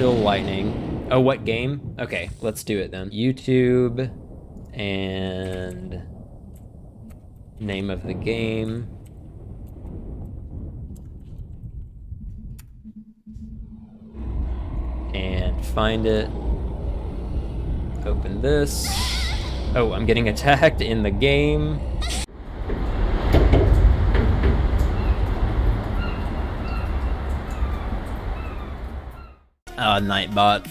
still lightning. Oh, what game? Okay, let's do it then. YouTube and name of the game. And find it. Open this. Oh, I'm getting attacked in the game. Nightbot.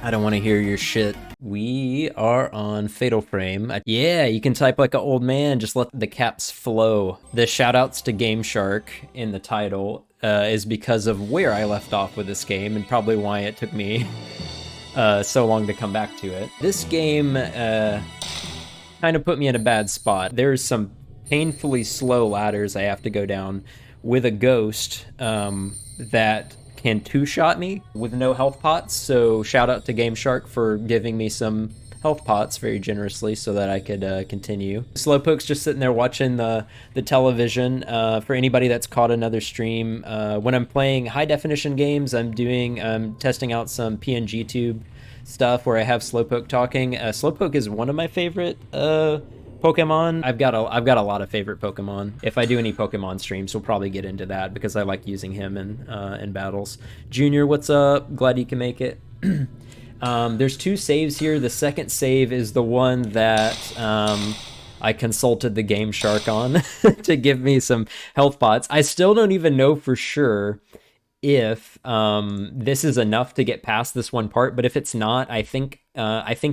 I don't want to hear your shit. We are on Fatal Frame. Yeah, you can type like an old man, just let the caps flow. The shoutouts to Game Shark in the title is because of where I left off with this game and probably why it took me so long to come back to it. This game kind of put me in a bad spot. There's some painfully slow ladders I have to go down with a ghost that can two-shot me with no health pots, so shout out to Game Shark for giving me some health pots very generously so that I could continue. Slowpoke's just sitting there watching the television. For anybody that's caught another stream, when I'm playing high-definition games, I'm testing out some PNG tube stuff where I have Slowpoke talking. Slowpoke is one of my favorite Pokemon. I've got a lot of favorite Pokemon. If I do any Pokemon streams, we'll probably get into that because I like using him in battles. Junior, what's up? Glad you can make it. There's two saves here. The second save is the one that I consulted the Game Shark on to give me some health pots. I still don't even know for sure if this is enough to get past this one part, but if it's not, I think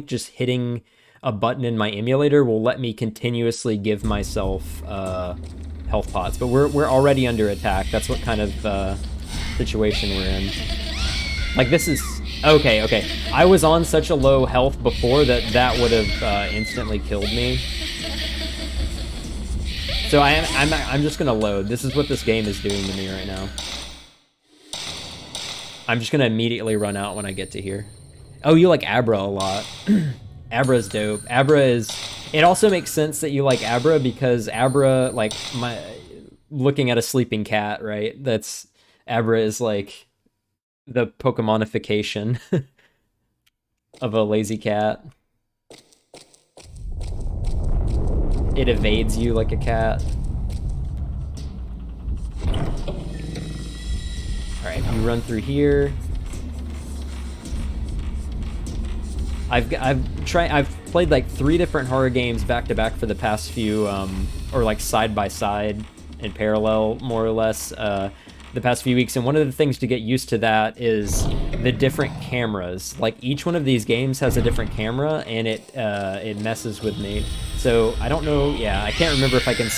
just hitting a button in my emulator will let me continuously give myself health pots. But we're already under attack. That's what kind of situation we're in. Like, this is okay. I was on such a low health before that would have instantly killed me. So I'm just gonna load. This is what this game is doing to me right now. I'm just gonna immediately run out when I get to here. Oh, you like Abra a lot. Abra's dope. Abra is... It also makes sense that you like Abra because Abra, like, looking at a sleeping cat, right? Abra is like the Pokemonification of a lazy cat. It evades you like a cat. Alright, you run through here. I've played like 3 different horror games back to back for the past few, or like side by side in parallel, more or less, the past few weeks. And one of the things to get used to that is the different cameras. Like each one of these games has a different camera, and it messes with me. So I don't know. Yeah, I can't remember if I can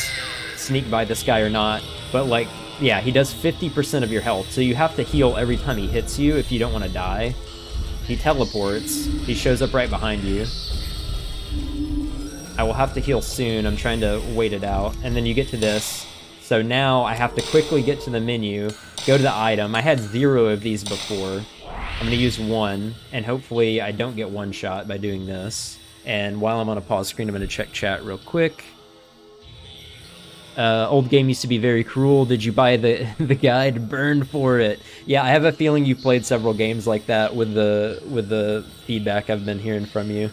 sneak by this guy or not. But like, yeah, he does 50% of your health, so you have to heal every time he hits you if you don't want to die. He teleports. He shows up right behind you. I will have to heal soon. I'm trying to wait it out. And then you get to this. So now I have to quickly get to the menu, go to the item. I had 0 of these before. I'm going to use 1, and hopefully I don't get one shot by doing this. And while I'm on a pause screen, I'm going to check chat real quick. Old game used to be very cruel. Did you buy the guide? Burn for it. Yeah, I have a feeling you've played several games like that with the feedback I've been hearing from you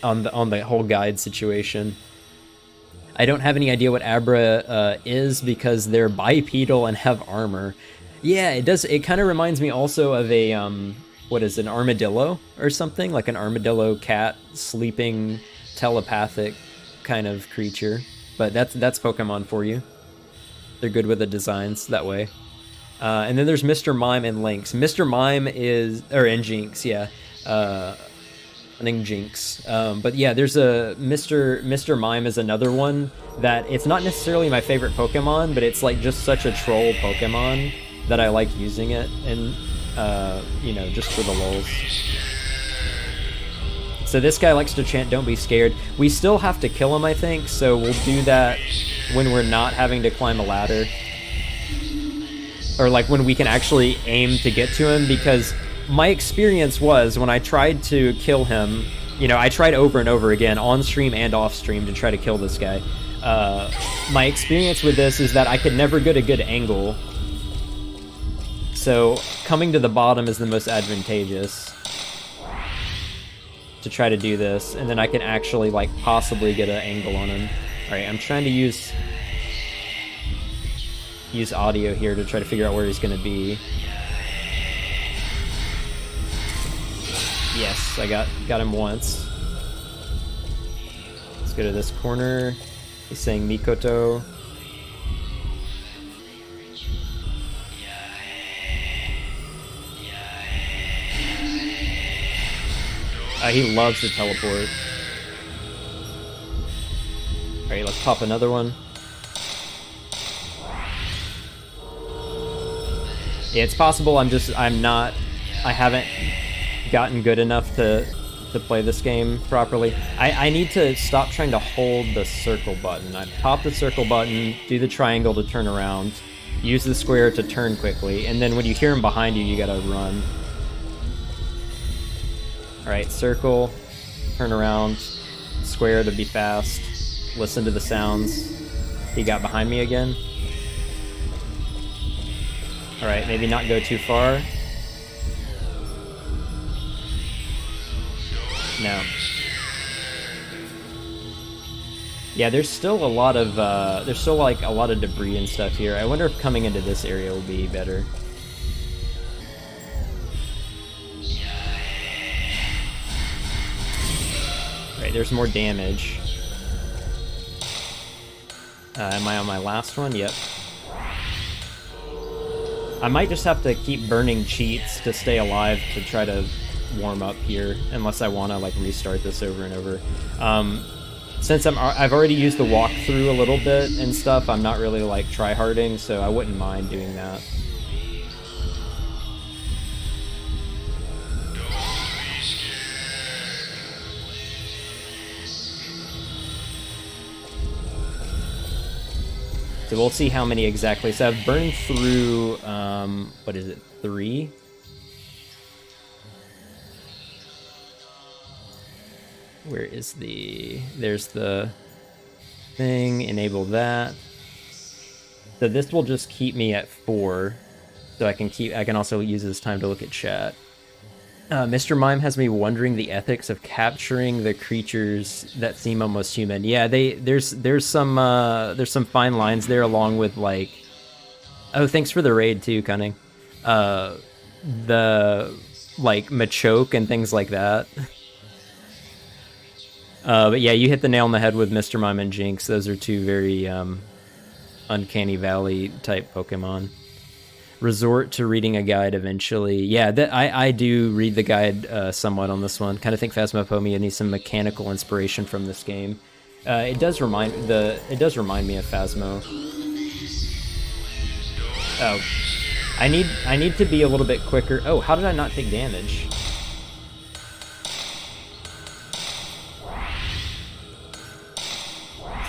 on the whole guide situation. I don't have any idea what Abra is because they're bipedal and have armor. Yeah, it does. It kind of reminds me also of a what is an armadillo or something, like an armadillo cat sleeping telepathic kind of creature. But that's Pokemon for you. They're good with the designs that way. And then there's Mr. Mime and Lynx. Mr. Mime and Jinx, yeah. Jinx. But yeah, there's a Mr. Mime is another one that it's not necessarily my favorite Pokemon, but it's like just such a troll Pokemon that I like using it, and you know, just for the lulz. So this guy likes to chant, "Don't be scared." We still have to kill him, I think, so we'll do that when we're not having to climb a ladder. Or like when we can actually aim to get to him, because my experience was when I tried to kill him, you know, I tried over and over again on stream and off stream to try to kill this guy. My experience with this is that I could never get a good angle. So coming to the bottom is the most advantageous to try to do this, and then I can actually like possibly get an angle on him. All right, I'm trying to use audio here to try to figure out where he's gonna be. Yes, I got him once. Let's go to this corner. He's saying Mikoto. He loves to teleport. Alright, let's pop another one. Yeah, it's possible I haven't gotten good enough to play this game properly. I need to stop trying to hold the circle button. I pop the circle button, do the triangle to turn around, use the square to turn quickly, and then when you hear him behind you, you gotta run. Alright, circle, turn around, square to be fast, listen to the sounds. He got behind me again. Alright, maybe not go too far. No. Yeah, there's still a lot of like a lot of debris and stuff here. I wonder if coming into this area will be better. Right, there's more damage. Am I on my last one? Yep. I might just have to keep burning cheats to stay alive to try to warm up here, unless I want to like restart this over and over. Since I've already used the walkthrough a little bit and stuff, I'm not really like tryharding, so I wouldn't mind doing that. So we'll see how many exactly. So I've burned through, what is it, 3? Where is there's the thing, enable that. So this will just keep me at 4. So I can also use this time to look at chat. Mr. Mime has me wondering the ethics of capturing the creatures that seem almost human. Yeah, there's some fine lines there, along with like, oh, thanks for the raid too, Cunning. The like Machoke and things like that. But yeah, you hit the nail on the head with Mr. Mime and Jinx. Those are two very Uncanny Valley type Pokemon. Resort to reading a guide eventually. Yeah, I do read the guide somewhat on this one. Kind of think Phasmophobia needs some mechanical inspiration from this game. It does remind me of Phasmo. Oh, I need to be a little bit quicker. Oh, how did I not take damage?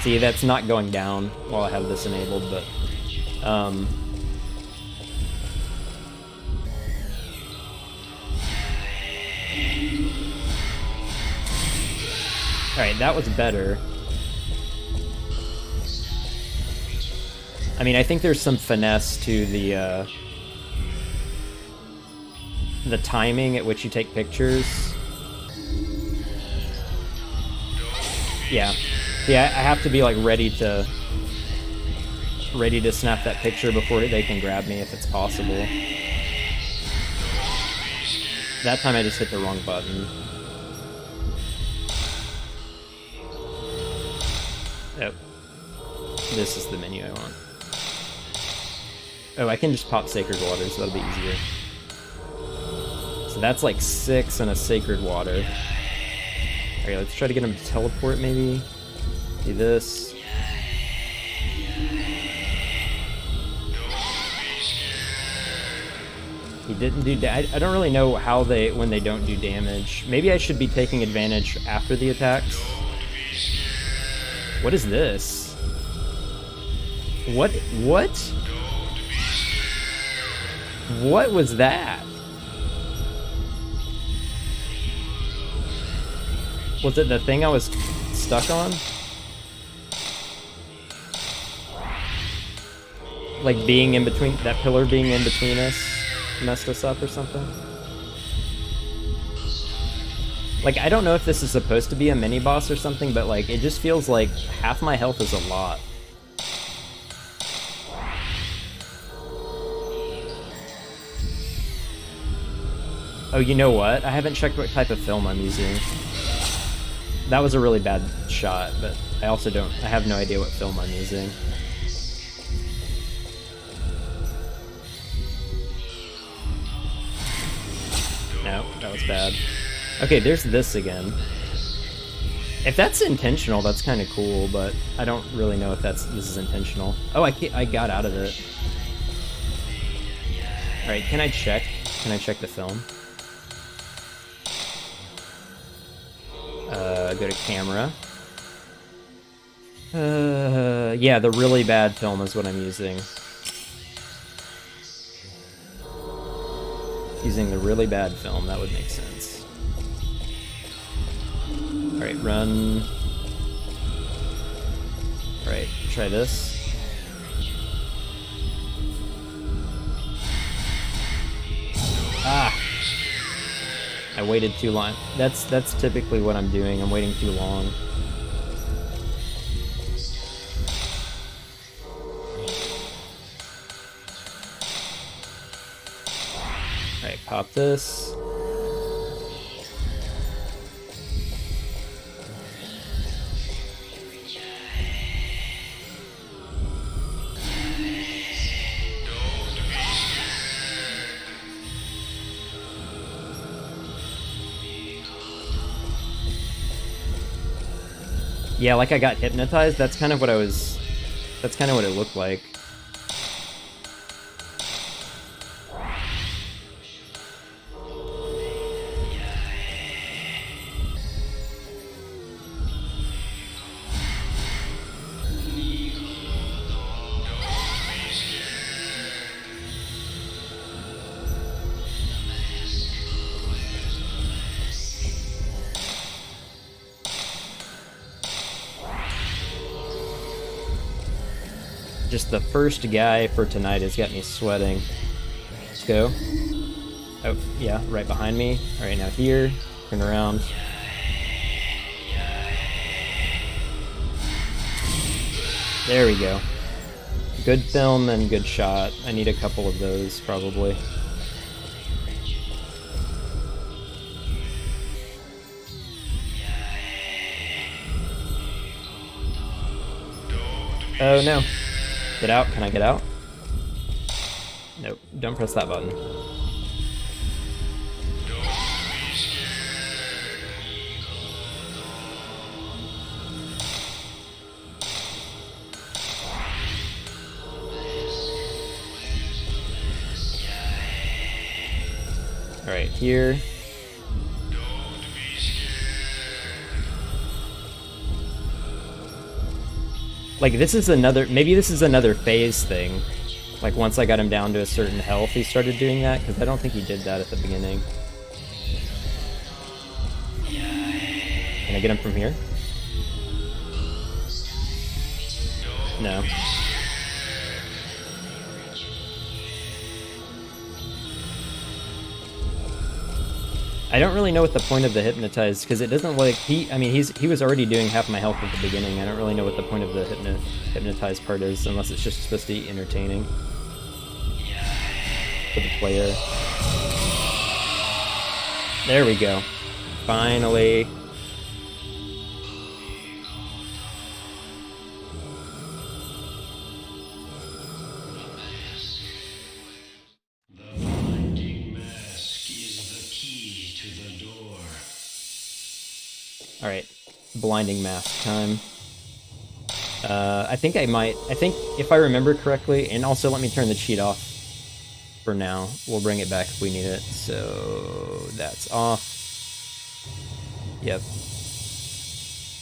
See, that's not going down while I have this enabled, but alright, that was better. I mean, I think there's some finesse to the timing at which you take pictures. Yeah. Yeah, I have to be like ready to snap that picture before they can grab me if it's possible. That time I just hit the wrong button. Yep. This is the menu I want. Oh, I can just pop Sacred Water, so that'll be easier. So that's like 6 and a Sacred Water. Alright, let's try to get him to teleport maybe. Do this. He didn't do I don't really know how when they don't do damage. Maybe I should be taking advantage after the attacks. What is this? What was that? Was it the thing I was stuck on? Like being in between, that pillar being in between us? messed us up or something. Like, I don't know if this is supposed to be a mini boss or something, but like, it just feels like half my health is a lot. Oh, you know what? I haven't checked what type of film I'm using. That was a really bad shot, but I also don't, I have no idea what film I'm using. No, that was bad. Okay, there's this again. If that's intentional, that's kind of cool, but I don't really know if this is intentional. Oh, I got out of it. All right, can I check? Can I check the film? Go to camera. Yeah, the really bad film is what I'm using. Using the really bad film, that would make sense. Alright, run. Alright, try this. Ah! I waited too long. That's typically what I'm doing. I'm waiting too long. Alright, pop this. Yeah, like I got hypnotized. That's kind of what I was... That's kind of what it looked like. Just the first guy for tonight has got me sweating. Let's go. Oh, yeah, right behind me. All right, now here. Turn around. There we go. Good film and good shot. I need a couple of those, probably. Oh, no. Get out. Can I get out? Nope. Don't press that button. Alright, here. Like, this is another... Maybe this is another phase thing. Like, once I got him down to a certain health, he started doing that, because I don't think he did that at the beginning. Can I get him from here? No. I don't really know what the point of the hypnotize, because it doesn't like he was already doing half my health at the beginning. I don't really know what the point of the hypnotize part is, unless it's just supposed to be entertaining for the player. There we go. Finally. Alright, blinding mask time. I think if I remember correctly, and also let me turn the cheat off for now. We'll bring it back if we need it. So that's off. Yep.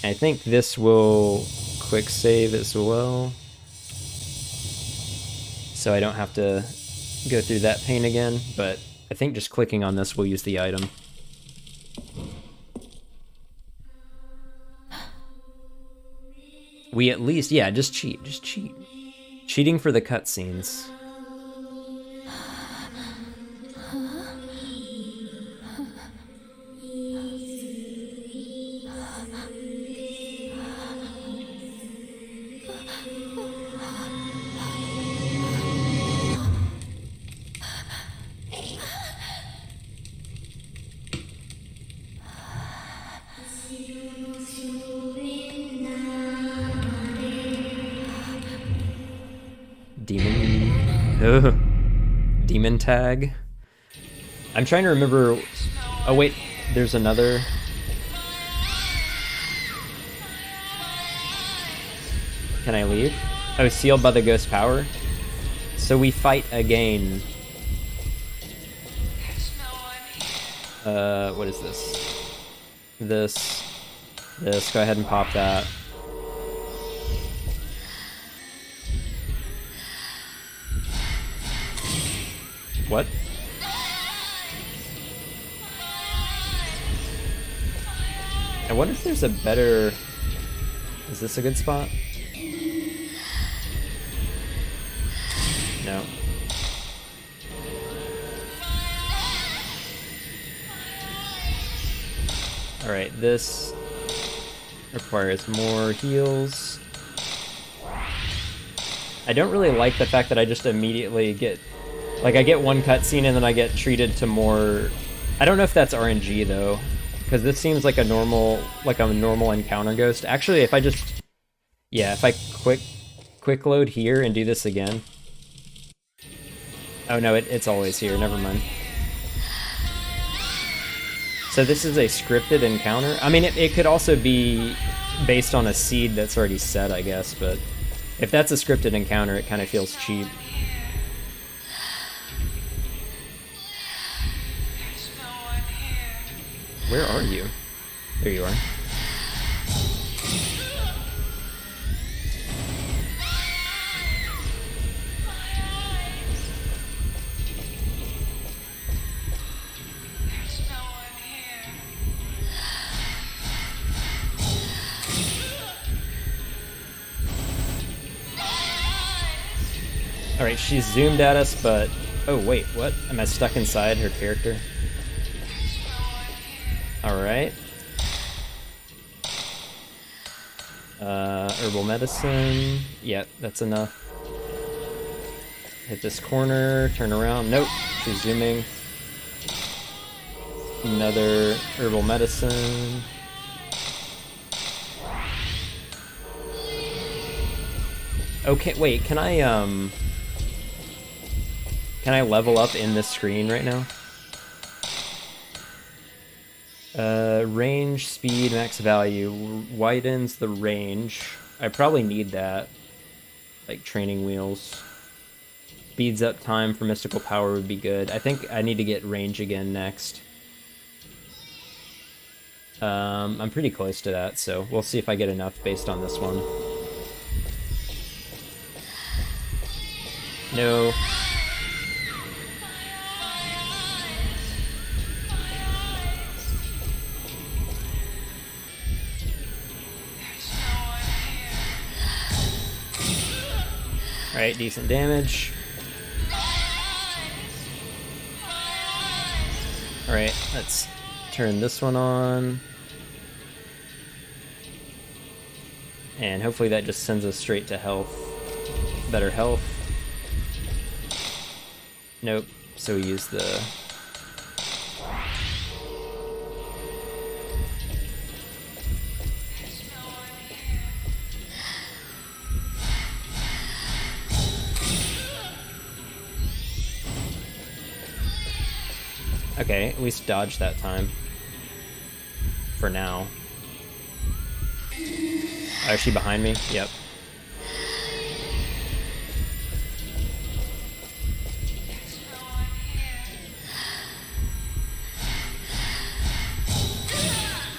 I think this will quick save as well. So I don't have to go through that pain again, but I think just clicking on this will use the item. We at least, yeah, just cheat. Cheating for the cutscenes. Ugh. Demon tag. I'm trying to remember. Oh wait, there's another. Can I leave? Oh, sealed by the ghost power. So we fight again. What is this? This. Go ahead and pop that. What? I wonder if there's a better... Is this a good spot? No. Alright, this requires more heals. I don't really like the fact that I just immediately get... Like, I get one cutscene and then I get treated to more... I don't know if that's RNG, though. Because this seems like a normal encounter ghost. Actually, if I just... Yeah, if I quick load here and do this again... Oh no, it's always here, never mind. So this is a scripted encounter? I mean, it could also be based on a seed that's already set, I guess, but... If that's a scripted encounter, it kind of feels cheap. Where are you? There you are. Alright, she's zoomed at us, but... Oh, wait, what? Am I stuck inside her character? Alright. Herbal medicine. Yep, that's enough. Hit this corner, turn around. Nope, she's zooming. Another herbal medicine. Okay, wait, can I level up in this screen right now? Range, speed, max value. Widens the range. I probably need that. Like training wheels. Speeds up time for mystical power would be good. I think I need to get range again next. I'm pretty close to that, so we'll see if I get enough based on this one. No. Alright, decent damage. Alright, let's turn this one on. And hopefully that just sends us straight to health. Better health. Nope, so we use the... Okay, at least dodge that time. For now. Oh, is she behind me? Yep.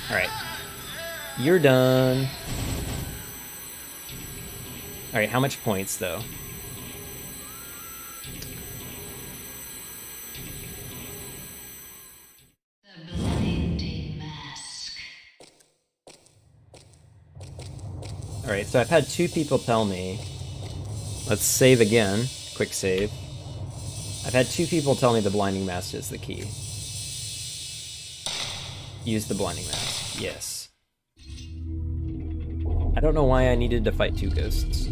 Alright. You're done. Alright, how much points, though? Alright, so I've had 2 people tell me... Let's save again. Quick save. I've had 2 people tell me the Blinding Mask is the key. Use the Blinding Mask. Yes. I don't know why I needed to fight 2 ghosts.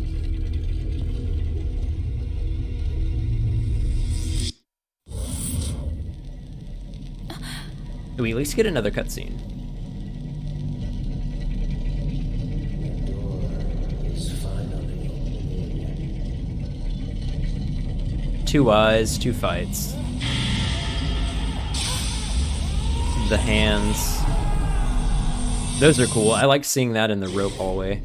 Do we at least get another cutscene? 2 eyes, 2 fights. The hands. Those are cool. I like seeing that in the rope hallway.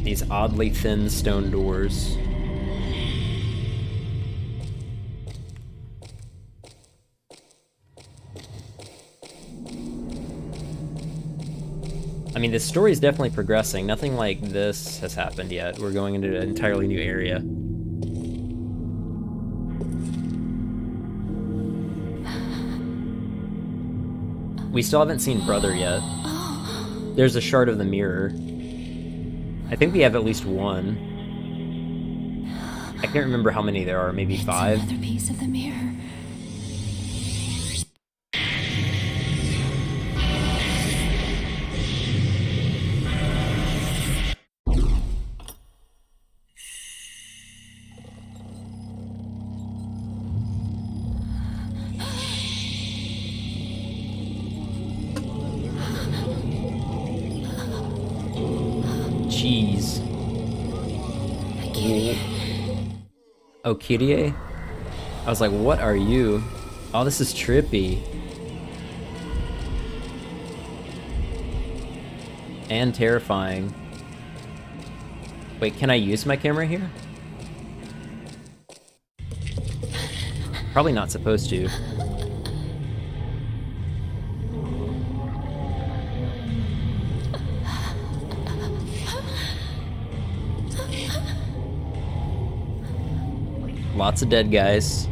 These oddly thin stone doors. I mean, the story is definitely progressing. Nothing like this has happened yet. We're going into an entirely new area. We still haven't seen Brother yet. There's a shard of the mirror. I think we have at least one. I can't remember how many there are, maybe 5? Another piece of the mirror. Jeez. Oh, Kyrie? I was like, what are you? Oh, this is trippy. And terrifying. Wait, can I use my camera here? Probably not supposed to. Lots of dead guys.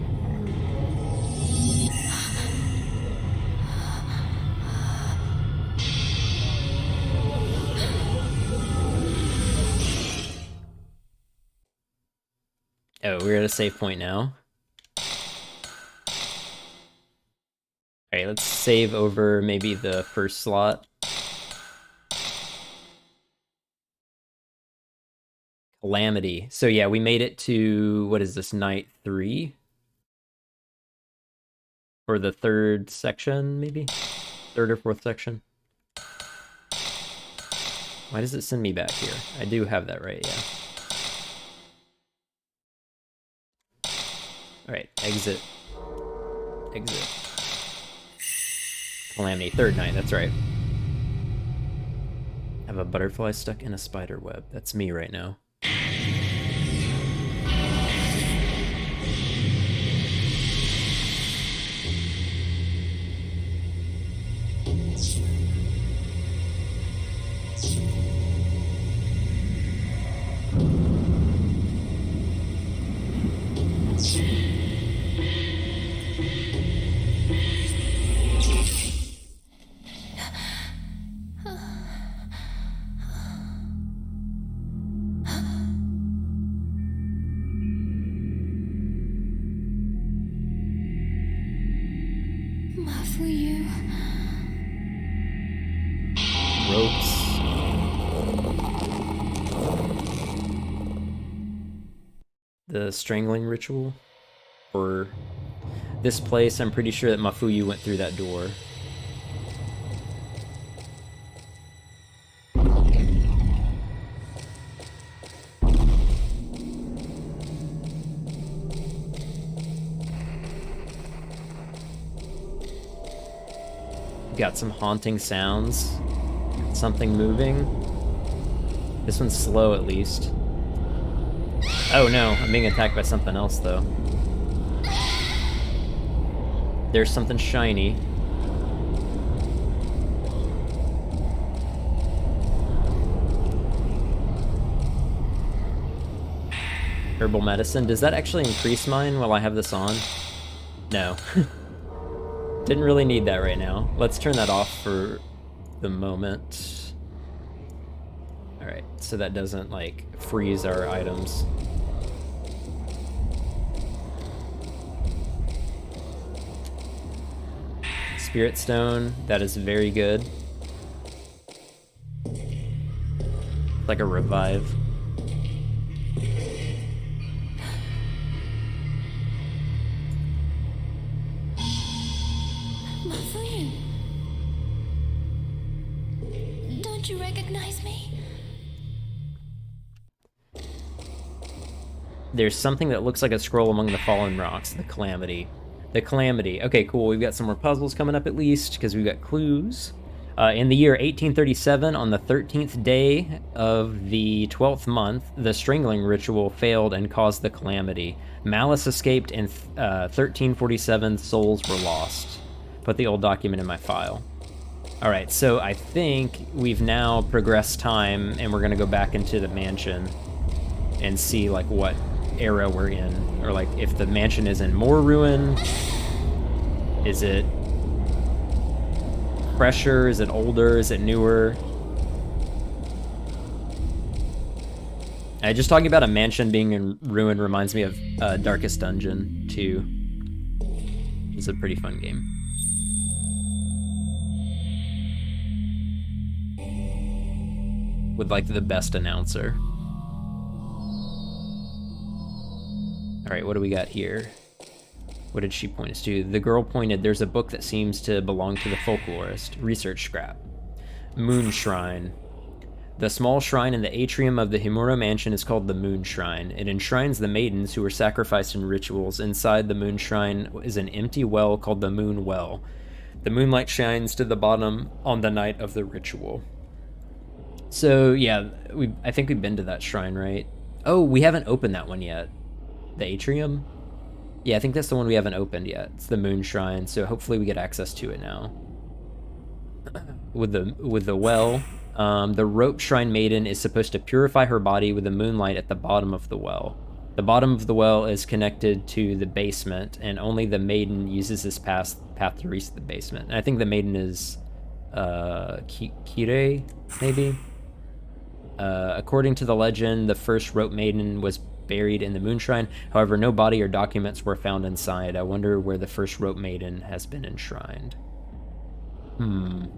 Oh, we're at a save point now. Alright, let's save over maybe the first slot. Calamity. So yeah, we made it to, what is this, night 3? Or the 3rd section, maybe? 3rd or 4th section? Why does it send me back here? I do have that right, yeah. Alright, exit. Exit. Calamity, 3rd night, that's right. I have a butterfly stuck in a spider web. That's me right now. The strangling ritual for this place. I'm pretty sure that Mafuyu went through that door. Got some haunting sounds. Something moving. This one's slow at least. Oh no, I'm being attacked by something else though. There's something shiny. Herbal medicine. Does that actually increase mine while I have this on? No. Didn't really need that right now. Let's turn that off for the moment. Alright, so that doesn't like freeze our items. Spirit stone, that is very good. Like a revive. My friend. Don't you recognize me? There's something that looks like a scroll among the fallen rocks. The Calamity. The Calamity. Okay, cool. We've got some more puzzles coming up at least, because we've got clues. In the year 1837, on the 13th day of the 12th month, the strangling ritual failed and caused the calamity. Malice escaped, and 1347 souls were lost. Put the old document in my file. All right, so I think we've now progressed time, and we're gonna go back into the mansion and see like what era we're in, or like if the mansion is in more ruin. Is it fresher? Is it older? Is it newer? Just talking about a mansion being in ruin reminds me of Darkest Dungeon 2. It's a pretty fun game. With like the best announcer. All right, what do we got here? What did she point us to? The girl pointed, there's a book that seems to belong to the folklorist. Research scrap. Moon Shrine. The small shrine in the atrium of the Himura mansion is called the Moon Shrine. It enshrines the maidens who were sacrificed in rituals. Inside the Moon Shrine is an empty well called the Moon Well. The moonlight shines to the bottom on the night of the ritual. So yeah, I think we've been to that shrine, right? Oh, we haven't opened that one yet. The atrium? Yeah, I think that's the one we haven't opened yet. It's the Moon Shrine, so hopefully we get access to it now. With the well, the rope shrine maiden is supposed to purify her body with the moonlight at the bottom of the well. The bottom of the well is connected to the basement, and only the maiden uses this path to reach the basement. And I think the maiden is Kire, maybe? According to the legend, the first rope maiden was buried in the Moon Shrine. However, no body or documents were found inside. I wonder where the first rope maiden has been enshrined. Put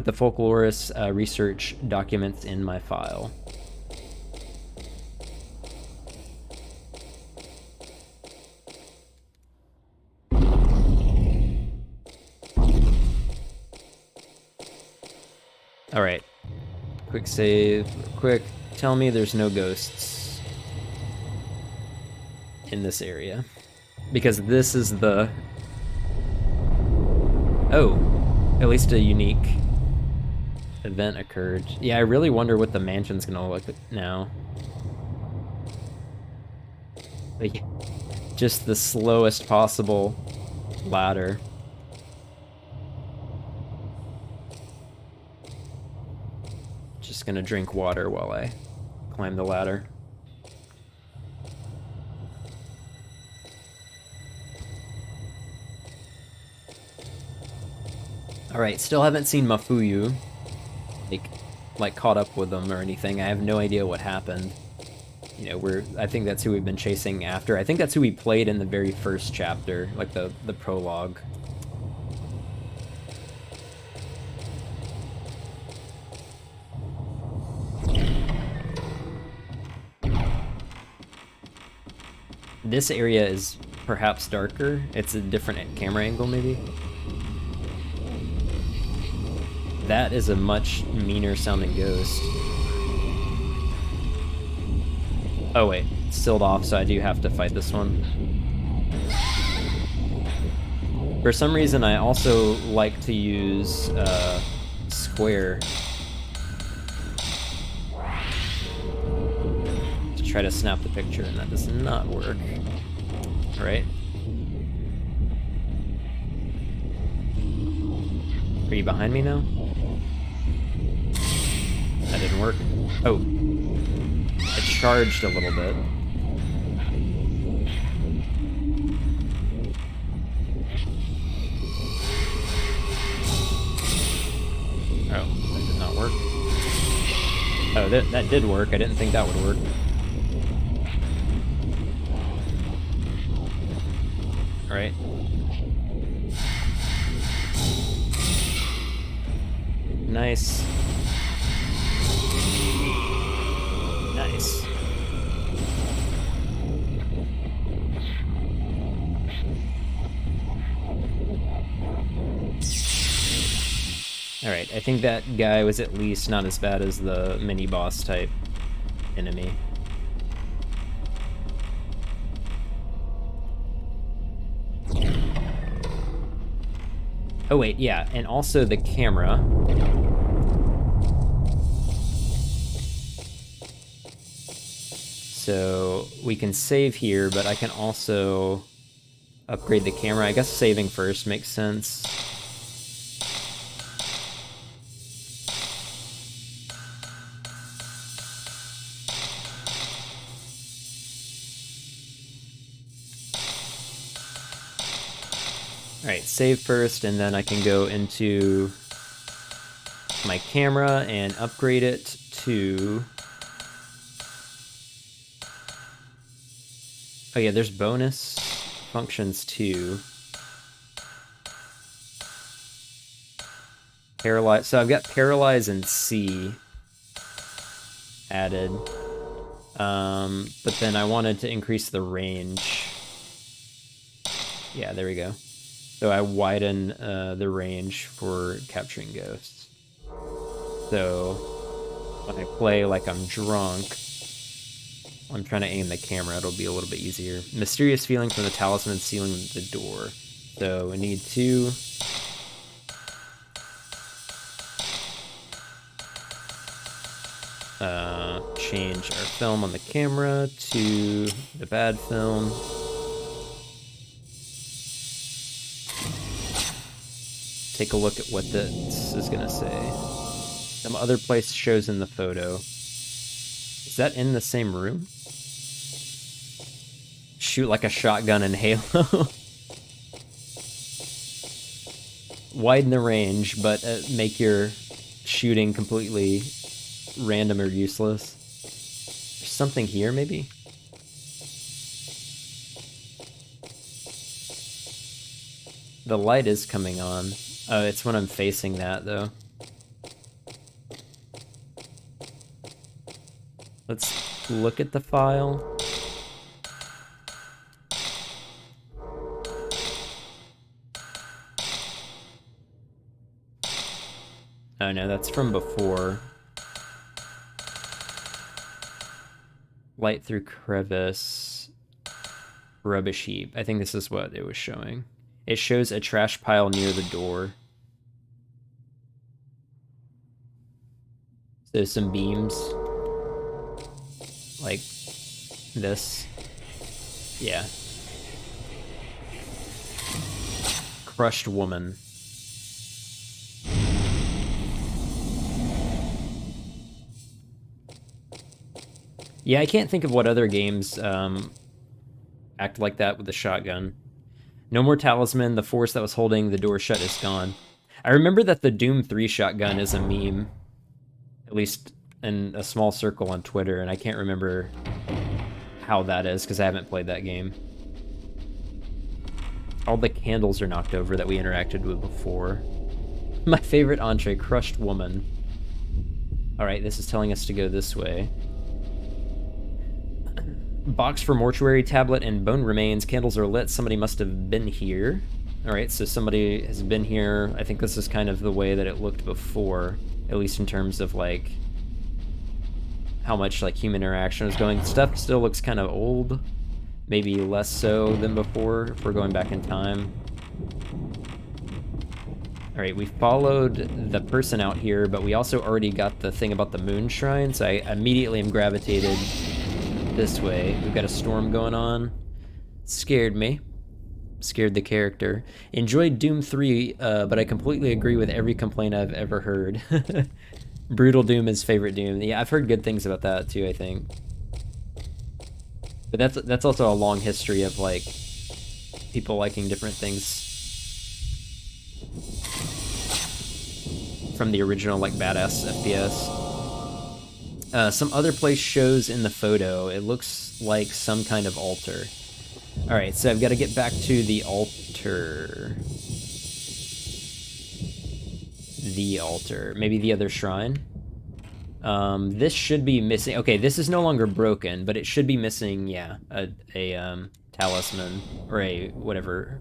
the folklorist research documents in my file. All right, quick save, quick. Tell me there's no ghosts in this area, because this is the... Oh, at least a unique event occurred. Yeah, I really wonder what the mansion's gonna look like now. Like, just the slowest possible ladder. Just gonna drink water while I climb the ladder. Alright, still haven't seen Mafuyu. Like caught up with them or anything. I have no idea what happened. You know, I think that's who we've been chasing after. I think that's who we played in the very first chapter, like the prologue. This area is perhaps darker. It's a different camera angle, maybe. That is a much meaner sounding ghost. Oh wait, it's sealed off, so I do have to fight this one. For some reason, I also like to use square to try to snap the picture, and that does not work. All right. Are you behind me now? That didn't work. Oh. It charged a little bit. Oh, that did not work. Oh, that did work. I didn't think that would work. Alright. Nice. Nice. Alright, I think that guy was at least not as bad as the mini-boss type enemy. Oh wait, yeah, and also the camera. So we can save here, but I can also upgrade the camera. I guess saving first makes sense. All right, save first, and then I can go into my camera and upgrade it to... Oh yeah, there's bonus functions too. Paralyze. So I've got paralyze and C added. But then I wanted to increase the range. Yeah, there we go. So I widen the range for capturing ghosts. So when I play like I'm drunk, I'm trying to aim the camera, it'll be a little bit easier. Mysterious feeling from the talisman sealing the door. So we need to... change our film on the camera to the bad film. Take a look at what this is gonna say. Some other place shows in the photo. Is that in the same room? Shoot like a shotgun in Halo. Widen the range, but make your shooting completely random or useless. There's something here, maybe? The light is coming on. Oh, it's when I'm facing that, though. Let's look at the file. Oh no, that's from before. Light through crevice. Rubbish heap. I think this is what it was showing. It shows a trash pile near the door. So some beams. Like this. Yeah. Crushed woman. Yeah, I can't think of what other games act like that with the shotgun. No more talisman, the force that was holding the door shut is gone. I remember that the Doom 3 shotgun is a meme, at least in a small circle on Twitter, and I can't remember how that is because I haven't played that game. All the candles are knocked over that we interacted with before. My favorite entree, crushed woman. Alright, this is telling us to go this way. Box for mortuary, tablet, and bone remains. Candles are lit. Somebody must have been here. Alright, so somebody has been here. I think this is kind of the way that it looked before, at least in terms of, like, how much, like, human interaction was going. Stuff still looks kind of old. Maybe less so than before, if we're going back in time. Alright, we followed the person out here, but we also already got the thing about the moon shrine, so I immediately am gravitated this way. We've got a storm going on. Scared me. Scared the character. Enjoyed Doom 3, but I completely agree with every complaint I've ever heard. Brutal Doom is favorite Doom. Yeah, I've heard good things about that too, I think. But that's also a long history of, like, people liking different things from the original, like, badass FPS. Some other place shows in the photo. It looks like some kind of altar. Alright, so I've got to get back to the altar. The altar. Maybe the other shrine? This should be missing... Okay, this is no longer broken, but it should be missing, yeah, a talisman, or a whatever,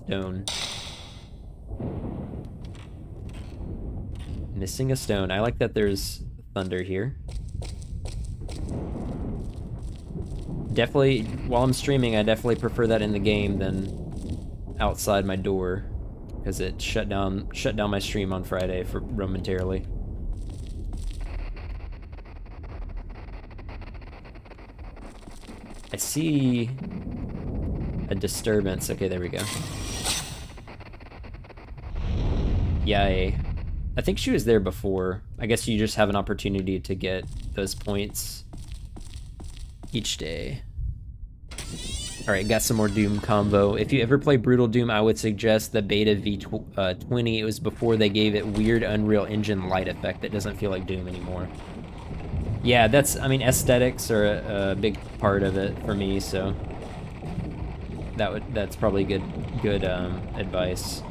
stone. Missing a stone. I like that there's thunder here. Definitely, while I'm streaming, I definitely prefer that in the game than outside my door. because it shut down my stream on Friday for momentarily. I see a disturbance. Okay, there we go. Yay. I think she was there before. I guess you just have an opportunity to get those points each day. Alright, got some more Doom combo. If you ever play Brutal Doom, I would suggest the beta V20. It was before they gave it weird Unreal Engine light effect that doesn't feel like Doom anymore. Yeah, I mean, aesthetics are a big part of it for me, so that's probably good advice.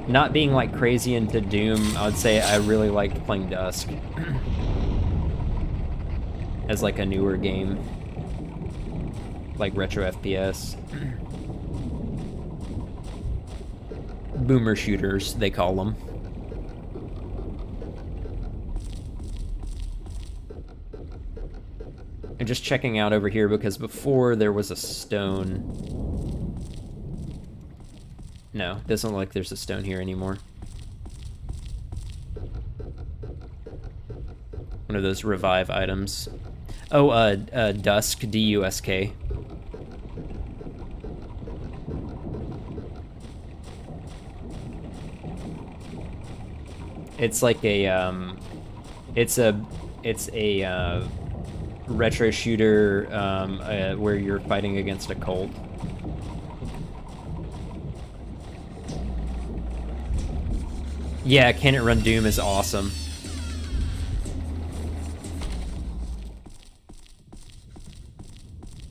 Not being like crazy into Doom, I would say I really liked playing Dusk as like a newer game, like retro FPS. Boomer shooters, they call them. I'm just checking out over here because before there was a stone. No, doesn't look like there's a stone here anymore. One of those revive items. Oh, Dusk, D-U-S-K. It's like a, it's a retro shooter where you're fighting against a cult. Yeah, Can It Run Doom is awesome.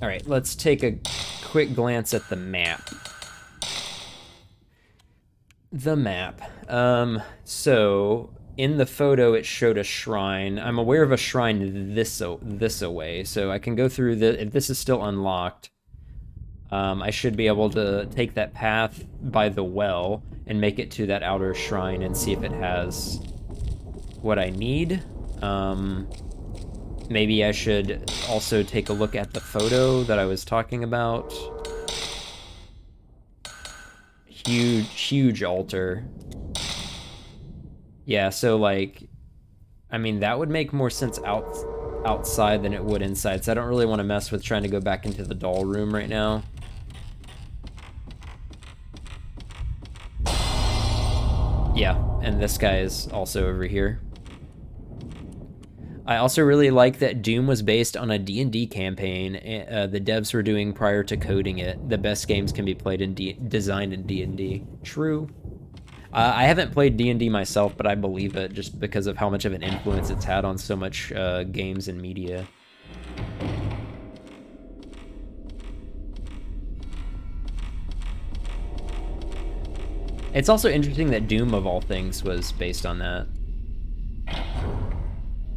All right, let's take a quick glance at the map. The map. So in the photo, it showed a shrine. I'm aware of a shrine this away, so I can go through if this is still unlocked. I should be able to take that path by the well and make it to that outer shrine and see if it has what I need. Maybe I should also take a look at the photo that I was talking about. Huge altar. Yeah, so like, I mean, that would make more sense outside than it would inside, so I don't really want to mess with trying to go back into the doll room right now. Yeah, and this guy is also over here. I also really like that Doom was based on a D&D campaign the devs were doing prior to coding it. The best games can be played designed in D&D. True. I haven't played D&D myself, but I believe it just because of how much of an influence it's had on so much games and media. It's also interesting that Doom, of all things, was based on that.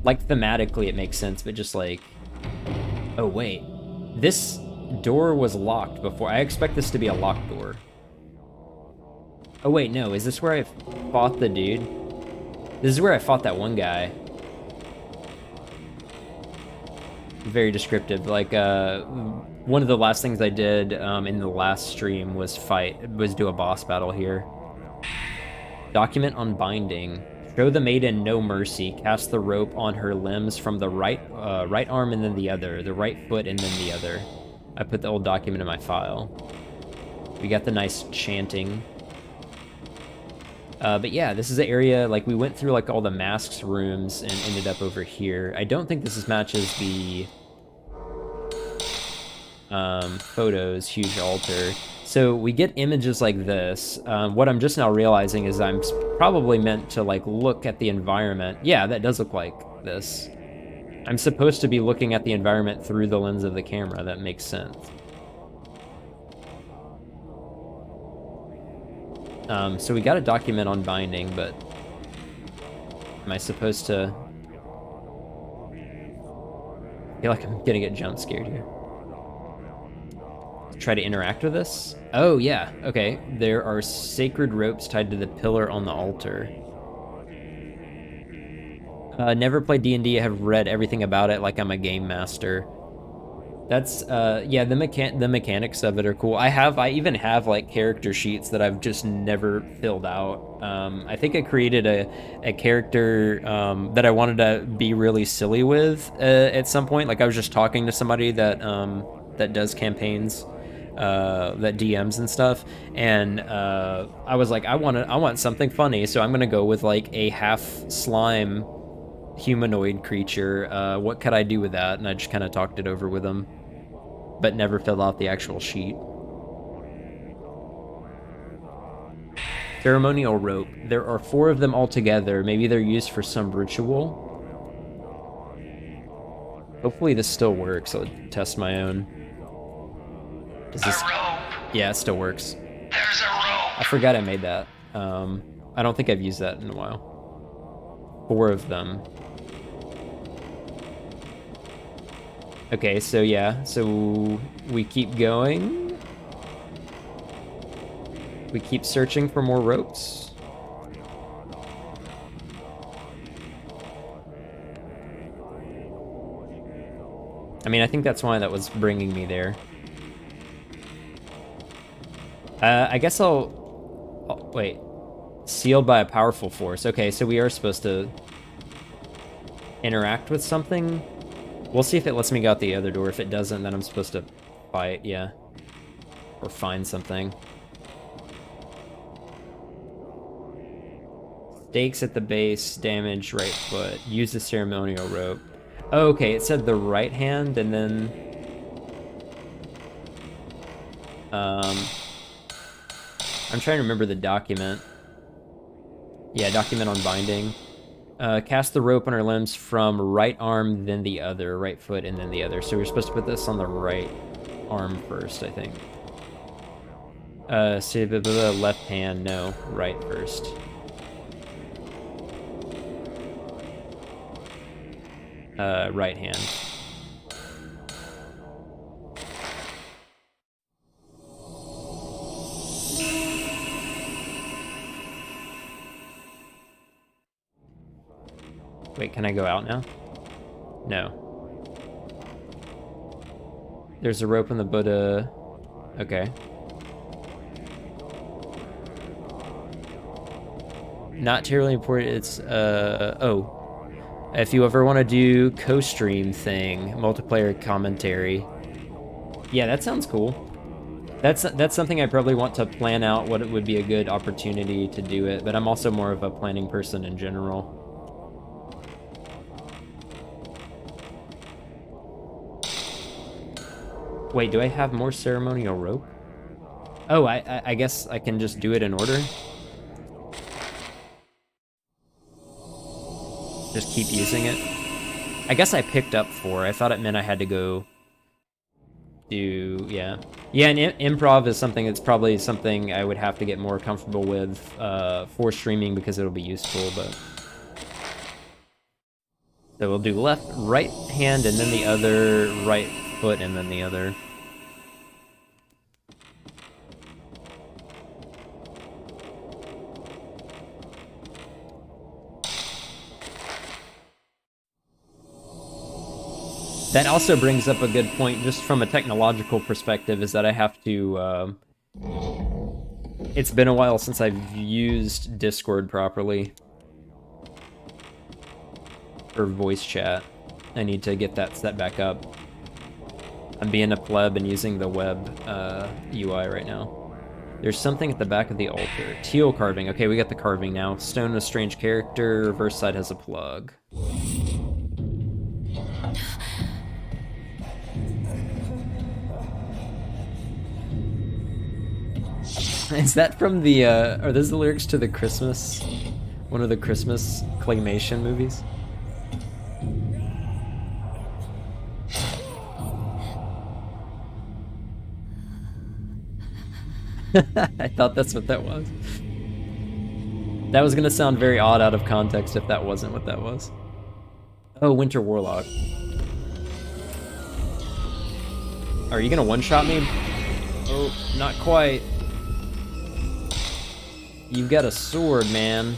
Like, thematically, it makes sense, but just like... Oh, wait. This door was locked before. I expect this to be a locked door. Oh, wait, no. Is this where I fought the dude? This is where I fought that one guy. Very descriptive. Like, one of the last things I did in the last stream was do a boss battle here. Document on binding. Show the maiden no mercy. Cast the rope on her limbs from the right arm and then the other. The right foot and then the other. I put the old document in my file. We got the nice chanting. But yeah, this is the area, like, we went through, like, all the masks rooms and ended up over here. I don't think this matches the photos, huge altar. So we get images like this. What I'm just now realizing is I'm probably meant to, like, look at the environment. Yeah, that does look like this. I'm supposed to be looking at the environment through the lens of the camera. That makes sense. So we got a document on binding, but am I supposed to... I feel like I'm gonna get jump scared here. Try to interact with this? Oh, yeah, okay. There are sacred ropes tied to the pillar on the altar. Never played D&D. I have read everything about it like I'm a game master. That's yeah, the mechanics of it are cool. I even have like character sheets that I've just never filled out. I think I created a character that I wanted to be really silly with at some point. Like I was just talking to somebody that does campaigns, that DMs and stuff, and I was like, I want something funny, so I'm gonna go with like a half slime humanoid creature. What could I do with that? And I just kind of talked it over with him, but never filled out the actual sheet. Ceremonial rope. There are 4 of them altogether. Maybe they're used for some ritual. Hopefully this still works. I'll test my own. Does this... Yeah, it still works. There's a rope. I forgot I made that. I don't think I've used that in a while. 4 of them. Okay, so yeah, so we keep going. We keep searching for more ropes. I mean, I think that's why that was bringing me there. I guess oh, wait. Sealed by a powerful force. Okay, so we are supposed to interact with something. We'll see if it lets me go out the other door. If it doesn't, then I'm supposed to fight, yeah. Or find something. Stakes at the base, damage right foot. Use the ceremonial rope. Oh, okay, it said the right hand, and then... I'm trying to remember the document. Yeah, document on binding. Cast the rope on our limbs from right arm, then the other. Right foot, and then the other. So we're supposed to put this on the right arm first, I think. So the left hand, no. Right first. Right hand. Wait, can I go out now? No. There's a rope in the Buddha. Okay. Not terribly important. It's, oh. If you ever want to do co-stream thing, multiplayer commentary. Yeah, that sounds cool. That's something I probably want to plan out what it would be a good opportunity to do it, but I'm also more of a planning person in general. Wait, do I have more ceremonial rope? Oh, I guess I can just do it in order? Just keep using it? I guess I picked up 4. I thought it meant I had to go do, yeah. Yeah, and improv is something that's probably something I would have to get more comfortable with for streaming because it'll be useful, but... So we'll do left, right hand, and then the other, right foot, and then the other. That also brings up a good point, just from a technological perspective, is that I have to, it's been a while since I've used Discord properly. Or voice chat. I need to get that set back up. I'm being a pleb and using the web UI right now. There's something at the back of the altar. Teal carving. Okay, we got the carving now. Stone of strange character. Reverse side has a plug. Is that from the, are those the lyrics to the Christmas, one of the Christmas claymation movies? I thought that's what that was. That was gonna sound very odd out of context if that wasn't what that was. Oh, Winter Warlock. Are you gonna one-shot me? Oh, not quite. You've got a sword, man.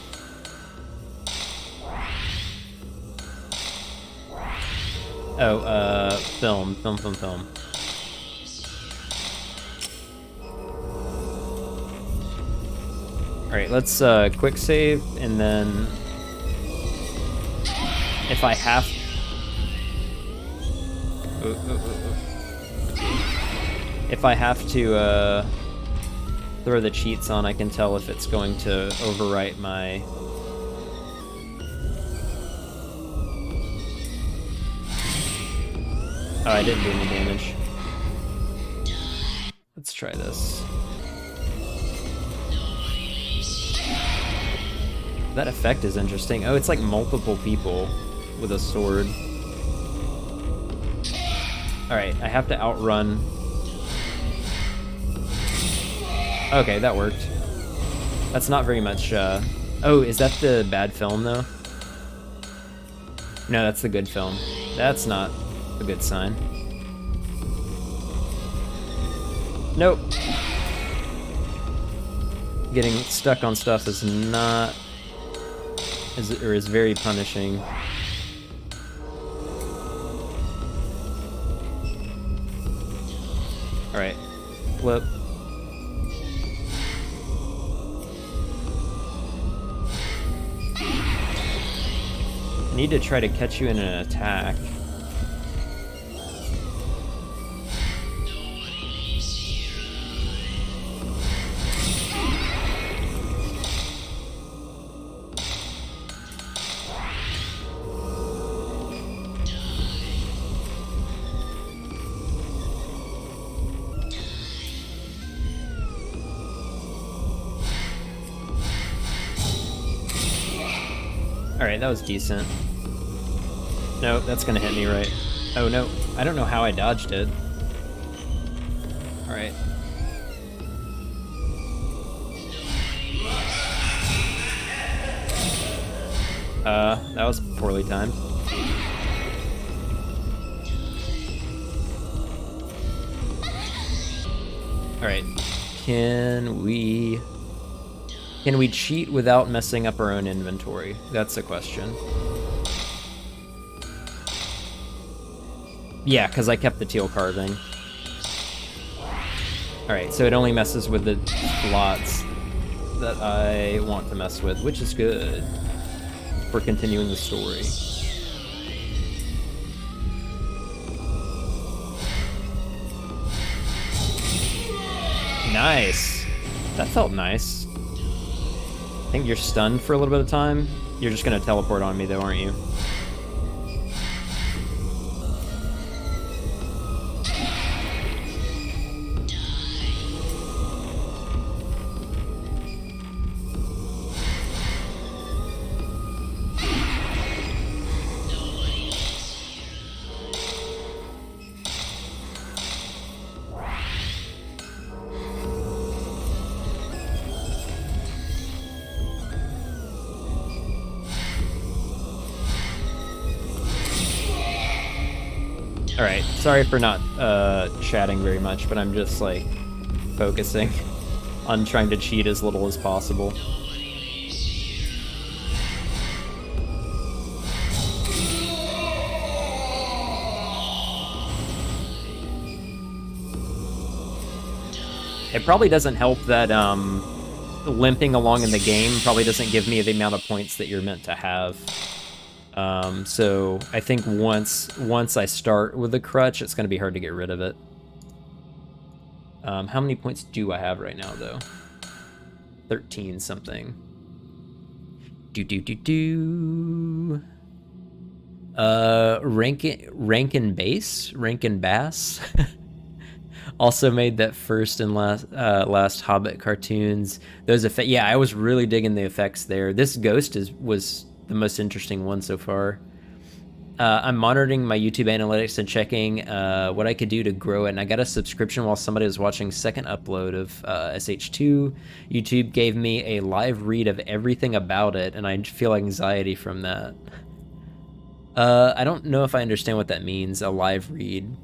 Oh, film. Alright, let's quick save, and then if I have... If I have to throw the cheats on, I can tell if it's going to overwrite my... Oh, I didn't do any damage. Let's try this. That effect is interesting. Oh, it's like multiple people with a sword. Alright, I have to outrun. Okay, that worked. That's not very much, Oh, is that the bad film, though? No, that's the good film. That's not a good sign. Nope. Getting stuck on stuff is not... is very punishing. Alright. Flip. I need to try to catch you in an attack. Alright, that was decent. No, that's gonna hit me right. Oh no, I don't know how I dodged it. Alright. That was poorly timed. Alright, can we cheat without messing up our own inventory? That's the question. Yeah, because I kept the teal carving. Alright, so it only messes with the slots that I want to mess with, which is good for continuing the story. Nice. That felt nice. I think you're stunned for a little bit of time. You're just gonna teleport on me though, aren't you? Alright, sorry for not chatting very much, but I'm just like focusing on trying to cheat as little as possible. It probably doesn't help that limping along in the game probably doesn't give me the amount of points that you're meant to have. So I think once I start with the crutch, it's going to be hard to get rid of it. How many points do I have right now, though? 13 something. Rankin Bass also made that first and last Hobbit cartoons. Those effects, yeah, I was really digging the effects there. This ghost was the most interesting one so far. I'm monitoring my YouTube analytics and checking what I could do to grow it, and I got a subscription while somebody was watching second upload of SH2. YouTube gave me a live read of everything about it, and I feel anxiety from that. I don't know if I understand what that means, a live read.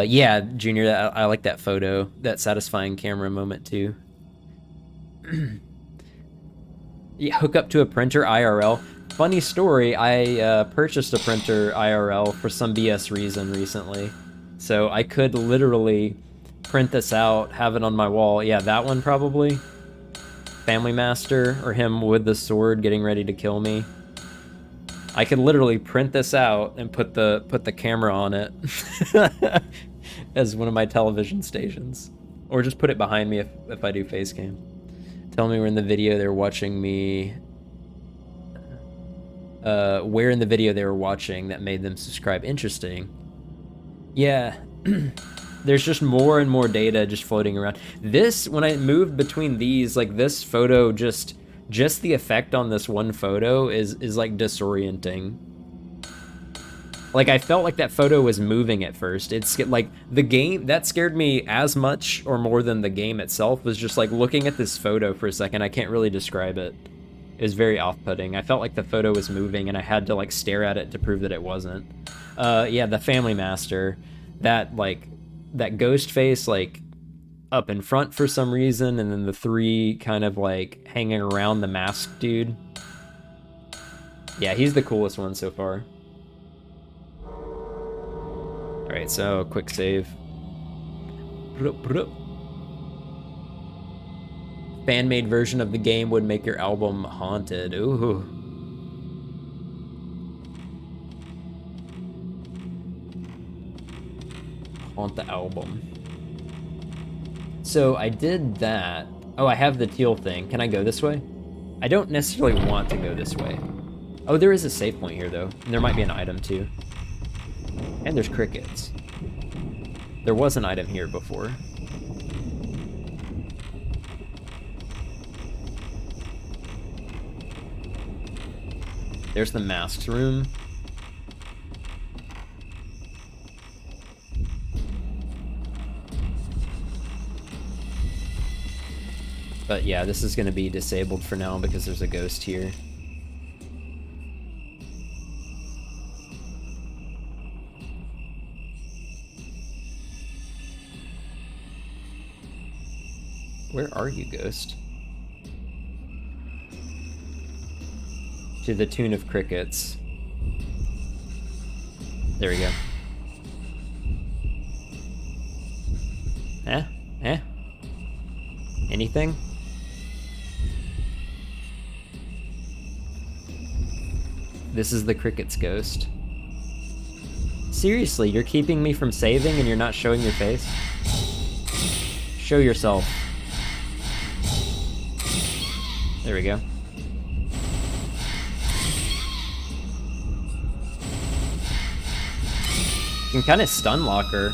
Yeah, Junior, I like that photo, that satisfying camera moment too. Yeah, hook up to a printer IRL. Funny story, I purchased a printer IRL for some BS reason recently. So I could literally print this out, have it on my wall. Yeah, that one probably. Family Master, or him with the sword getting ready to kill me. I could literally print this out and put the camera on it as one of my television stations. Or just put it behind me if I do face cam. Tell me where in the video they're watching me. Where in the video they were watching that made them subscribe. Interesting. Yeah. There's just more and more data just floating around. This, when I moved between these, like this photo, just the effect on this one photo is like disorienting. Like I felt like that photo was moving at first. It's like the game that scared me as much or more than the game itself was just like looking at this photo for a second. I can't really describe it. It was very off-putting. I felt like the photo was moving and I had to like stare at it to prove that it wasn't. Yeah, the Family Master, that ghost face like up in front for some reason, and then the three kind of like hanging around the masked dude. Yeah, he's the coolest one so far. Alright, so quick save. Fan-made version of the game would make your album haunted. Ooh. Haunt the album. So I did that. Oh, I have the teal thing. Can I go this way? I don't necessarily want to go this way. Oh, there is a save point here, though. And there might be an item, too. And there's crickets. There was an item here before. There's the masks room. But yeah, this is going to be disabled for now because there's a ghost here. Where are you, ghost? To the tune of crickets. There we go. Eh? Anything? This is the cricket's ghost. Seriously, you're keeping me from saving and you're not showing your face? Show yourself. There we go. You can kind of stun lock her.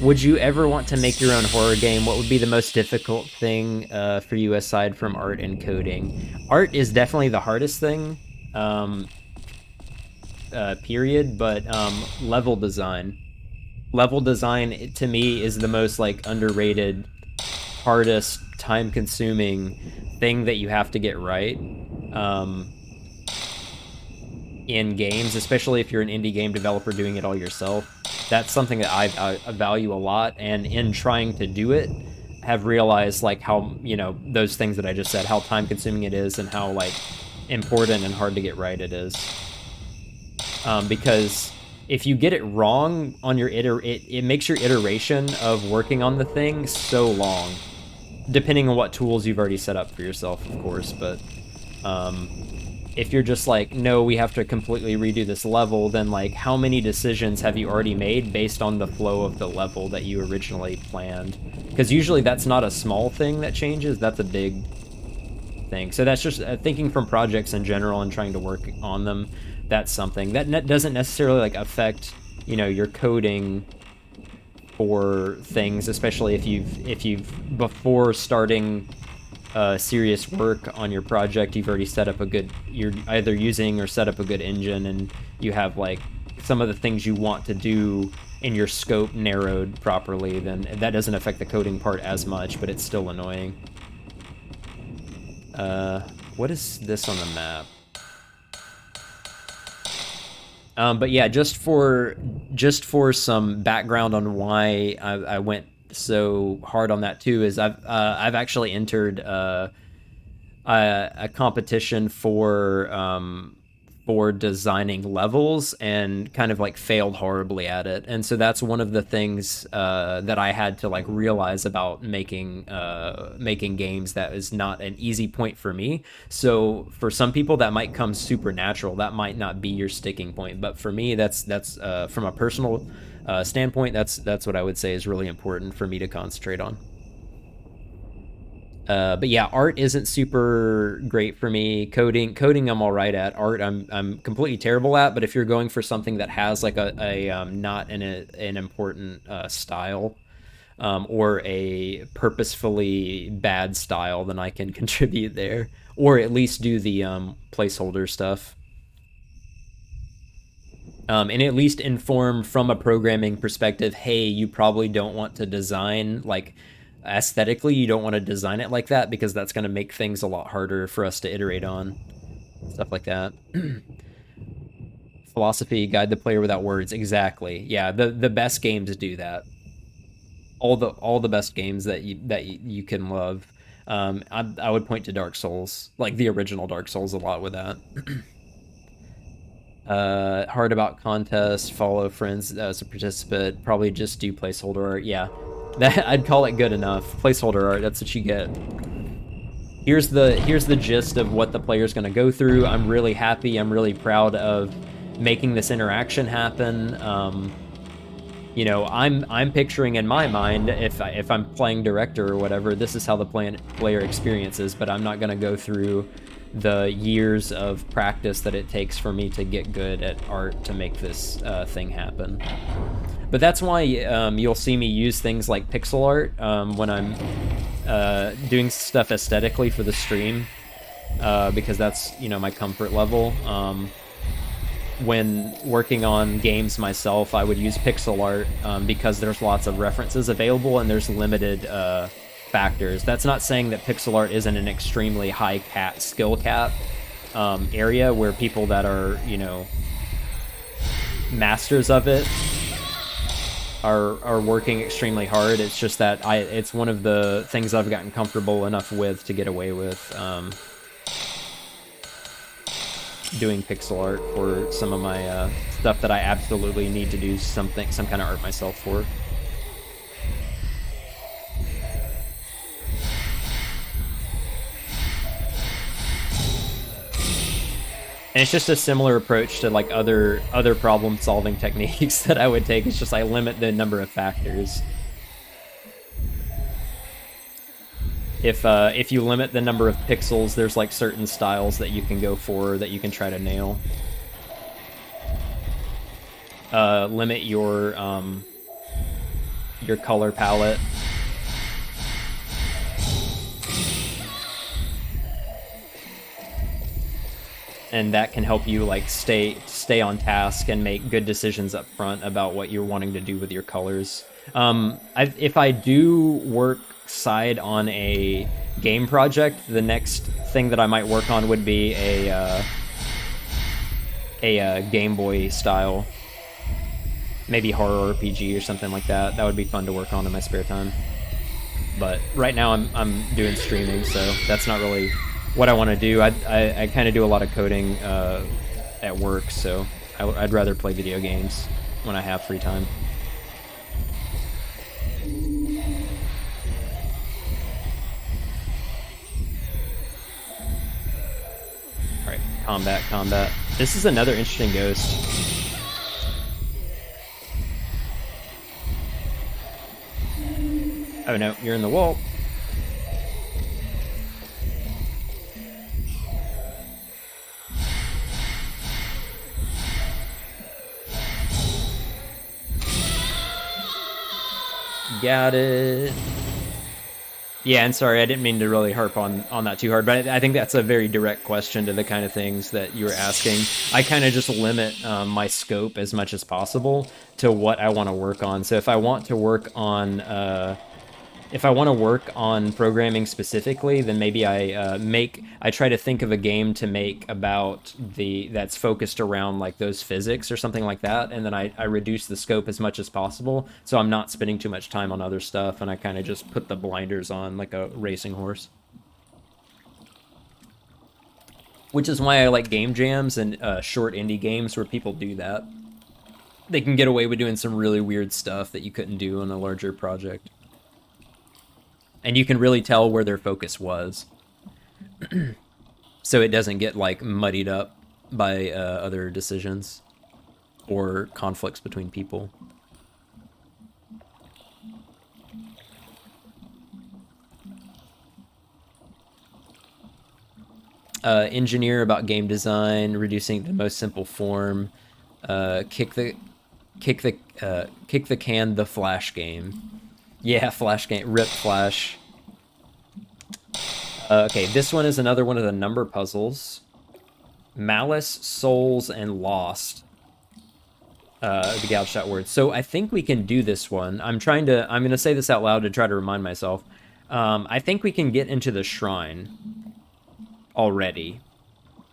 Would you ever want to make your own horror game? What would be the most difficult thing for you aside from art and coding? Art is definitely the hardest thing, period, but level design. Level design, to me, is the most like underrated, hardest, time-consuming thing that you have to get right in games, especially if you're an indie game developer doing it all yourself. That's something that I value a lot, and in trying to do it, have realized like how, you know, those things that I just said, how time-consuming it is and how like important and hard to get right it is. Because if you get it wrong on your it makes your iteration of working on the thing so long, depending on what tools you've already set up for yourself, of course. But if you're just like, no, we have to completely redo this level, then like how many decisions have you already made based on the flow of the level that you originally planned? Because usually that's not a small thing that changes, that's a big thing. So that's just thinking from projects in general and trying to work on them. That's something that doesn't necessarily like affect, you know, your coding for things, especially if you've before starting serious work on your project, you've already set up a good, you're either using or set up a good engine, and you have like some of the things you want to do in your scope narrowed properly, then that doesn't affect the coding part as much, but it's still annoying. What is this on the map? But yeah, just for some background on why I went so hard on that too is I've actually entered a competition for designing levels and kind of like failed horribly at it. And so that's one of the things that I had to like realize about making games. That is not an easy point for me. So for some people that might come super natural. That might not be your sticking point. But for me, that's from a personal standpoint. That's what I would say is really important for me to concentrate on. But yeah, art isn't super great for me. Coding, I'm all right at. Art, I'm completely terrible at. But if you're going for something that has like a not an important style, or a purposefully bad style, then I can contribute there, or at least do the placeholder stuff. And at least inform from a programming perspective, hey, you probably don't want to design like aesthetically, you don't want to design it like that because that's going to make things a lot harder for us to iterate on. Stuff like that. Philosophy, guide the player without words. Exactly. Yeah, the best games do that. All the best games that you can love. I would point to Dark Souls, like the original Dark Souls, a lot with that. Hard about contests, follow friends as a participant, probably just do placeholder art. Yeah, that I'd call it good enough. Placeholder art, that's what you get. Here's the gist of what the player's going to go through. I'm really happy. I'm really proud of making this interaction happen. You know, I'm picturing in my mind, if I'm playing director or whatever, this is how the player experiences. But I'm not going to go through the years of practice that it takes for me to get good at art to make this thing happen. But that's why you'll see me use things like pixel art when I'm doing stuff aesthetically for the stream, because that's, you know, my comfort level. When working on games myself, I would use pixel art because there's lots of references available and there's limited factors. That's not saying that pixel art isn't an extremely high skill cap area where people that are, you know, masters of it are working extremely hard. It's just that it's one of the things I've gotten comfortable enough with to get away with doing pixel art for some of my stuff that I absolutely need to do some kind of art myself for. And it's just a similar approach to like other problem solving techniques that I would take. It's just I limit the number of factors. If you limit the number of pixels, there's like certain styles that you can go for that you can try to nail. Limit your color palette. And that can help you like stay on task and make good decisions up front about what you're wanting to do with your colors. If I do work side on a game project, the next thing that I might work on would be a Game Boy style, maybe horror RPG or something like that. That would be fun to work on in my spare time. But right now I'm doing streaming, so that's not really what I want to do. I kind of do a lot of coding at work, so I'd rather play video games when I have free time. Alright, combat. This is another interesting ghost. Oh no, you're in the wall. Got it. Yeah, and sorry, I didn't mean to really harp on that too hard, but I think that's a very direct question to the kind of things that you were asking. I kind of just limit my scope as much as possible to what I want to work on. So if I want to work on if I want to work on programming specifically, then maybe I try to think of a game to make about that's focused around like those physics or something like that, and then I reduce the scope as much as possible, so I'm not spending too much time on other stuff, and I kind of just put the blinders on like a racing horse. Which is why I like game jams and short indie games where people do that. They can get away with doing some really weird stuff that you couldn't do on a larger project. And you can really tell where their focus was. So it doesn't get like muddied up by other decisions or conflicts between people. Engineer about game design, reducing the most simple form, kick the can, the Flash game. Yeah, Flash game, rip Flash. Okay, this one is another one of the number puzzles. Malice, Souls, and Lost. The gouged out word. So I think we can do this one. I'm gonna say this out loud to try to remind myself. I think we can get into the shrine already.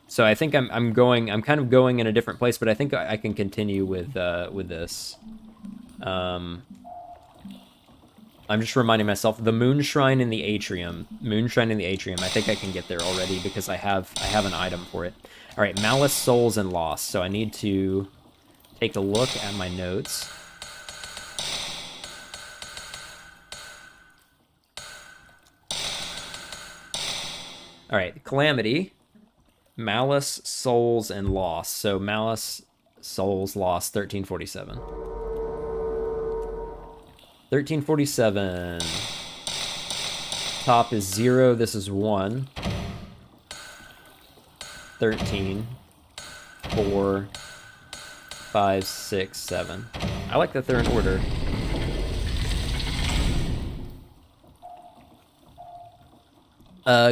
So I think I'm kind of going in a different place, but I think I can continue with this. I'm just reminding myself, the moon shrine in the atrium. Moonshine in the atrium. I think I can get there already because I have an item for it. All right, Malice, Souls, and Lost. So I need to take a look at my notes. All right, Calamity, Malice, Souls, and Lost. So Malice, Souls, Lost, 1347. 1347. Top is 0, this is 1. 13. 4. 5, 6, 7. I like that they're in order.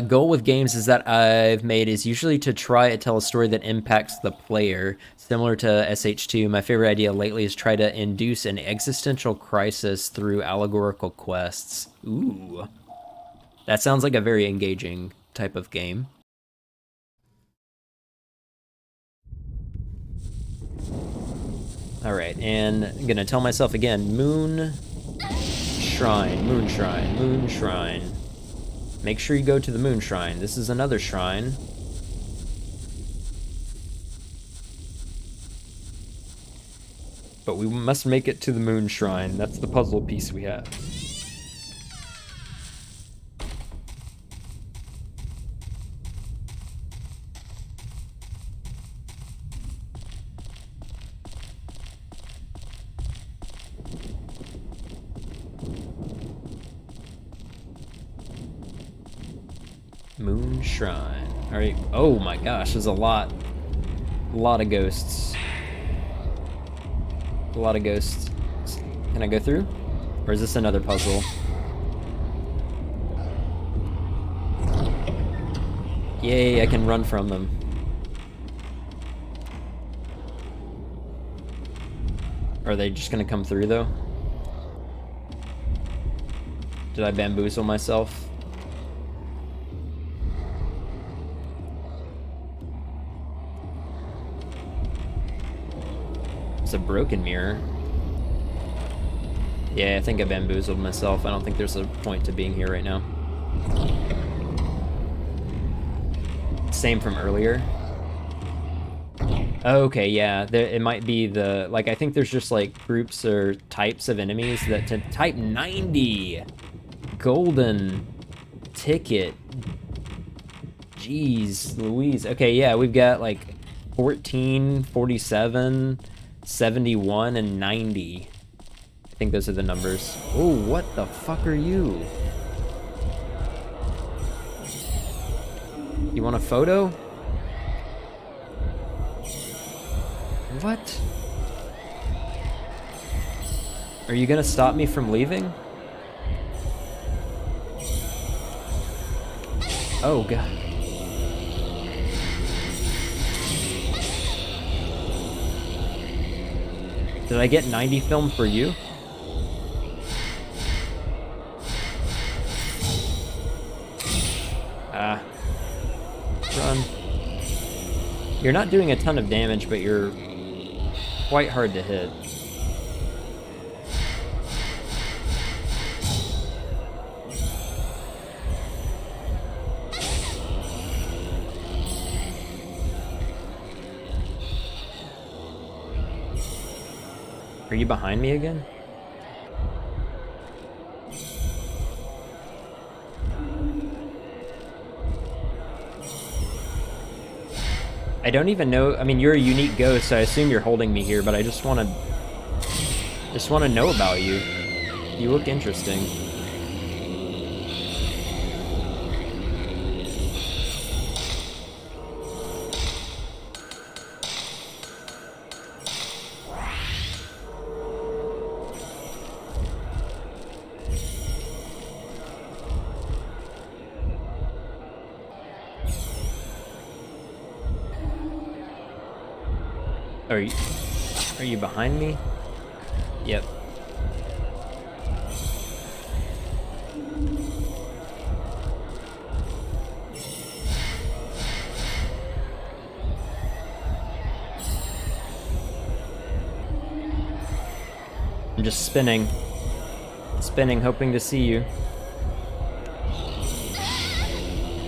Goal with games is that I've made is usually to try to tell a story that impacts the player. Similar to SH2, my favorite idea lately is try to induce an existential crisis through allegorical quests. Ooh. That sounds like a very engaging type of game. Alright, and I'm gonna tell myself again, Moon Shrine, Moon Shrine, Moon Shrine. Make sure you go to the Moon Shrine. This is another shrine. But we must make it to the Moon Shrine. That's the puzzle piece we have. Moon Shrine. All right. Oh my gosh, there's a lot of ghosts. A lot of ghosts. Can I go through? Or is this another puzzle? Yay, I can run from them. Are they just gonna come through though? Did I bamboozle myself? A broken mirror. Yeah, I think I bamboozled myself. I don't think there's a point to being here right now. Same from earlier. Okay, yeah, it might be the, like, I think there's just like groups or types of enemies that type 90 golden ticket. Jeez Louise. Okay, yeah, we've got like 14, 47, 71, and 90. I think those are the numbers. Oh, what the fuck are you? You want a photo? What? Are you gonna stop me from leaving? Oh, God. Did I get 90 film for you? Ah. Run. You're not doing a ton of damage, but you're quite hard to hit. Are you behind me again? I don't even know. I mean, you're a unique ghost, so I assume you're holding me here, but I just want to know about you. You look interesting. Are you behind me? Yep. I'm just spinning, hoping to see you.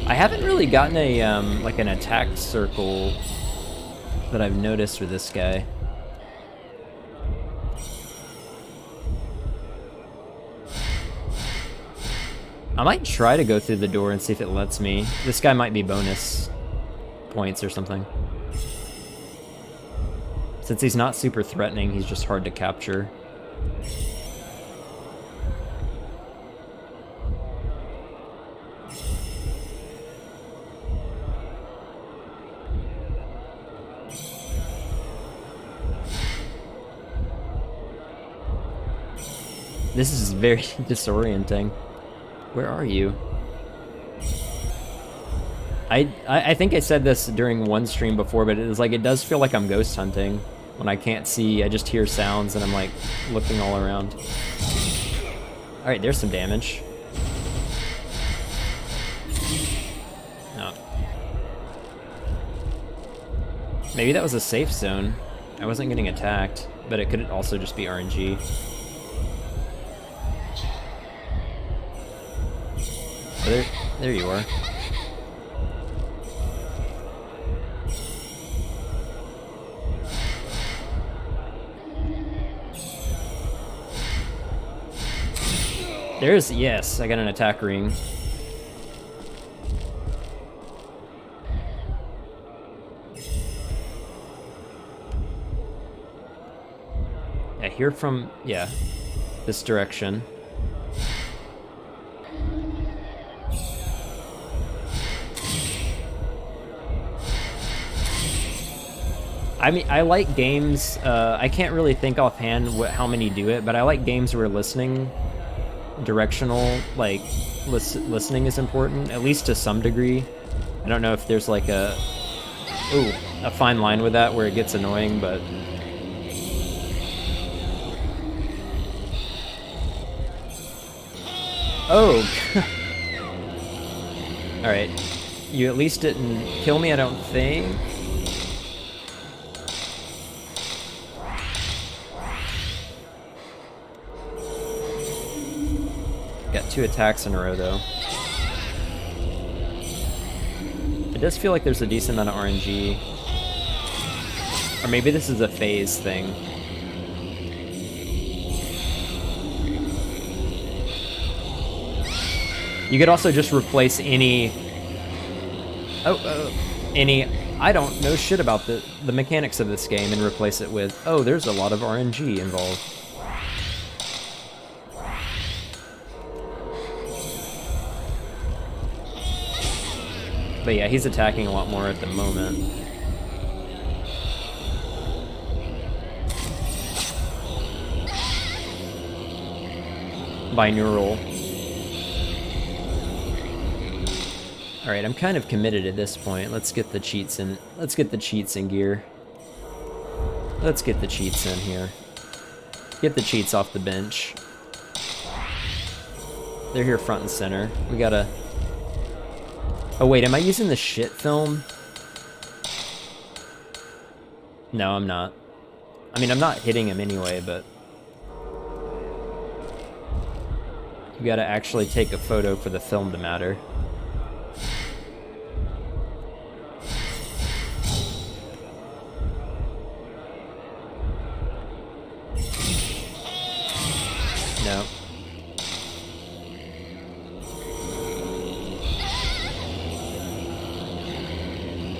I haven't really gotten a like an attack circle that I've noticed with this guy. I might try to go through the door and see if it lets me. This guy might be bonus points or something. Since he's not super threatening, he's just hard to capture. This is very disorienting. Where are you? I think I said this during one stream before, but it does feel like I'm ghost hunting when I can't see. I just hear sounds and I'm like looking all around. All right, there's some damage. No. Maybe that was a safe zone. I wasn't getting attacked, but it could also just be RNG. Oh, there you are. Yes, I got an attack ring. I hear from, yeah, this direction. I mean, I like games, I can't really think offhand how many do it, but I like games where listening, directional, like, listening is important, at least to some degree. I don't know if there's like a fine line with that where it gets annoying, but... Oh! Alright. You at least didn't kill me, I don't think. Got 2 attacks in a row, though. It does feel like there's a decent amount of RNG. Or maybe this is a phase thing. You could also just replace any... I don't know shit about the mechanics of this game and replace it with, oh, there's a lot of RNG involved. But yeah, he's attacking a lot more at the moment. Binaural. Alright, I'm kind of committed at this point. Let's get the cheats in. Let's get the cheats in gear. Let's get the cheats in here. Get the cheats off the bench. They're here front and center. We gotta Oh wait, am I using the shit film? No, I'm not. I mean, I'm not hitting him anyway, but... You gotta actually take a photo for the film to matter. No.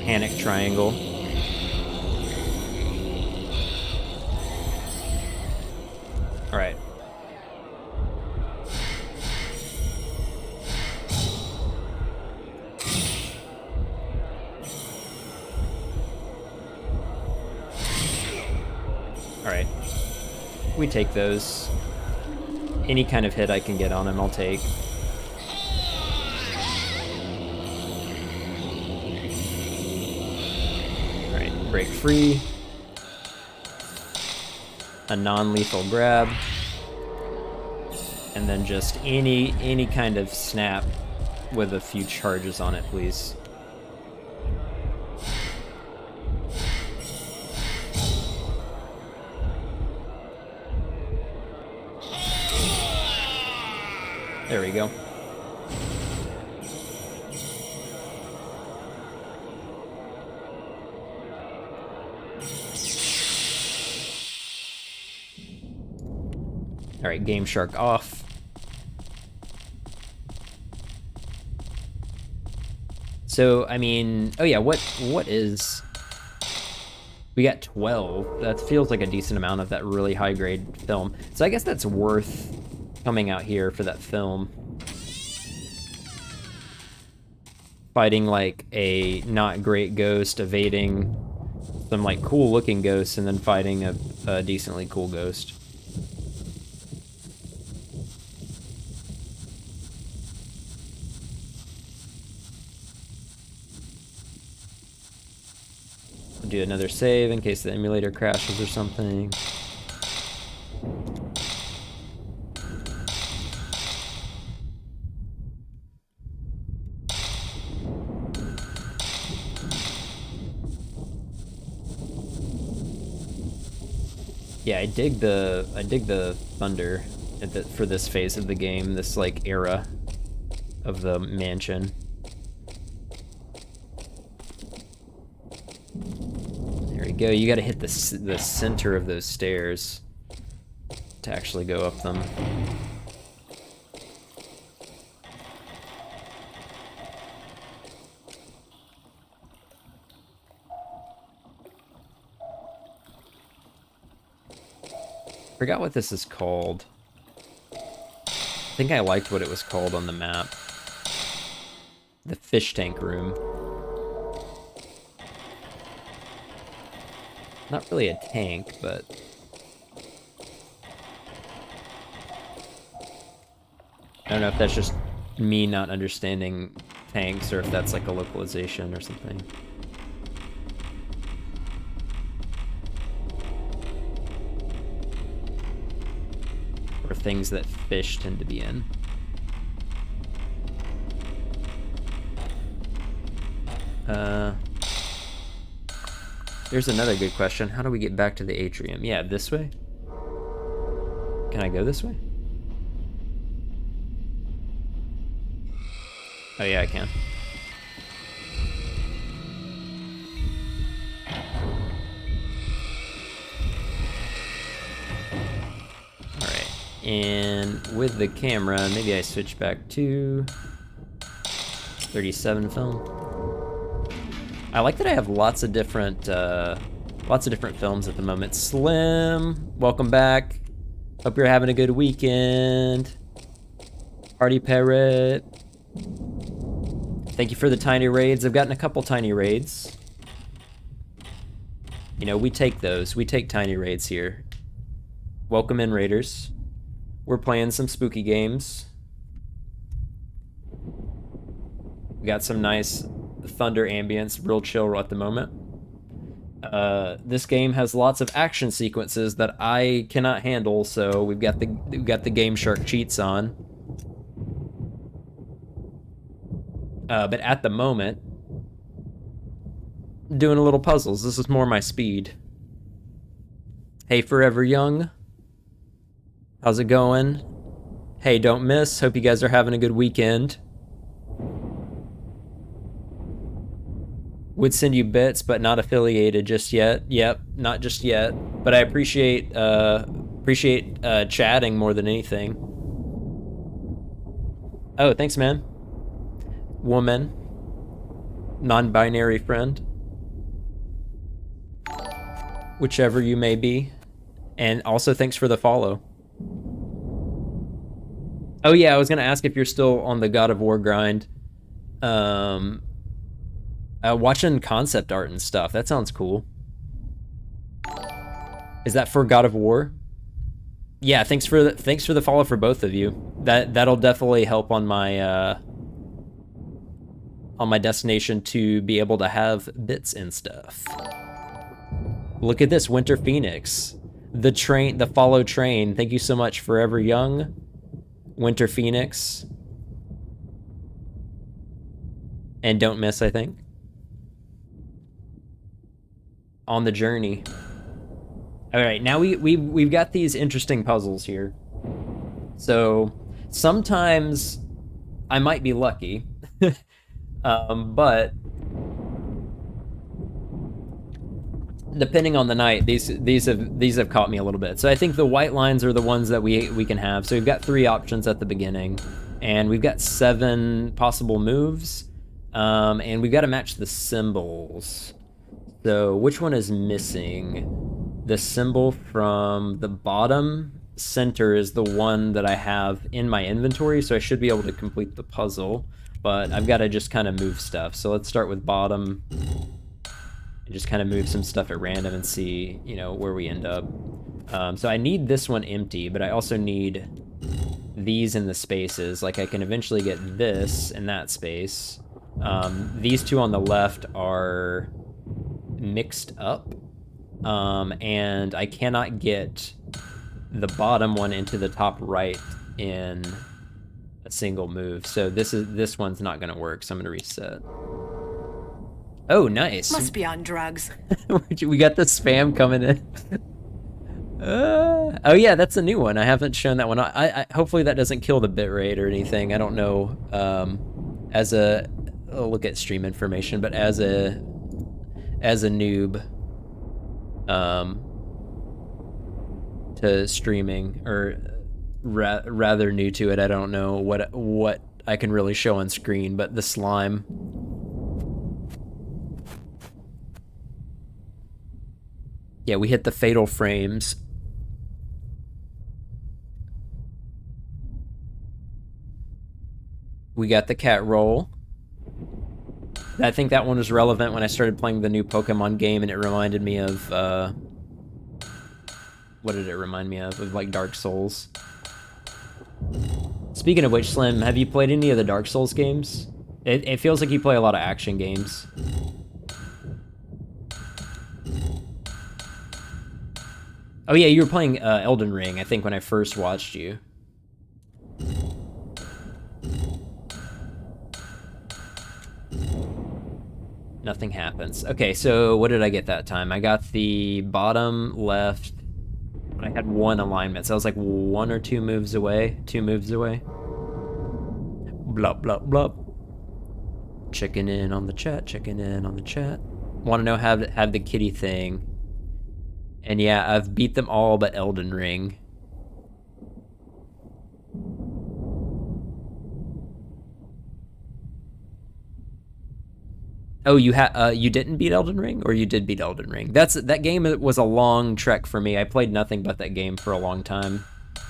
Panic triangle. All right. All right. We take those. Any kind of hit I can get on him, I'll take. All right, break free. A non-lethal grab. And then just any kind of snap with a few charges on it, please. There we go. All right, Game Shark off. So, I mean, oh yeah, what is... We got 12. That feels like a decent amount of that really high-grade film. So I guess that's worth coming out here for that film. Fighting like a not great ghost, evading some like cool looking ghosts, and then fighting a decently cool ghost. I'll do another save in case the emulator crashes or something. Yeah, I dig the thunder for this phase of the game, this like era of the mansion. There we go. You got to hit the center of those stairs to actually go up them. Forgot what this is called. I think I liked what it was called on the map. The fish tank room. Not really a tank, but... I don't know if that's just me not understanding tanks or if that's like a localization or something. Or things that fish tend to be in. Here's another good question. How do we get back to the atrium? Yeah, this way? Can I go this way? Oh yeah, I can. Alright, and with the camera, maybe I switch back to 37 film. I like that I have lots of different films at the moment. Slim, welcome back. Hope you're having a good weekend. Party Parrot. Thank you for the tiny raids. I've gotten a couple tiny raids. You know, we take those. We take tiny raids here. Welcome in, raiders. We're playing some spooky games. We got some nice thunder ambience, real chill at the moment. This game has lots of action sequences that I cannot handle, so we've got the Game Shark cheats on. But at the moment, doing a little puzzles. This is more my speed. Hey, Forever Young. How's it going? Hey, don't miss. Hope you guys are having a good weekend. Would send you bits, but not affiliated just yet. Yep, not just yet. But I appreciate chatting more than anything. Oh, thanks, man. Woman. Non-binary friend. Whichever you may be. And also thanks for the follow. Oh yeah, I was gonna ask if you're still on the God of War grind. Watching concept art and stuff. That sounds cool. Is that for God of War? Yeah, thanks for the follow for both of you. That'll definitely help on my destination to be able to have bits and stuff. Look at this, Winter Phoenix. The follow train. Thank you so much, Forever Young. Winter Phoenix. And Don't Miss, I think. On the journey. All right, now we've got these interesting puzzles here. So sometimes I might be lucky, but depending on the night, these have caught me a little bit. So I think the white lines are the ones that we can have. So we've got 3 options at the beginning, and we've got 7 possible moves, and we've got to match the symbols. So which one is missing? The symbol from the bottom center is the one that I have in my inventory, so I should be able to complete the puzzle, but I've got to just kind of move stuff. So let's start with bottom and just kind of move some stuff at random and see, you know, where we end up. So I need this one empty, but I also need these in the spaces. Like I can eventually get this in that space. These 2 on the left are mixed up, and I cannot get the bottom one into the top right in a single move. So this one's not gonna work, so I'm gonna reset. Oh, nice. Must be on drugs. We got the spam coming in. Oh yeah, that's a new one. I haven't shown that one. I hopefully that doesn't kill the bitrate or anything. I don't know. I'll look at stream information, but as a noob to streaming, or rather new to it, I don't know what I can really show on screen, but the slime. Yeah, we hit the fatal frames. We got the cat roll. I think that one was relevant when I started playing the new Pokemon game, and it reminded me of, what did it remind me of? Of like Dark Souls. Speaking of which, Slim, have you played any of the Dark Souls games? It feels like you play a lot of action games. Oh yeah, you were playing Elden Ring, I think, when I first watched you. Nothing happens. Okay, so what did I get that time? I got the bottom left, but I had 1 alignment, so I was like 1 or 2 moves away. 2 moves away. Blup, blup, blup. Checking in on the chat, checking in on the chat. Want to know how to have the kitty thing. And yeah, I've beat them all but Elden Ring. Oh, you didn't beat Elden Ring, or you did beat Elden Ring? That game was a long trek for me. I played nothing but that game for a long time,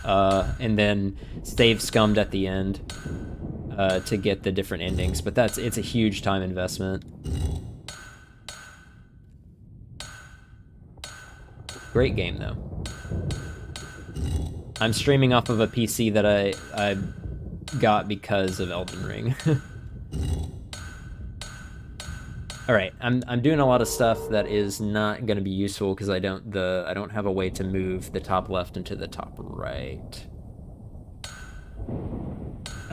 and then save scummed at the end to get the different endings. But it's a huge time investment. Great game though. I'm streaming off of a PC that I got because of Elden Ring. All right, I'm doing a lot of stuff that is not going to be useful because I don't have a way to move the top left into the top right.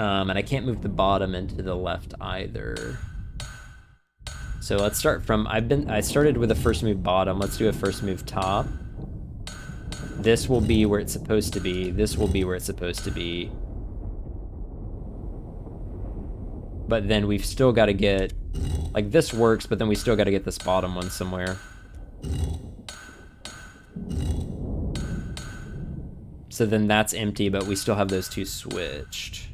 And I can't move the bottom into the left either. So let's start from, I started with a first move bottom. Let's do a first move top. This will be where it's supposed to be. This will be where it's supposed to be. But then we've still got to get, like this works, but then we still got to get this bottom one somewhere. So then that's empty, but we still have those two switched.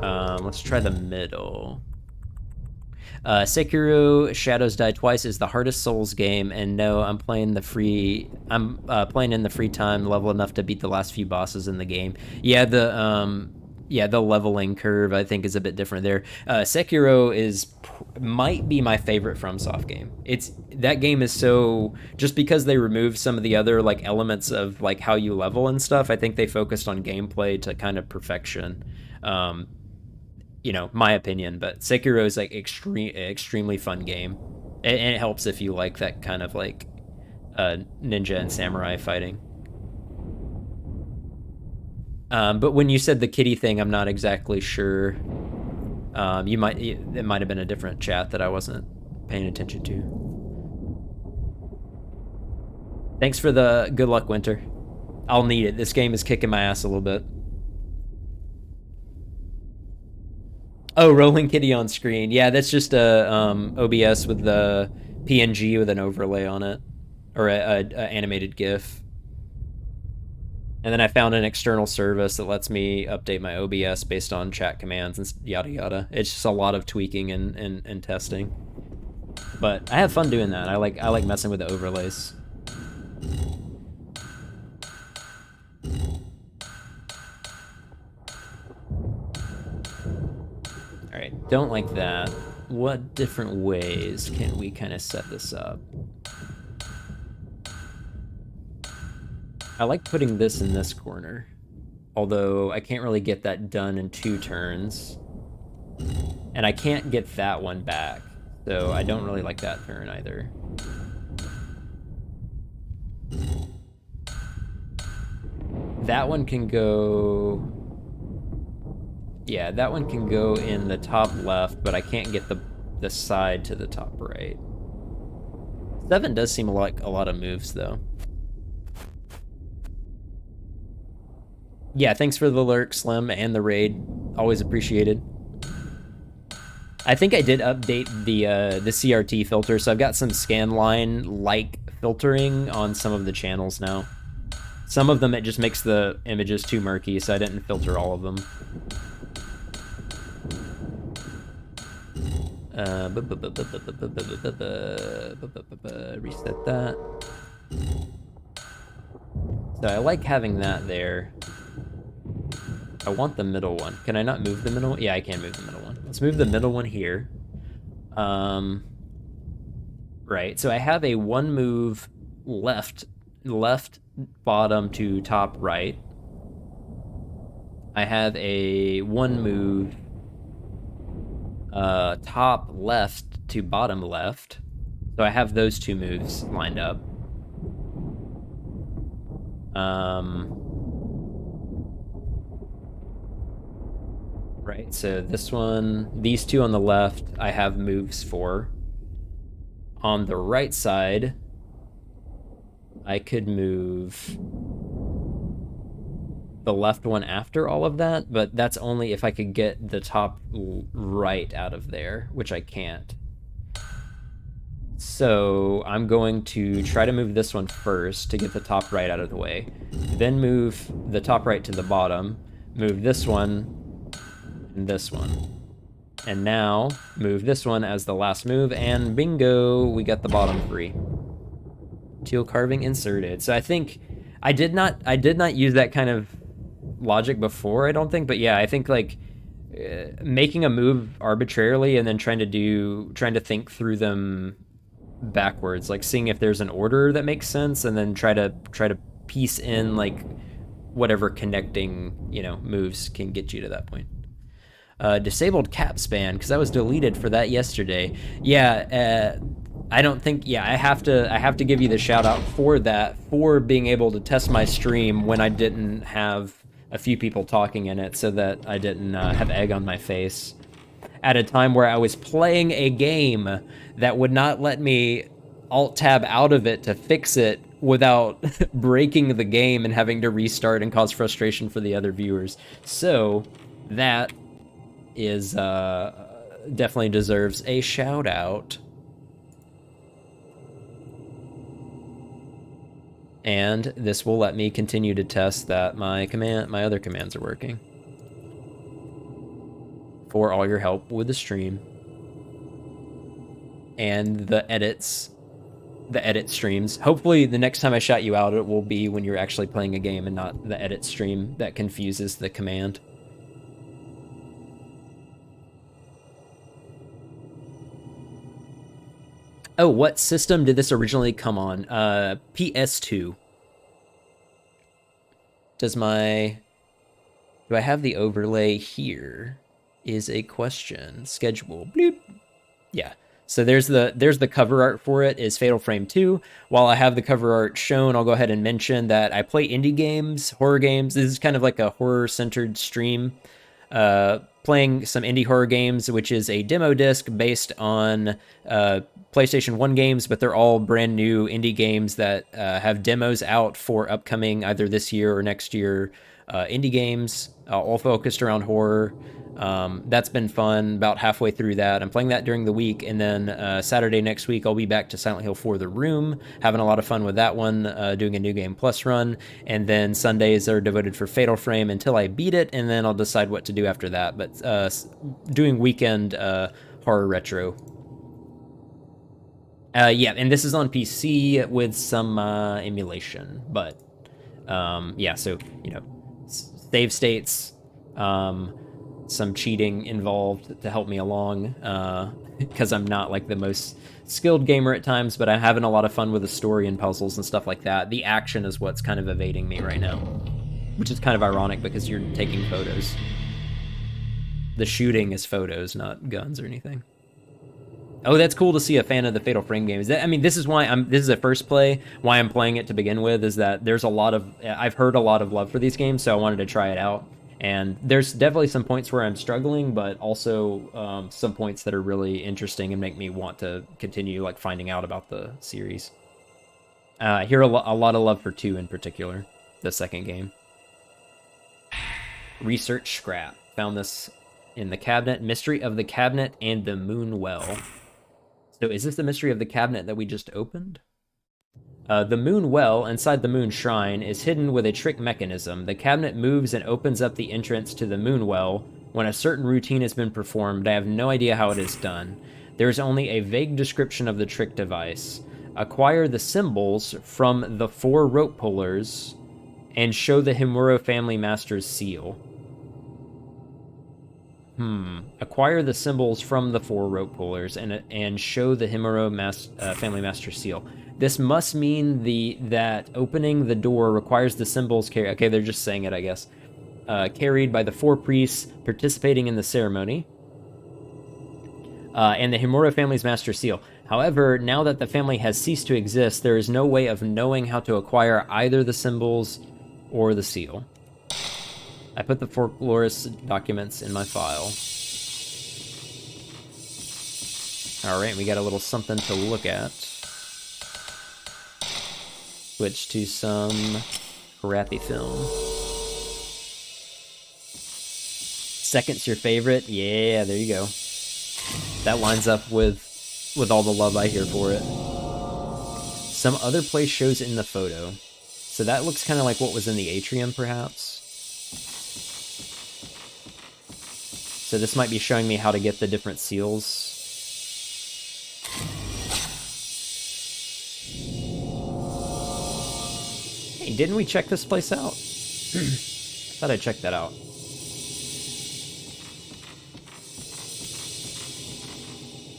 Let's try the middle. Sekiro Shadows Die Twice is the hardest Souls game, and no, I'm playing in the free time level enough to beat the last few bosses in the game. Yeah, the leveling curve I think is a bit different there. Sekiro might be my favorite FromSoft game. That game is so, just because they removed some of the other like elements of like how you level and stuff, I think they focused on gameplay to kind of perfection. You know, my opinion, but Sekiro is like extremely fun game, and it helps if you like that kind of like ninja and samurai fighting. But when you said the kitty thing, I'm not exactly sure. It might have been a different chat that I wasn't paying attention to. Thanks for the good luck, Winter. I'll need it. This game is kicking my ass a little bit. Oh, rolling kitty on screen. Yeah, that's just a OBS with the PNG with an overlay on it, or a animated GIF. And then I found an external service that lets me update my OBS based on chat commands and yada yada. It's just a lot of tweaking and testing. But I have fun doing that. I like messing with the overlays. Alright, don't like that. What different ways can we kind of set this up? I like putting this in this corner, although I can't really get that done in 2 turns. And I can't get that one back, so I don't really like that turn either. That one can go... Yeah, that one can go in the top left, but I can't get the side to the top right. 7 does seem like a lot of moves, though. Yeah, thanks for the lurk, Slim, and the raid. Always appreciated. I think I did update the CRT filter, so I've got some scanline-like filtering on some of the channels now. Some of them, it just makes the images too murky, so I didn't filter all of them. Reset that. So I like having that there. I want the middle one. Can I not move the middle one? Yeah, I can move the middle one. Let's move the middle one here. Right, so I have a 1 move left bottom to top right. I have a 1 move top left to bottom left. So I have those 2 moves lined up. Right, so this one, these 2 on the left, I have moves for. On the right side, I could move the left one after all of that, but that's only if I could get the top right out of there, which I can't. So I'm going to try to move this one first to get the top right out of the way, then move the top right to the bottom, move this one, and this one. And now move this one as the last move, and bingo, we got the bottom free. Teal carving inserted. So I think I did not use that kind of logic before, I don't think, but yeah, I think like making a move arbitrarily and then trying to think through them backwards, like seeing if there's an order that makes sense, and then try to piece in like whatever connecting, you know, moves can get you to that point. Disabled cap span, because I was deleted for that yesterday. Yeah, I don't think, yeah, I have to give you the shout out for that, for being able to test my stream when I didn't have a few people talking in it so that I didn't have egg on my face at a time where I was playing a game that would not let me alt-tab out of it to fix it without breaking the game and having to restart and cause frustration for the other viewers. So that is definitely deserves a shout out. And this will let me continue to test that my other commands are working. For all your help with the stream and the edit streams. Hopefully the next time I shout you out, it will be when you're actually playing a game and not the edit stream that confuses the command. Oh, what system did this originally come on? PS2. Do I have the overlay here? Is a question. Schedule. Bloop. Yeah. So there's the cover art for it is Fatal Frame 2. While I have the cover art shown, I'll go ahead and mention that I play indie games, horror games. This is kind of like a horror-centered stream. Playing some indie horror games, which is a demo disc based on PlayStation 1 games, but they're all brand new indie games that have demos out for upcoming either this year or next year indie games, all focused around horror. That's been fun, about halfway through that. I'm playing that during the week, and then Saturday next week I'll be back to Silent Hill 4 The Room, having a lot of fun with that one, doing a New Game Plus run, and then Sundays are devoted for Fatal Frame until I beat it, and then I'll decide what to do after that, but doing weekend horror retro. Yeah, and this is on PC with some emulation, but yeah, so, you know, save states, some cheating involved to help me along, because I'm not like the most skilled gamer at times, but I'm having a lot of fun with the story and puzzles and stuff like that. The action is what's kind of evading me right now, which is kind of ironic because you're taking photos. The shooting is photos, not guns or anything. Oh, that's cool to see a fan of the Fatal Frame games. I mean, this is why this is a first play. Why I'm playing it to begin with is that there's I've heard a lot of love for these games, so I wanted to try it out. And there's definitely some points where I'm struggling, but also some points that are really interesting and make me want to continue like finding out about the series. I hear a lot of love for 2 in particular, the second game. Research scrap. Found this in the cabinet. Mystery of the cabinet and the moon well. So is this the mystery of the cabinet that we just opened? The moon well inside the moon shrine is hidden with a trick mechanism. The cabinet moves and opens up the entrance to the moon well when a certain routine has been performed. I have no idea how it is done. There is only a vague description of the trick device. Acquire the symbols from the 4 rope pullers and show the Himuro family master's seal. Acquire the symbols from the 4 rope pullers and show the Himuro family master seal. This must mean that opening the door requires the symbols carried. Okay, they're just saying it, I guess. Carried by the 4 priests participating in the ceremony. And the Himuro family's master seal. However, now that the family has ceased to exist, there is no way of knowing how to acquire either the symbols or the seal. I put the folklorist documents in my file. Alright, we got a little something to look at. Switch to some crappy film. Second's your favorite? Yeah, there you go. That lines up with all the love I hear for it. Some other place shows in the photo. So that looks kind of like what was in the atrium, perhaps. So this might be showing me how to get the different seals. Hey, didn't we check this place out? I thought I checked that out.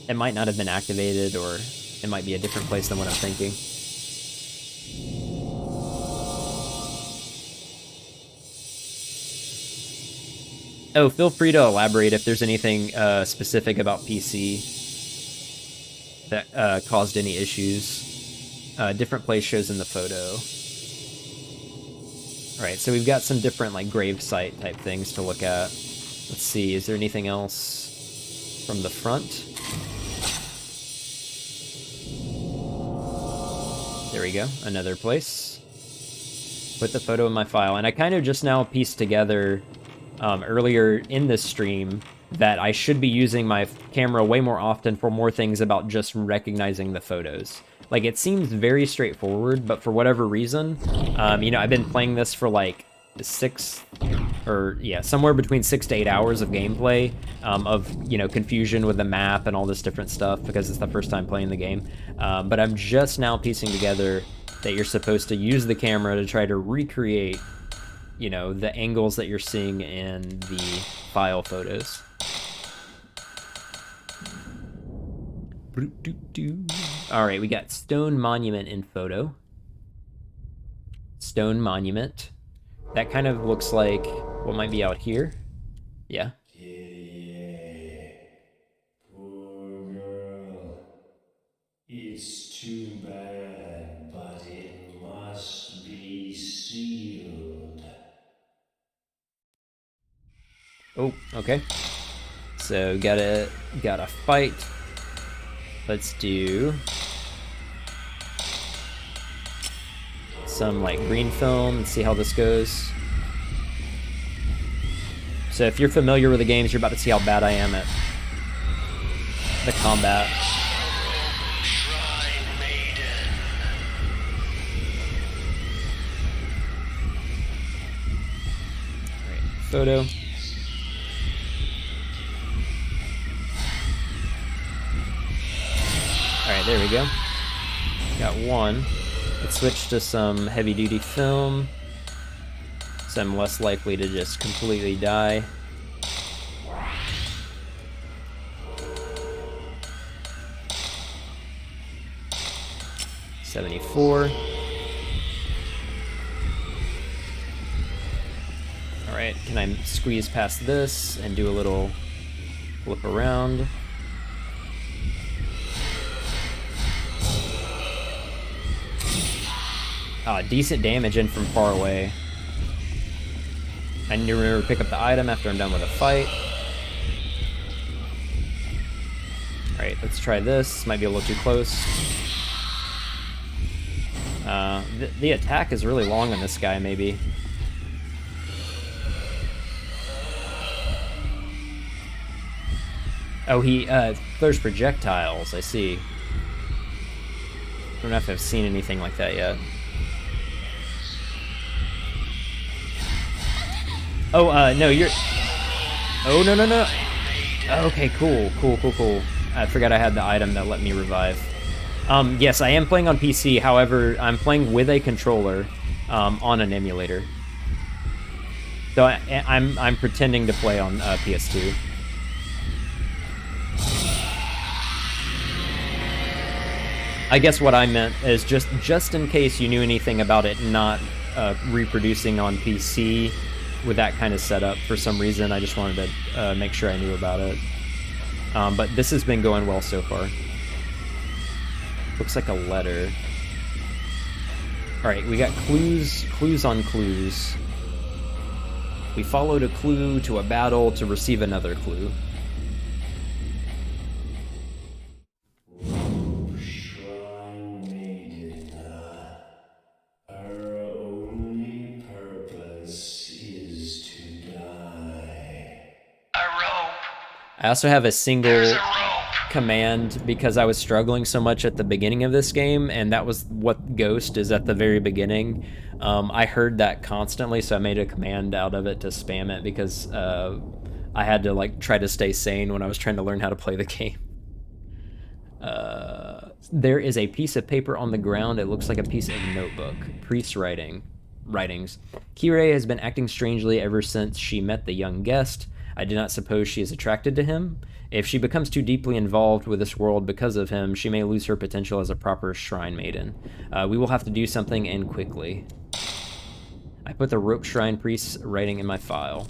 It might not have been activated, or it might be a different place than what I'm thinking. Oh, feel free to elaborate if there's anything specific about PC that caused any issues. Different place shows in the photo. All right, so we've got some different like grave site type things to look at. Let's see, is there anything else from the front? There we go, another place. Put the photo in my file, and I kind of just now pieced together earlier in this stream that I should be using my camera way more often for more things about just recognizing the photos. Like, it seems very straightforward, but for whatever reason, you know, I've been playing this for like somewhere between 6 to 8 hours of gameplay, of, you know, confusion with the map and all this different stuff because it's the first time playing the game. But I'm just now piecing together that you're supposed to use the camera to try to recreate, you know, the angles that you're seeing in the file photos. All right, we got stone monument in photo. Stone monument. That kind of looks like what might be out here. Yeah. Poor girl. It's too bad, but it must be sealed. Oh, okay. So gotta fight. Let's do some like green film and see how this goes. So if you're familiar with the games, you're about to see how bad I am at the combat. Alright, photo. Alright, there we go. Got one. Let's switch to some heavy-duty film, so I'm less likely to just completely die. $74. Alright, can I squeeze past this and do a little flip around? Decent damage in from far away. I need to remember to pick up the item after I'm done with a fight. Alright, let's try this. Might be a little too close. The attack is really long on this guy, maybe. Oh, he throws projectiles, I see. I don't know if I've seen anything like that yet. Oh, no, you're... Oh, no, no, no. Okay, cool. I forgot I had the item that let me revive. Yes, I am playing on PC. However, I'm playing with a controller on an emulator. So I'm pretending to play on PS2. I guess what I meant is just in case you knew anything about it not reproducing on PC with that kind of setup for some reason. I just wanted to make sure I knew about it. But this has been going well so far. Looks like a letter. Alright, we got clues on clues. We followed a clue to a battle to receive another clue. Shrine maiden, her only purpose is to die. I also have a single command because I was struggling so much at the beginning of this game, and that was what Ghost is at the very beginning. I heard that constantly, so I made a command out of it to spam it because I had to like try to stay sane when I was trying to learn how to play the game. There is a piece of paper on the ground. It looks like a piece of notebook. Priest's writings. Kirei has been acting strangely ever since she met the young guest. I do not suppose she is attracted to him. If she becomes too deeply involved with this world because of him, she may lose her potential as a proper shrine maiden. We will have to do something, and quickly. I put the rope shrine priest's writing in my file.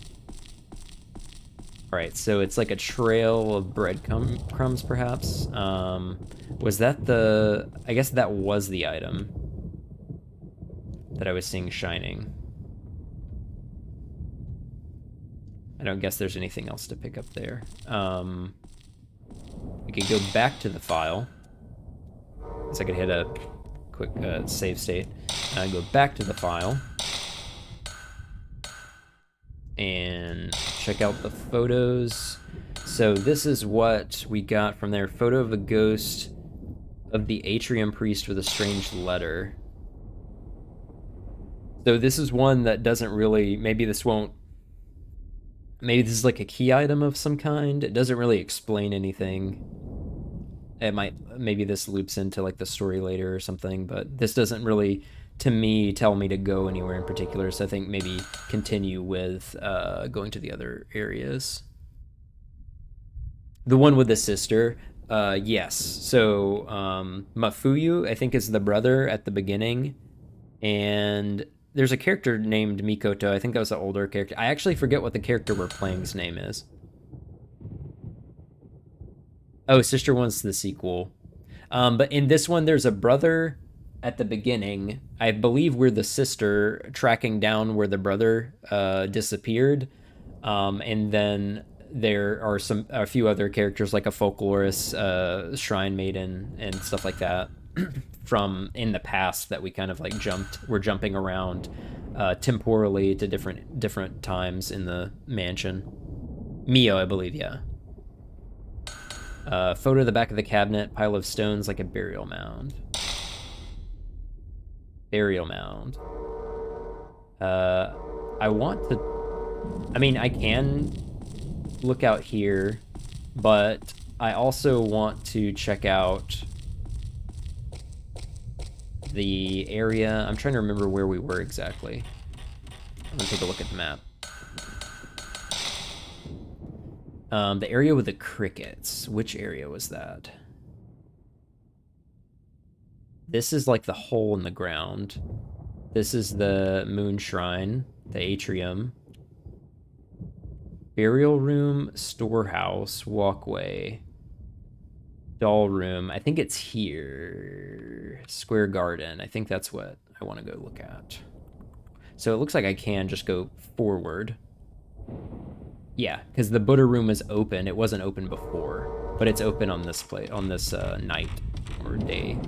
Alright, so it's like a trail of breadcrumbs, perhaps? Was that the... I guess that was the item that I was seeing shining. I don't guess there's anything else to pick up there. We could go back to the file. So I could hit a quick save state. Go back to the file. And check out the photos. So this is what we got from there. Photo of a ghost of the atrium priest with a strange letter. So this is one that doesn't really, maybe this is like a key item of some kind. It doesn't really explain anything. It might, maybe this loops into like the story later or something, but this doesn't really, to me, tell me to go anywhere in particular. So I think maybe continue with going to the other areas. The one with the sister, yes. So Mafuyu, I think, is the brother at the beginning. And there's a character named Mikoto. I think that was an older character. I actually forget what the character we're playing's name is. Oh, Sister One's the sequel. But in this one, there's a brother at the beginning. I believe we're the sister tracking down where the brother disappeared. And then there are a few other characters like a folklorist, shrine maiden, and stuff like that from in the past that we kind of like we're jumping around temporally to different times in the mansion. Mio, I believe, yeah. Photo of the back of the cabinet, pile of stones like a burial mound. Burial mound. I want to, I mean, I can look out here, but I also want to check out the area. I'm trying to remember where we were exactly. I'm gonna take a look at the map. The area with the crickets. Which area was that? This is like the hole in the ground. This is the moon shrine, the atrium. Burial room, storehouse, walkway, doll room. I think it's here. Square garden. I think that's what I want to go look at. So it looks like I can just go forward. Yeah, because the Buddha room is open. It wasn't open before, but it's open on this plate, on this night or day.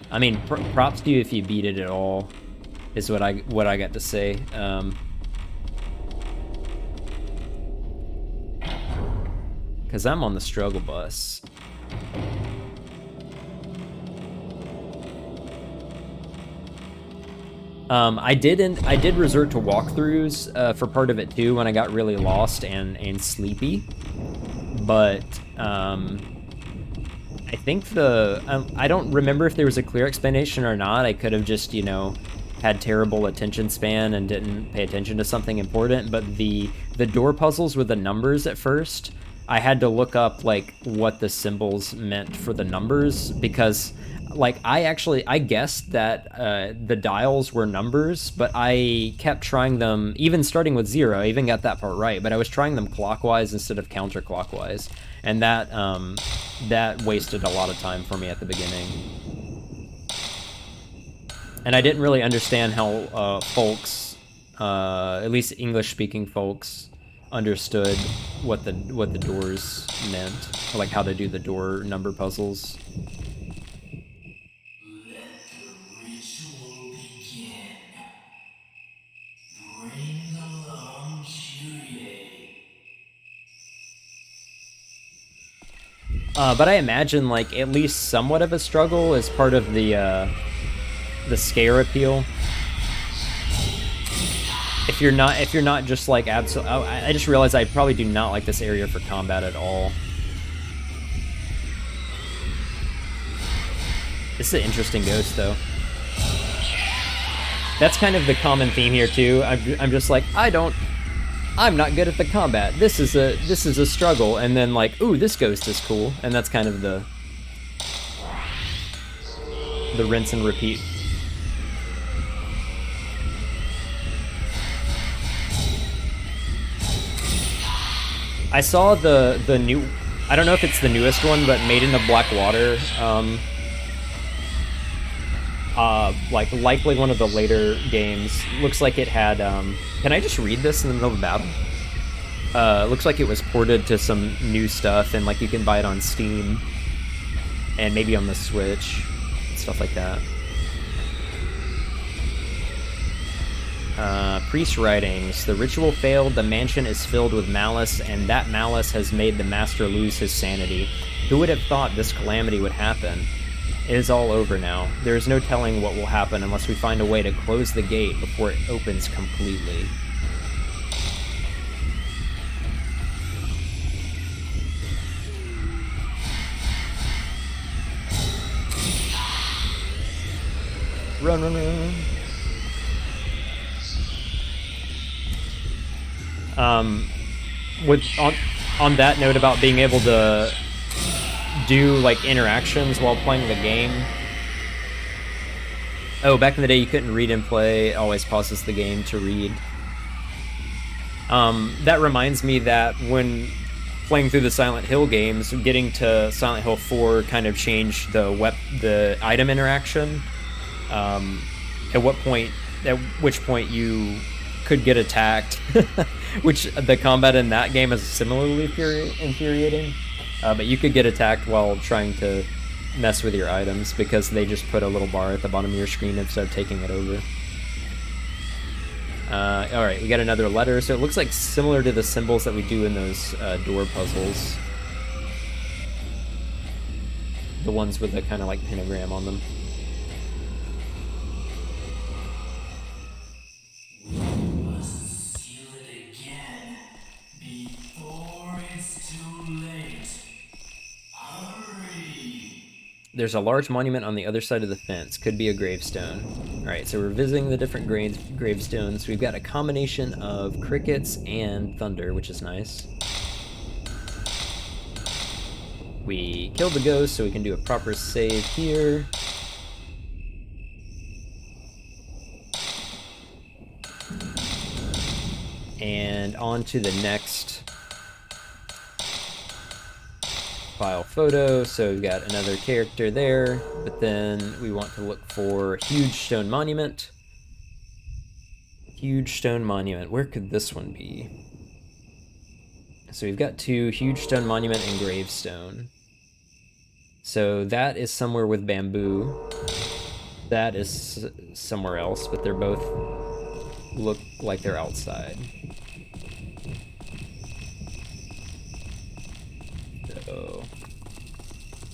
I mean, props to you if you beat it at all, is what I got to say. Because I'm on the struggle bus. I did resort to walkthroughs for part of it too when I got really lost and sleepy, but I think I don't remember if there was a clear explanation or not. I could have just, you know, had terrible attention span and didn't pay attention to something important, but the door puzzles with the numbers at first, I had to look up like what the symbols meant for the numbers, because like I guessed that the dials were numbers, but I kept trying them, even starting with 0. I even got that part right, but I was trying them clockwise instead of counterclockwise, and that wasted a lot of time for me at the beginning. And I didn't really understand how folks, at least English-speaking folks, understood what the doors meant, or like how to do the door number puzzles. But I imagine like at least somewhat of a struggle is part of the scare appeal. If you're not just like absolute, I just realized I probably do not like this area for combat at all. This is an interesting ghost though. That's kind of the common theme here too. I'm just like, I'm not good at the combat. This is a struggle, and then like, ooh, this ghost is cool, and that's kind of the rinse and repeat. I saw the new, I don't know if it's the newest one, but Made in the Black Water like likely one of the later games. Looks like it had. Can I just read this in the middle of the battle? Looks like it was ported to some new stuff, and like you can buy it on Steam, and maybe on the Switch, stuff like that. Priest writings. The ritual failed, the mansion is filled with malice, and that malice has made the master lose his sanity. Who would have thought this calamity would happen? It is all over now. There is no telling what will happen unless we find a way to close the gate before it opens completely. Run, run, run. With on that note about being able to do like interactions while playing the game. Oh, back in the day you couldn't read and play. It always pauses the game to read. That reminds me that when playing through the Silent Hill games, getting to Silent Hill 4 kind of changed the item interaction. At which point you could get attacked, which the combat in that game is similarly infuriating. But you could get attacked while trying to mess with your items because they just put a little bar at the bottom of your screen instead of taking it over. Alright, we got another letter, so it looks like similar to the symbols that we do in those door puzzles. The ones with the kind of like pentagram on them. There's a large monument on the other side of the fence. Could be a gravestone. Alright, so we're visiting the different gravestones. We've got a combination of crickets and thunder, which is nice. We killed the ghost, so we can do a proper save here. And on to the next file photo. So we've got another character there, but then we want to look for huge stone monument. Huge stone monument. Where could this one be? So we've got two: huge stone monument and gravestone. So that is somewhere with bamboo. That is somewhere else, but they're both look like they're outside. So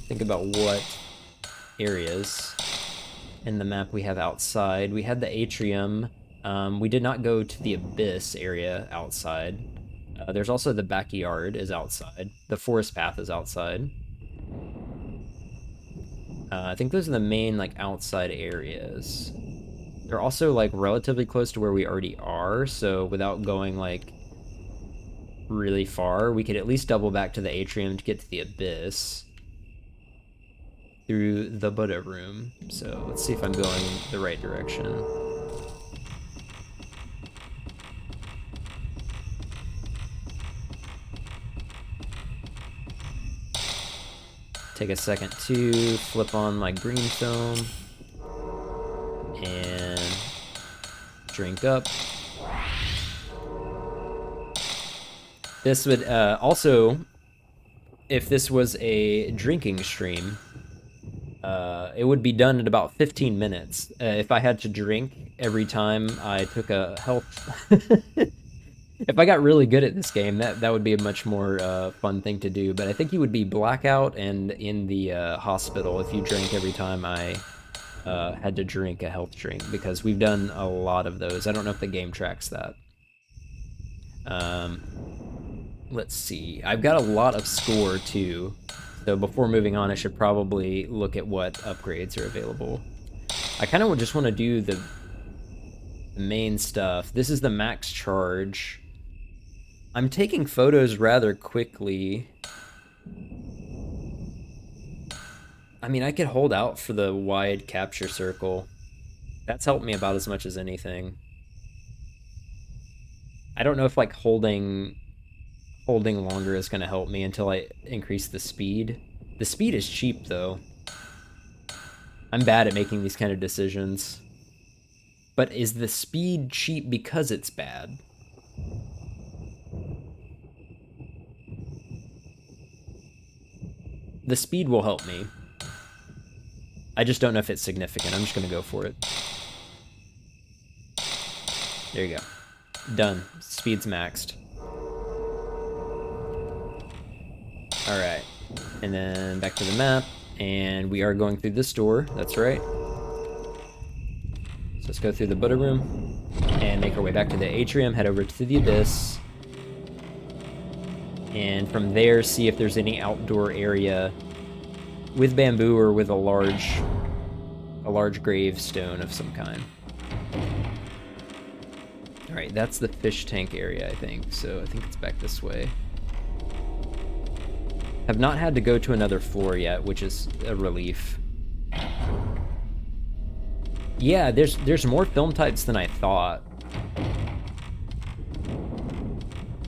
think about what areas in the map we have outside. We had the atrium. We did not go to the abyss area outside. There's also the backyard is outside. The forest path is outside. I think those are the main like outside areas. They're also like relatively close to where we already are, so without going like really far, we could at least double back to the atrium to get to the abyss through the Buddha room. So let's see if I'm going the right direction. Take a second to flip on my green film and drink up. This would also, if this was a drinking stream, it would be done in about 15 minutes. If I had to drink every time I took a health... If I got really good at this game, that would be a much more fun thing to do. But I think you would be blackout and in the hospital if you drank every time I had to drink a health drink, because we've done a lot of those. I don't know if the game tracks that. Let's see. I've got a lot of score too. So before moving on, I should probably look at what upgrades are available. I kind of just want to do the main stuff. This is the max charge. I'm taking photos rather quickly. I mean, I could hold out for the wide capture circle. That's helped me about as much as anything. I don't know if like holding longer is going to help me until I increase the speed. The speed is cheap though. I'm bad at making these kind of decisions. But is the speed cheap because it's bad? The speed will help me. I just don't know if it's significant. I'm just gonna go for it. There you go. Done. Speed's maxed. Alright. And then back to the map. And we are going through this door. That's right. So let's go through the Buddha room. And make our way back to the atrium. Head over to the Abyss. And from there, see if there's any outdoor area with bamboo or with a large gravestone of some kind. All right, that's the fish tank area, I think. So I think it's back this way. Have not had to go to another floor yet, which is a relief. Yeah, there's more film types than I thought.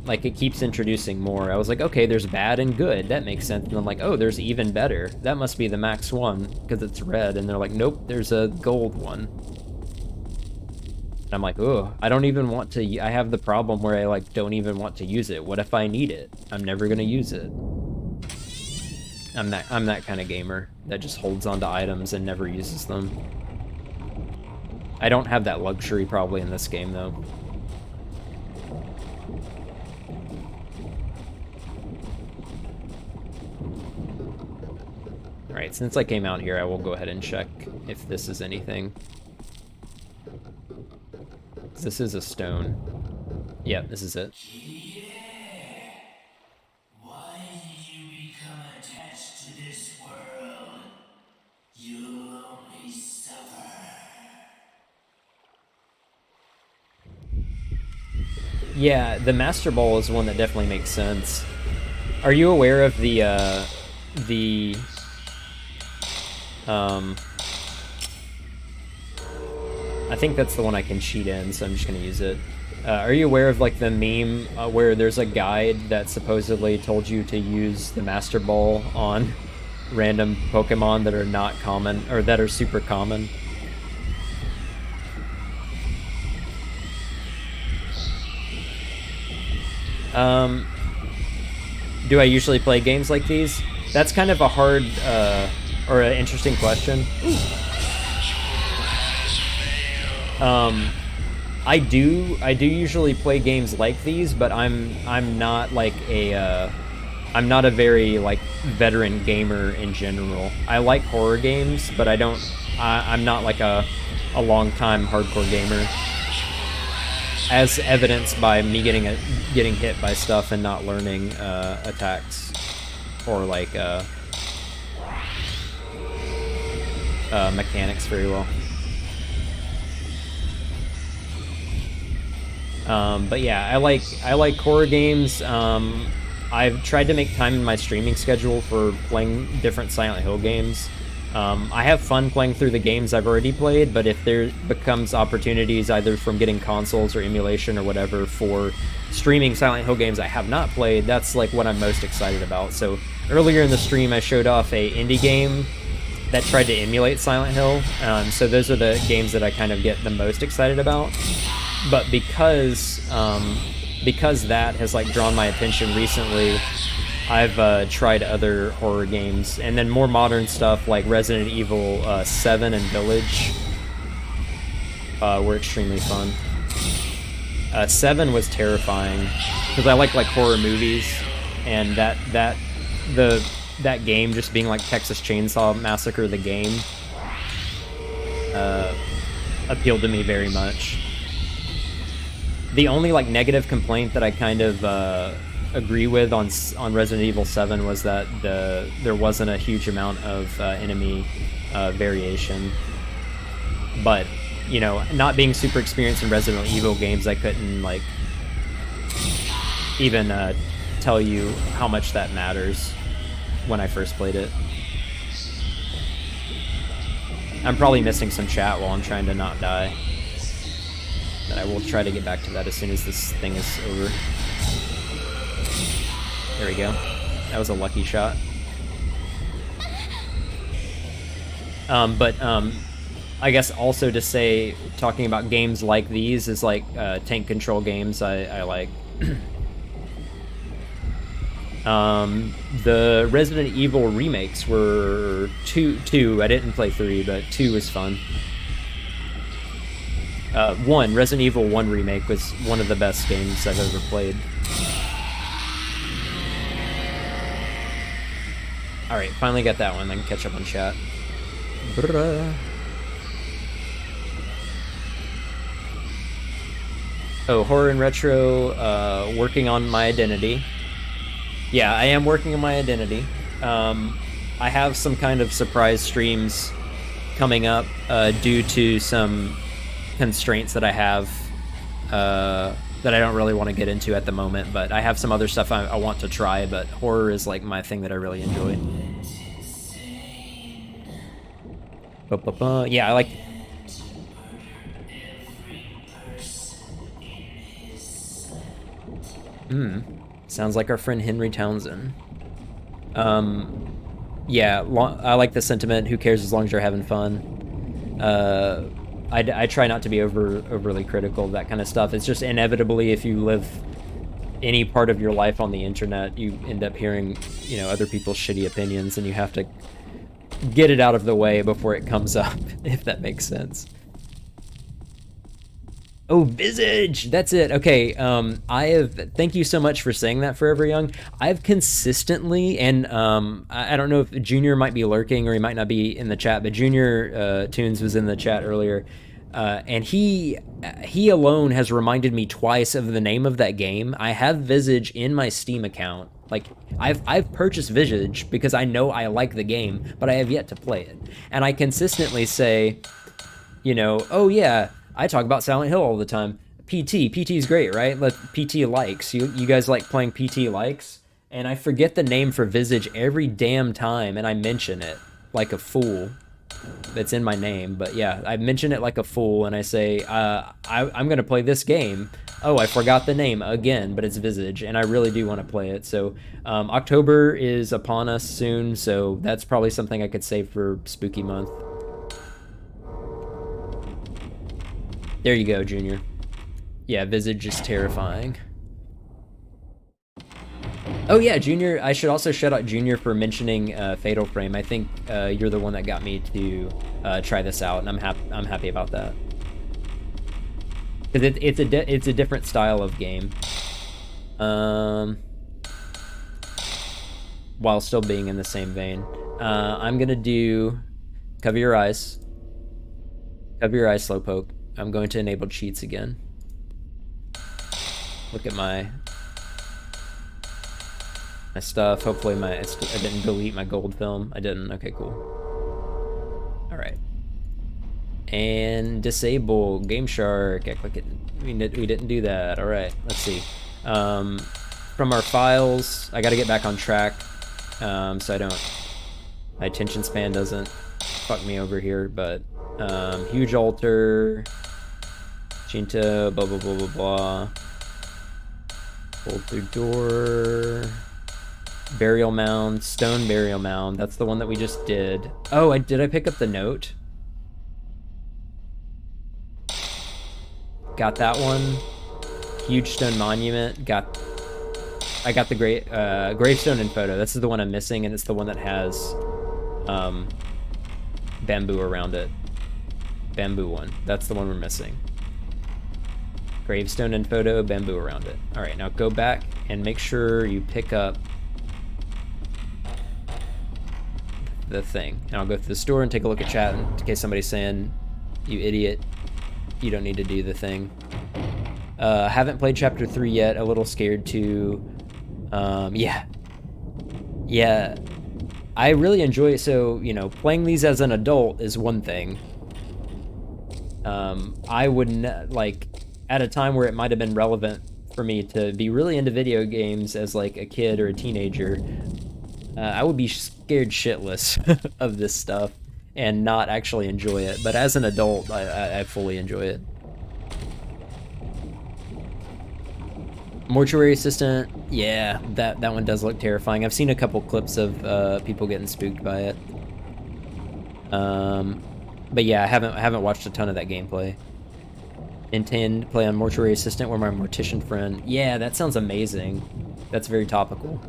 Like, it keeps introducing more. I was like, okay, there's bad and good. That makes sense. And I'm like, oh, there's even better. That must be the max one, because it's red. And they're like, nope, there's a gold one. And I'm like, oh, I don't even want to... I have the problem where I, like, don't even want to use it. What if I need it? I'm never gonna use it. I'm that kind of gamer that just holds onto items and never uses them. I don't have that luxury probably in this game, though. Alright, since I came out here, I will go ahead and check if this is anything. This is a stone. Yep, this is it. Why did you become attached to this world? You'll only suffer. Yeah, the Master Ball is one that definitely makes sense. Are you aware of the I think that's the one I can cheat in, so I'm just gonna use it. Are you aware of, like, the meme where there's a guide that supposedly told you to use the Master Ball on random Pokemon that are not common, or that are super common? Do I usually play games like these? That's kind of a hard, or an interesting question. I do usually play games like these, but I'm not like a I'm not a very, like, veteran gamer in general. I like horror games, but I'm not like a long-time hardcore gamer. As evidenced by me getting hit by stuff and not learning attacks or like mechanics very well. But yeah, I like horror games. I've tried to make time in my streaming schedule for playing different Silent Hill games. I have fun playing through the games I've already played, but if there becomes opportunities either from getting consoles or emulation or whatever for streaming Silent Hill games I have not played, that's like what I'm most excited about. So earlier in the stream I showed off a indie game that tried to emulate Silent Hill, so those are the games that I kind of get the most excited about. But because that has, like, drawn my attention recently, I've tried other horror games, and then more modern stuff like Resident Evil 7 and Village were extremely fun. 7 was terrifying because I like horror movies, and that game just being like Texas Chainsaw Massacre the game appealed to me very much. The only, like, negative complaint that I kind of agree with on Resident Evil 7 was that there wasn't a huge amount of enemy variation. But, you know, not being super experienced in Resident Evil games, I couldn't, like, even tell you how much that matters when I first played it. I'm probably missing some chat while I'm trying to not die. But I will try to get back to that as soon as this thing is over. There we go. That was a lucky shot. But I guess also to say, talking about games like these is like tank control games I like. The Resident Evil remakes were two. I didn't play 3, but 2 was fun. 1, Resident Evil 1 remake was one of the best games I've ever played. Alright, finally got that one. I can catch up on chat. Oh, horror and retro, working on my identity. Yeah, I am working on my identity. I have some kind of surprise streams coming up due to some constraints that I have that I don't really want to get into at the moment, but I have some other stuff I want to try, but horror is like my thing that I really enjoy. Yeah, I like... Sounds like our friend Henry Townsend. Yeah, I like the sentiment, who cares as long as you're having fun. I try not to be overly critical of that kind of stuff. It's just inevitably, if you live any part of your life on the internet, you end up hearing, you know, other people's shitty opinions, and you have to get it out of the way before it comes up, if that makes sense. Oh, Visage! That's it. Okay, thank you so much for saying that, Forever Young. I've consistently, and I don't know if Junior might be lurking or he might not be in the chat, but Junior Tunes was in the chat earlier, and he alone has reminded me twice of the name of that game. I have Visage in my Steam account. Like, I've purchased Visage because I know I like the game, but I have yet to play it. And I consistently say, you know, oh yeah, I talk about Silent Hill all the time. PT is great, right? PT likes. You guys like playing PT likes? And I forget the name for Visage every damn time, and I mention it like a fool. That's in my name, but yeah, I mention it like a fool, and I say, I'm gonna play this game. Oh, I forgot the name again, but it's Visage, and I really do want to play it. So October is upon us soon, so that's probably something I could save for Spooky Month. There you go, Junior. Yeah, Visage is terrifying. Oh yeah, Junior, I should also shout out Junior for mentioning Fatal Frame. I think you're the one that got me to try this out, and I'm happy about that. Because it's a different style of game. While still being in the same vein. I'm gonna do cover your eyes. Cover your eyes, Slowpoke. I'm going to enable cheats again. Look at my stuff. Hopefully I didn't delete my gold film. I didn't. Okay, cool. All right. And disable Game Shark. I click it. We didn't do that. All right. Let's see. From our files, I got to get back on track, so my attention span doesn't fuck me over here. But huge altar. Shinto, blah, blah, blah, blah, blah. Hold through door. Burial mound, stone burial mound. That's the one that we just did. Oh, did I pick up the note? Got that one. Huge stone monument. I got the gravestone and photo. This is the one I'm missing, and it's the one that has bamboo around it. Bamboo one. That's the one we're missing. Gravestone and photo, bamboo around it. All right, now go back and make sure you pick up the thing. And I'll go through the store and take a look at chat in case somebody's saying, you idiot, you don't need to do the thing. Haven't played chapter 3 yet, a little scared to. Yeah, I really enjoy it. So, you know, playing these as an adult is one thing. I wouldn't, like, at a time where it might have been relevant for me to be really into video games as like a kid or a teenager, I would be scared shitless of this stuff and not actually enjoy it. But as an adult, I fully enjoy it. Mortuary Assistant, yeah, that one does look terrifying. I've seen a couple clips of people getting spooked by it. But yeah, I haven't watched a ton of that gameplay. Intend to play on Mortuary Assistant or my mortician friend. Yeah, that sounds amazing. That's very topical.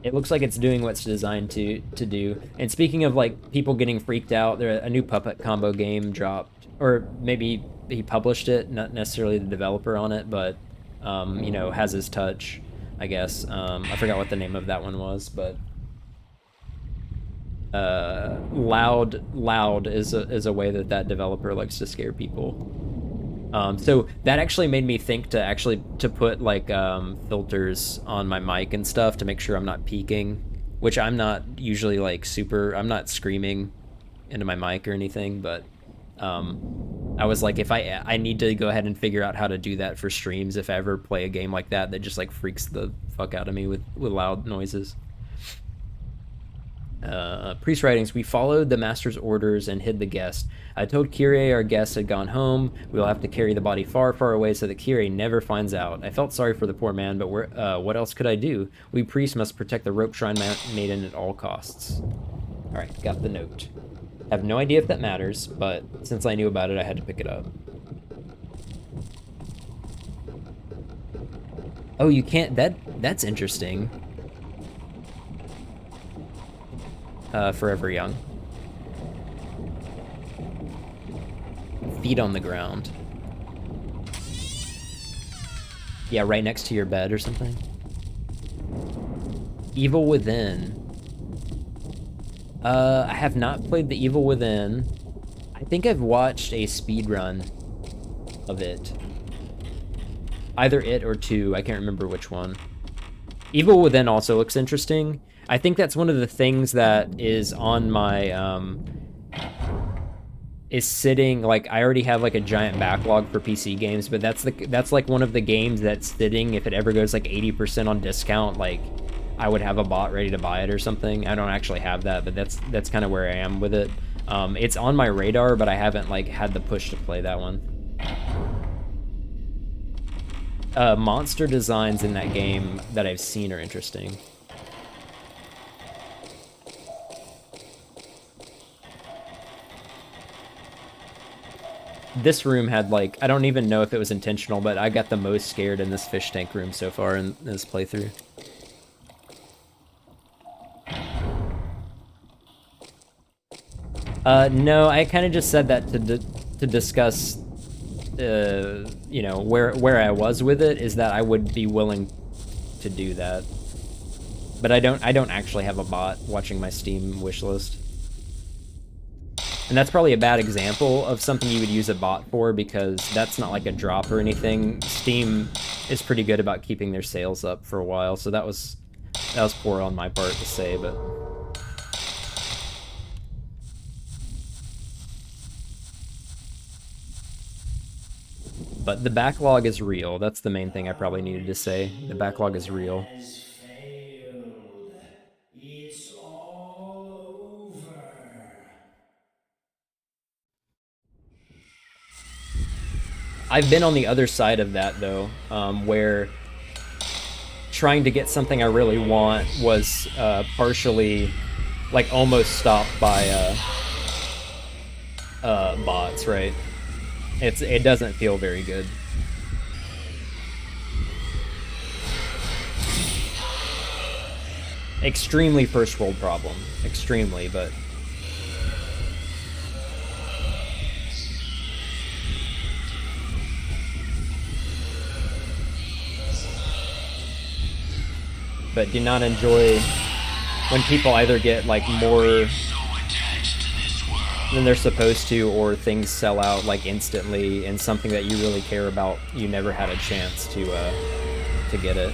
It looks like it's doing what's designed to do. And speaking of like people getting freaked out, there a new Puppet Combo game dropped, or maybe he published it, not necessarily the developer on it, but you know, has his touch, I guess. I forgot what the name of that one was, but loud is a way that developer likes to scare people. So that actually made me think to put like filters on my mic and stuff to make sure I'm not peaking, which I'm not usually like I'm not screaming into my mic or anything, but I was like, if I need to go ahead and figure out how to do that for streams if I ever play a game like that just like freaks the fuck out of me with loud noises. Priest writings, we followed the master's orders and hid the guest. I told Kyrie our guest had gone home. We will have to carry the body far, far away so that Kyrie never finds out. I felt sorry for the poor man, but what else could I do? We priests must protect the rope shrine maiden at all costs. Alright, got the note. Have no idea if that matters, but since I knew about it, I had to pick it up. Oh, you can't... That's interesting. Forever Young. Feet on the ground. Yeah, right next to your bed or something. Evil Within. I have not played the Evil Within. I think I've watched a speedrun of it. Either it or 2, I can't remember which one. Evil Within also looks interesting. I think that's one of the things that is on my, is sitting, like, I already have, like, a giant backlog for PC games, but that's like, one of the games that's sitting, if it ever goes, like, 80% on discount, like, I would have a bot ready to buy it or something. I don't actually have that, but that's kind of where I am with it. It's on my radar, but I haven't, like, had the push to play that one. Monster designs in that game that I've seen are interesting. This room had, like, I don't even know if it was intentional, but I got the most scared in this fish tank room so far in this playthrough. No, I kind of just said that to discuss, you know, where I was with it, is that I would be willing to do that. But I don't actually have a bot watching my Steam wishlist. And that's probably a bad example of something you would use a bot for, because that's not like a drop or anything. Steam is pretty good about keeping their sales up for a while, so that was poor on my part to say, but... But the backlog is real. That's the main thing I probably needed to say. The backlog is real. It's all over. I've been on the other side of that, though, where trying to get something I really want was partially, like, almost stopped by bots, right? It doesn't feel very good. Extremely first world problem. Extremely, but... But do not enjoy when people either get, like, more than they're supposed to, or things sell out, like, instantly, and something that you really care about, you never had a chance to get it.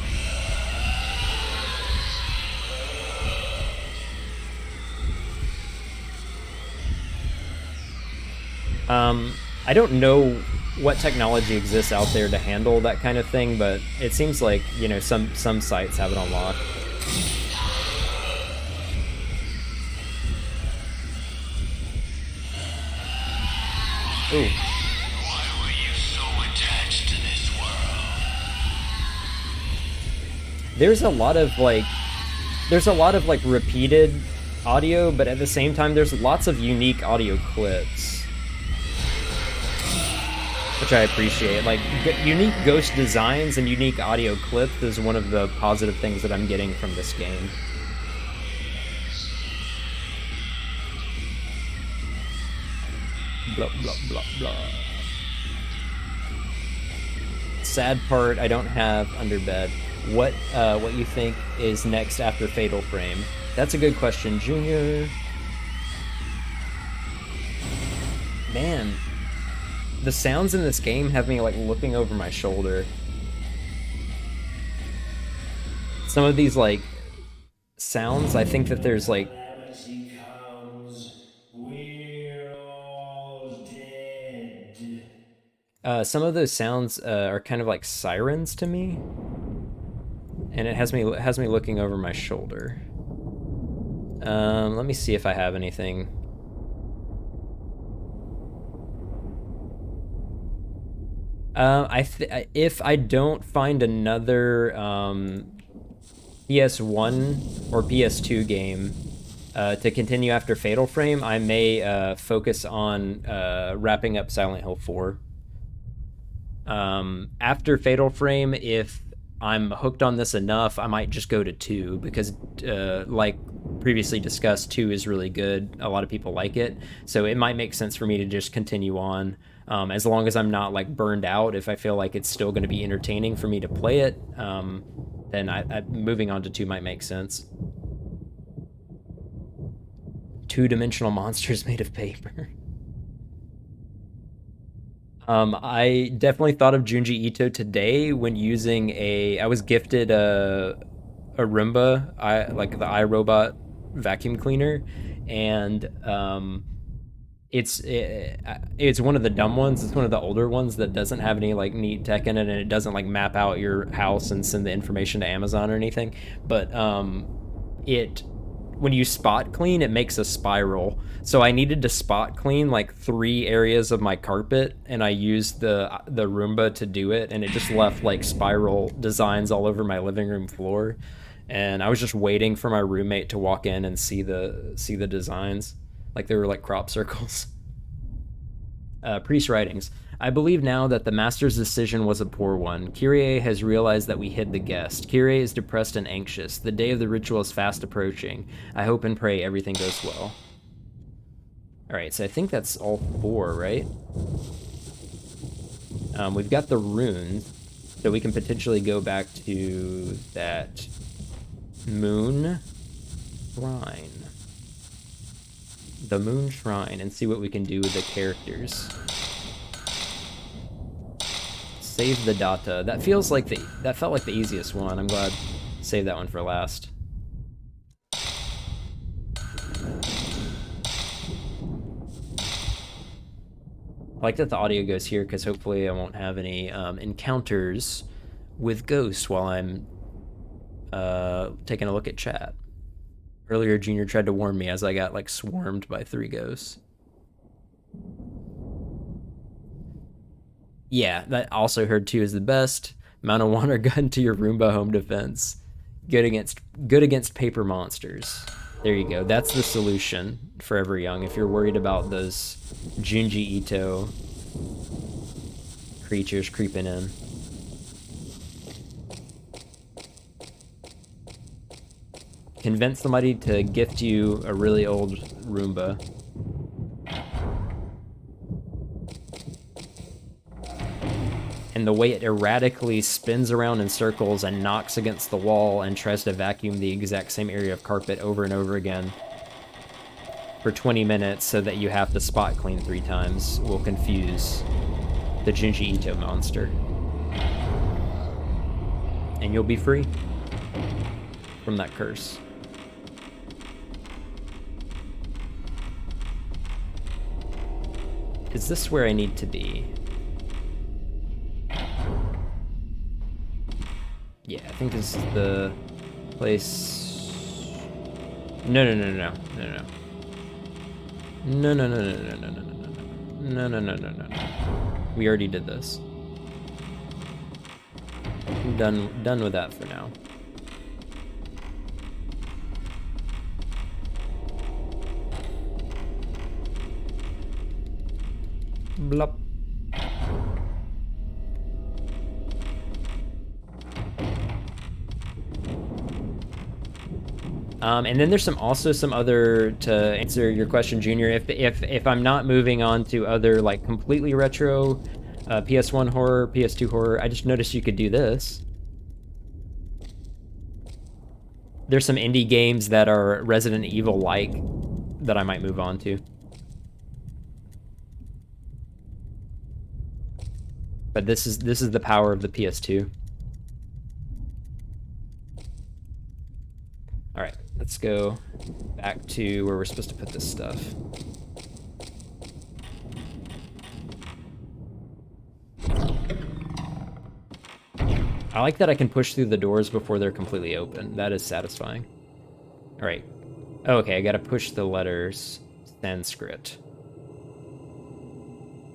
I don't know what technology exists out there to handle that kind of thing, but it seems like, you know, some sites have it on lock. Ooh. Why were you so attached to this world? There's a lot of, like, there's a lot of like repeated audio, but at the same time, there's lots of unique audio clips, which I appreciate. Like unique ghost designs and unique audio clips is one of the positive things that I'm getting from this game. Blah blah blah blah. Sad part, I don't have Underbed. What you think is next after Fatal Frame? That's a good question, Junior. Man, the sounds in this game have me like looking over my shoulder. Some of these like sounds, I think that there's like Calamity comes, we're all dead. some of those sounds are kind of like sirens to me, and it has me looking over my shoulder. Let me see if I have anything. If I don't find another PS1 or PS2 game to continue after Fatal Frame, I may focus on wrapping up Silent Hill 4. After Fatal Frame, if I'm hooked on this enough, I might just go to 2 because, like previously discussed, 2 is really good. A lot of people like it, so it might make sense for me to just continue on. As long as I'm not like burned out, if I feel like it's still going to be entertaining for me to play it, then moving on to 2 might make sense. Two-dimensional monsters made of paper. I definitely thought of Junji Ito today when using I was gifted a Roomba, like the iRobot vacuum cleaner, and it's one of the dumb ones. It's one of the older ones that doesn't have any like neat tech in it, and it doesn't like map out your house and send the information to Amazon or anything. But when you spot clean, it makes a spiral. So I needed to spot clean like 3 areas of my carpet, and I used the Roomba to do it, and it just left like spiral designs all over my living room floor. And I was just waiting for my roommate to walk in and see the designs, like they were like crop circles. Priest writings. I believe now that the master's decision was a poor one. Kyrie has realized that we hid the guest. Kyrie is depressed and anxious. The day of the ritual is fast approaching. I hope and pray everything goes well. Alright, so I think that's all 4, right? We've got the runes, so we can potentially go back to that moon shrine. The moon shrine, and see what we can do with the characters. Save the data. That felt like the easiest one. I'm glad I saved that one for last. I like that the audio goes here because hopefully I won't have any encounters with ghosts while I'm taking a look at chat. Earlier, Junior tried to warn me as I got like swarmed by 3 ghosts. Yeah, that also heard 2 is the best. Mount a water gun to your Roomba home defense. Good against paper monsters. There you go. That's the solution Forever Young if you're worried about those Junji Ito creatures creeping in. Convince somebody to gift you a really old Roomba. And the way it erratically spins around in circles and knocks against the wall and tries to vacuum the exact same area of carpet over and over again for 20 minutes so that you have to spot clean 3 times will confuse the Junji Ito monster. And you'll be free from that curse. Is this where I need to be? Yeah, I think this is the place. No. We already did this. I'm done with that for now. Blup. And then there's also some other, to answer your question, Junior, if I'm not moving on to other like completely retro PS1 horror, PS2 horror, I just noticed you could do this. There's some indie games that are Resident Evil-like that I might move on to. But this is the power of the PS2. All right, let's go back to where we're supposed to put this stuff. I like that I can push through the doors before they're completely open. That is satisfying. All right. Oh, okay, I gotta push the letters Sanskrit.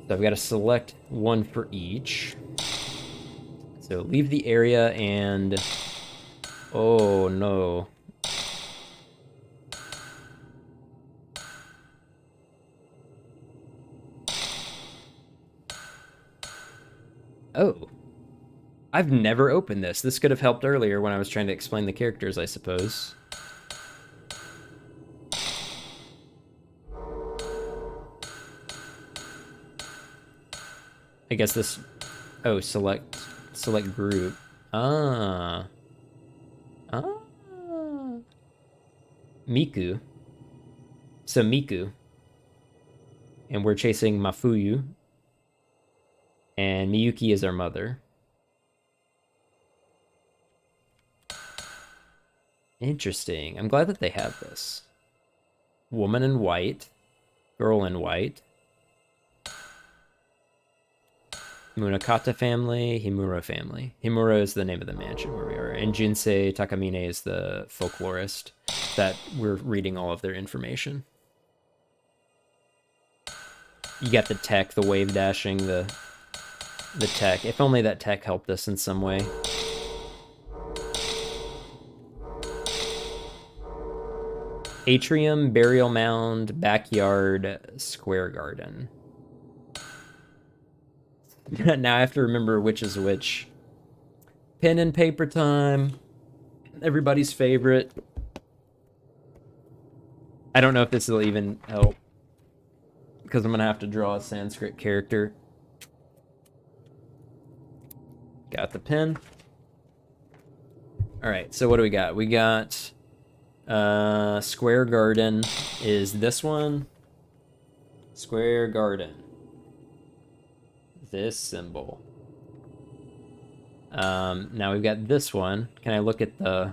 So I've got to select one for each. So leave the area and... Oh, no. Oh. I've never opened this. This could have helped earlier when I was trying to explain the characters, I suppose. I guess this... Oh, select group. Ah. Ah. Miku. So Miku. And we're chasing Mafuyu. And Miyuki is our mother. Interesting. I'm glad that they have this. Woman in white. Girl in white. Munakata family, Himura family. Himura is the name of the mansion where we are. And Jinsei Takamine is the folklorist that we're reading all of their information. You got the tech, the wave dashing, the tech. If only that tech helped us in some way. Atrium, burial mound, backyard, square garden. Now I have to remember which is which. Pen and paper time. Everybody's favorite. I don't know if this will even help, because I'm going to have to draw a Sanskrit character. Got the pen. All right, so what do we got? We got square garden is this one. Square garden. This symbol. Now we've got this one. Can I look at the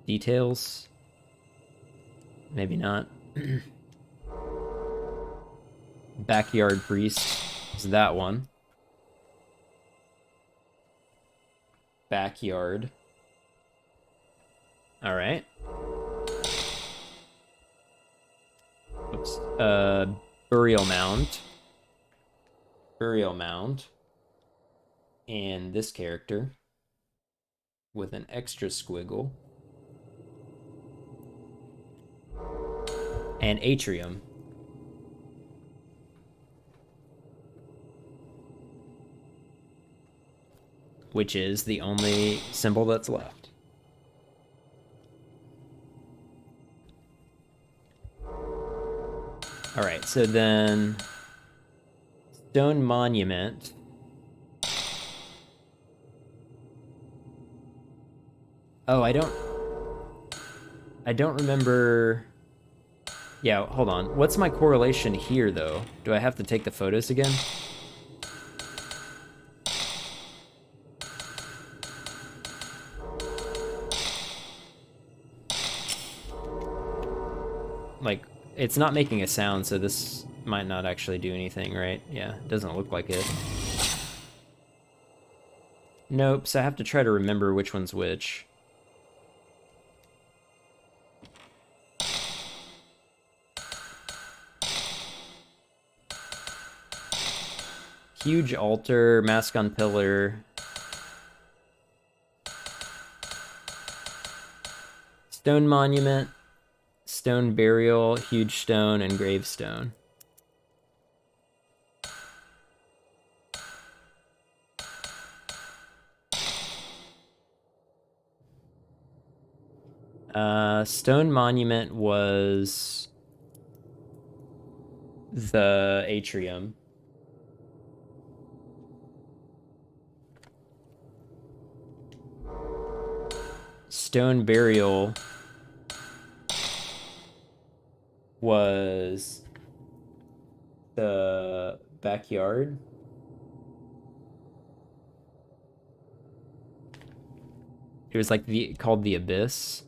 details? Maybe not. Backyard priest is that one. Backyard. All right. Oops. Burial mound. Burial mound. And this character with an extra squiggle. And atrium. Which is the only symbol that's left. All right, so then stone monument. Oh, I don't remember. Yeah, hold on. What's my correlation here, though? Do I have to take the photos again? Like, it's not making a sound, so this might not actually do anything, right? Yeah, it doesn't look like it. Nope, so I have to try to remember which one's which. Huge altar, mask on pillar. Stone monument, stone burial, huge stone, and gravestone. Stone Monument was the atrium. Stone Burial was the backyard. It was like called the Abyss.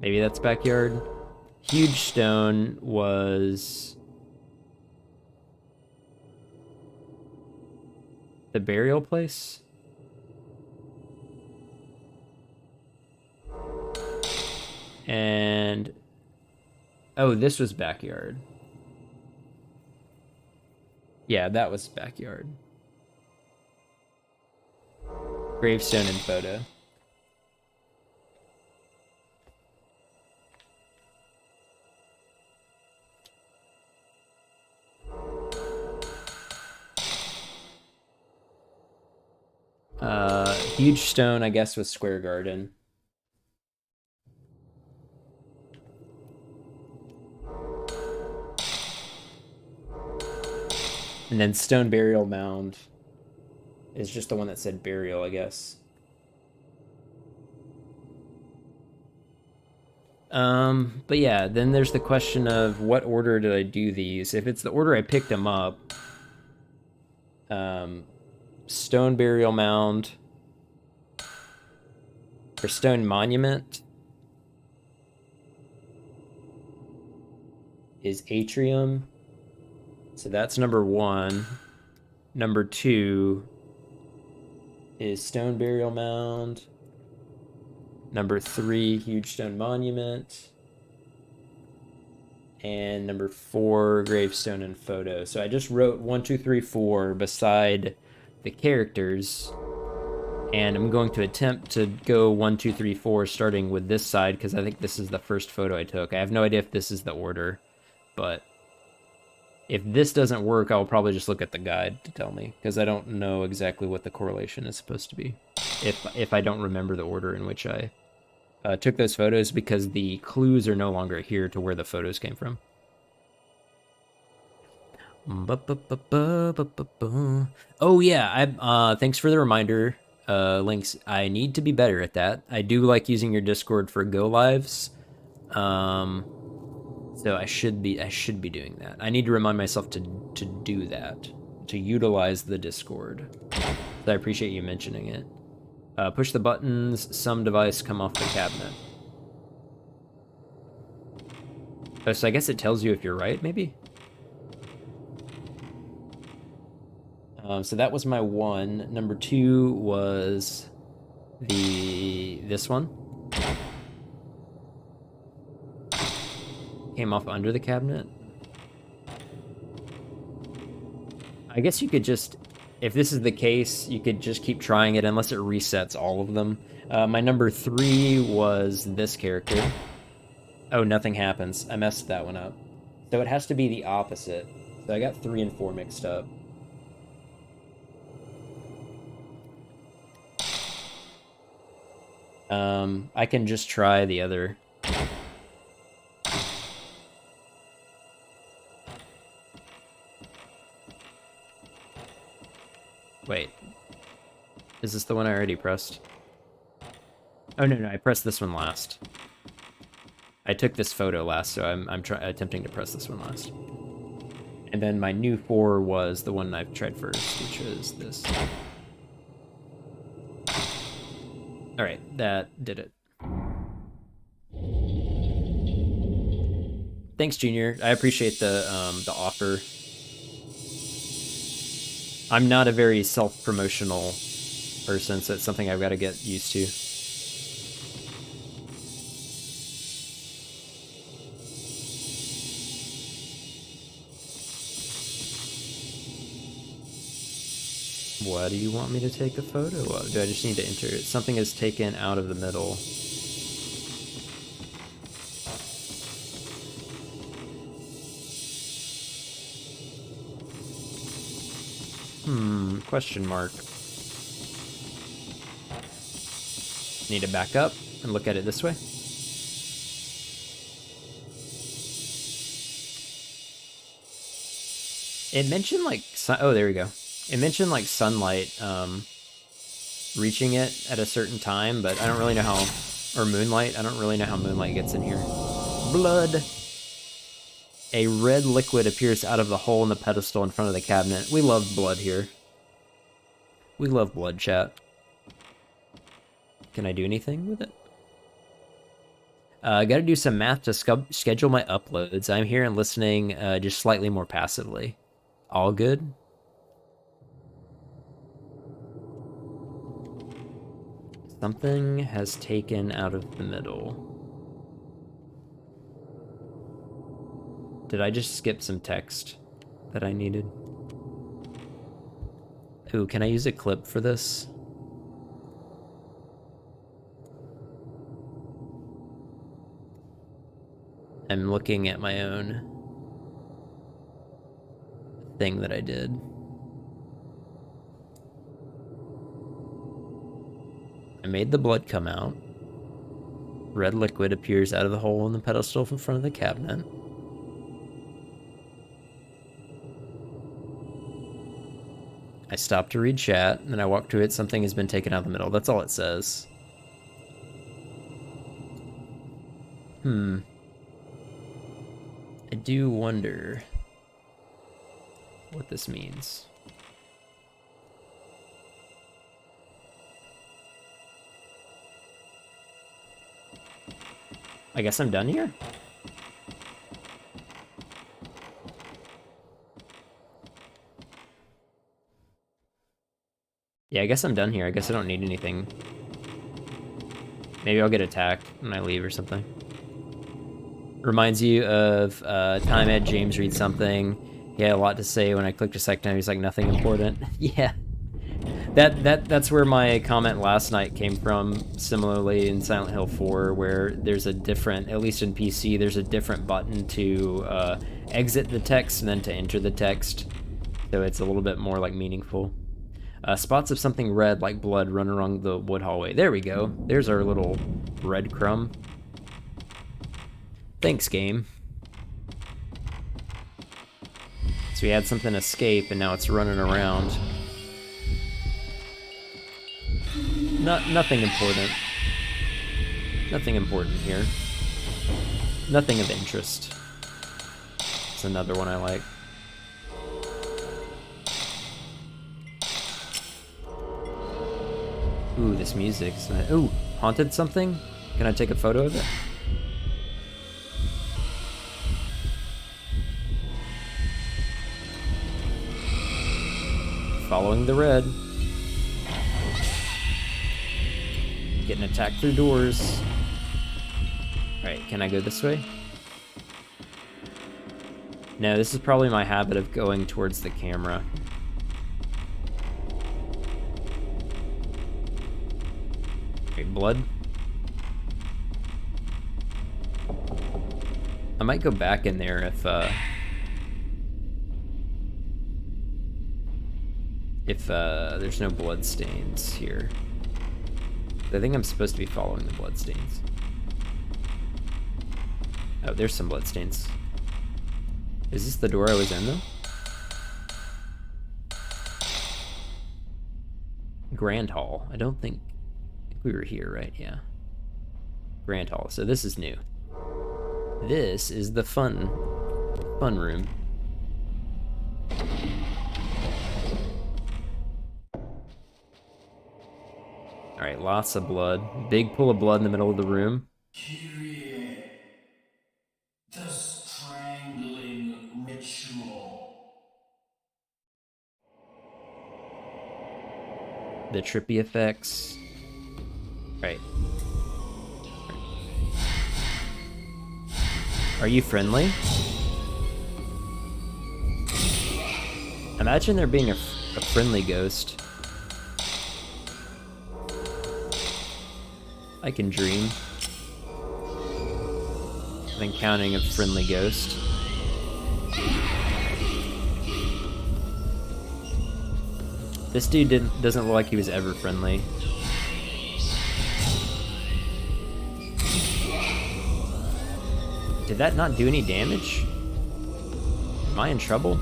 Maybe that's backyard. Huge Stone was the burial place. And oh, this was backyard. Yeah, that was backyard. Gravestone and photo. Huge Stone, I guess, was Square Garden. And then Stone Burial Mound is just the one that said burial, I guess. But yeah, then there's the question of what order did I do these? If it's the order I picked them up, Stone Burial Mound or Stone Monument is atrium. So that's number 1. Number 2 is Stone Burial Mound. Number 3, Huge Stone Monument. And number 4, Gravestone and Photo. So I just wrote 1, 2, 3, 4 beside the characters. And I'm going to attempt to go 1, 2, 3, 4 starting with this side because I think this is the first photo I took. I have no idea if this is the order, but if this doesn't work, I'll probably just look at the guide to tell me because I don't know exactly what the correlation is supposed to be if I don't remember the order in which I took those photos because the clues are no longer here to where the photos came from. Oh yeah, thanks for the reminder, Links. I need to be better at that. I do like using your Discord for go lives. So I should be doing that. I need to remind myself to do that, to utilize the Discord. So I appreciate you mentioning it. Push the buttons, some device come off the cabinet. Oh, so I guess it tells you if you're right, maybe? So that was my 1. Number 2 was this one. Came off under the cabinet. I guess you could just, if this is the case, you could just keep trying it unless it resets all of them. My number 3 was this character. Oh, nothing happens. I messed that one up. So it has to be the opposite. So I got 3 and 4 mixed up. I can just try the other. Wait. Is this the one I already pressed? Oh, no, I pressed this one last. I took this photo last, so I'm attempting to press this one last. And then my new 4 was the one I've tried first, which is this. Alright, that did it. Thanks, Junior. I appreciate the offer. I'm not a very self-promotional person, so it's something I've got to get used to. What do you want me to take a photo of? Do I just need to enter it? Something is taken out of the middle. Question mark. Need to back up and look at it this way. It mentioned like oh, there we go. It mentioned like sunlight reaching it at a certain time, but I don't really know how, or moonlight. I don't really know how moonlight gets in here. Blood. A red liquid appears out of the hole in the pedestal in front of the cabinet. We love blood here. We love blood, chat. Can I do anything with it? I gotta do some math to schedule my uploads. I'm here and listening just slightly more passively. All good? Something has taken out of the middle. Did I just skip some text that I needed? Ooh, can I use a clip for this? I'm looking at my own thing that I did. I made the blood come out. Red liquid appears out of the hole in the pedestal in front of the cabinet. I stopped to read chat, and then I walked to it. Something has been taken out of the middle. That's all it says. I do wonder what this means. I guess I'm done here? Yeah, I guess I'm done here. I guess I don't need anything. Maybe I'll get attacked when I leave or something. Reminds you of time Ed James read something. He had a lot to say. When I clicked a second time, he's like, nothing important. Yeah. That's where my comment last night came from, similarly in Silent Hill 4, where there's a different, at least in PC, there's a different button to exit the text and then to enter the text. So it's a little bit more like meaningful. Spots of something red like blood run along the wood hallway. There we go. There's our little red crumb. Thanks, game. So we had something escape and now it's running around. Nothing important. Nothing important here. Nothing of interest. It's another one I like. Ooh, this music's nice. Ooh, haunted something? Can I take a photo of it? Following the red. Getting attacked through doors. Alright, can I go this way? No, this is probably my habit of going towards the camera. Okay, blood. I might go back in there if there's no blood stains here. I think I'm supposed to be following the blood stains. Oh, there's some blood stains. Is this the door I was in, though? Grand Hall. I think we were here, right? Yeah. Grand Hall. So this is new. This is the fun room. Alright, lots of blood. Big pool of blood in the middle of the room. Kyrie, the strangling ritual. The trippy effects. Right. Are you friendly? Imagine there being a friendly ghost. I can dream. Of encountering a friendly ghost. This dude doesn't look like he was ever friendly. Did that not do any damage? Am I in trouble?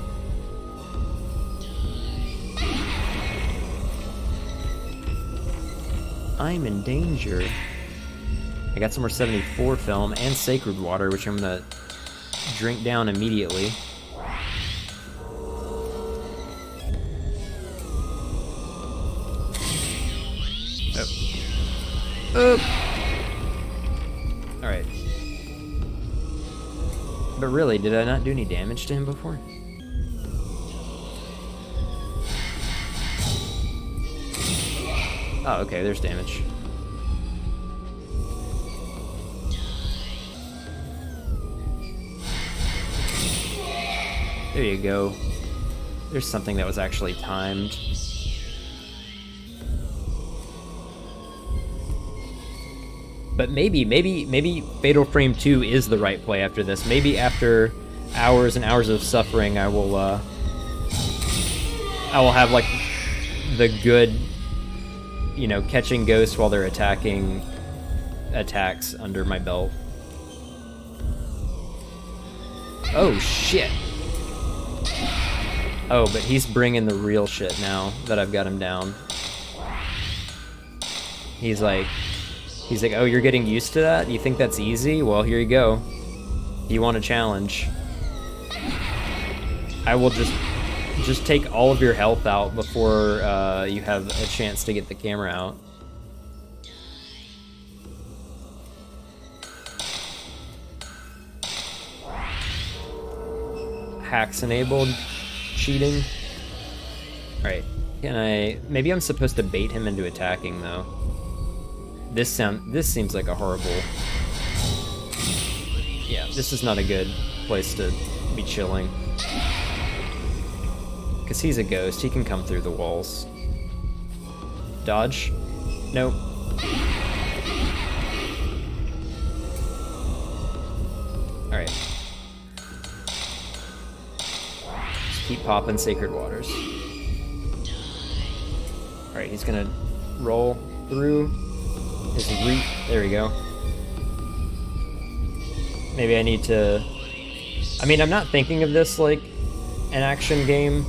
I'm in danger. I got some more 74 film and sacred water, which I'm gonna drink down immediately. Alright. But really, did I not do any damage to him before? Oh, okay, there's damage. There you go. There's something that was actually timed. But maybe Fatal Frame 2 is the right play after this. Maybe after hours and hours of suffering, I will have like the good, you know, catching ghosts while they're attacking attacks under my belt. Oh shit. Oh, but he's bringing the real shit now that I've got him down. He's like, oh, you're getting used to that? You think that's easy? Well, here you go. You want a challenge. I will just take all of your health out before you have a chance to get the camera out. Hacks enabled. Cheating. Alright. Maybe I'm supposed to bait him into attacking, though. This seems like a horrible... Yeah, this is not a good place to be chilling. Because he's a ghost, he can come through the walls. Dodge? Nope. Alright. Just keep popping Sacred Waters. Alright, he's gonna roll through his reach. There we go. Maybe I need to... I mean, I'm not thinking of this like an action game.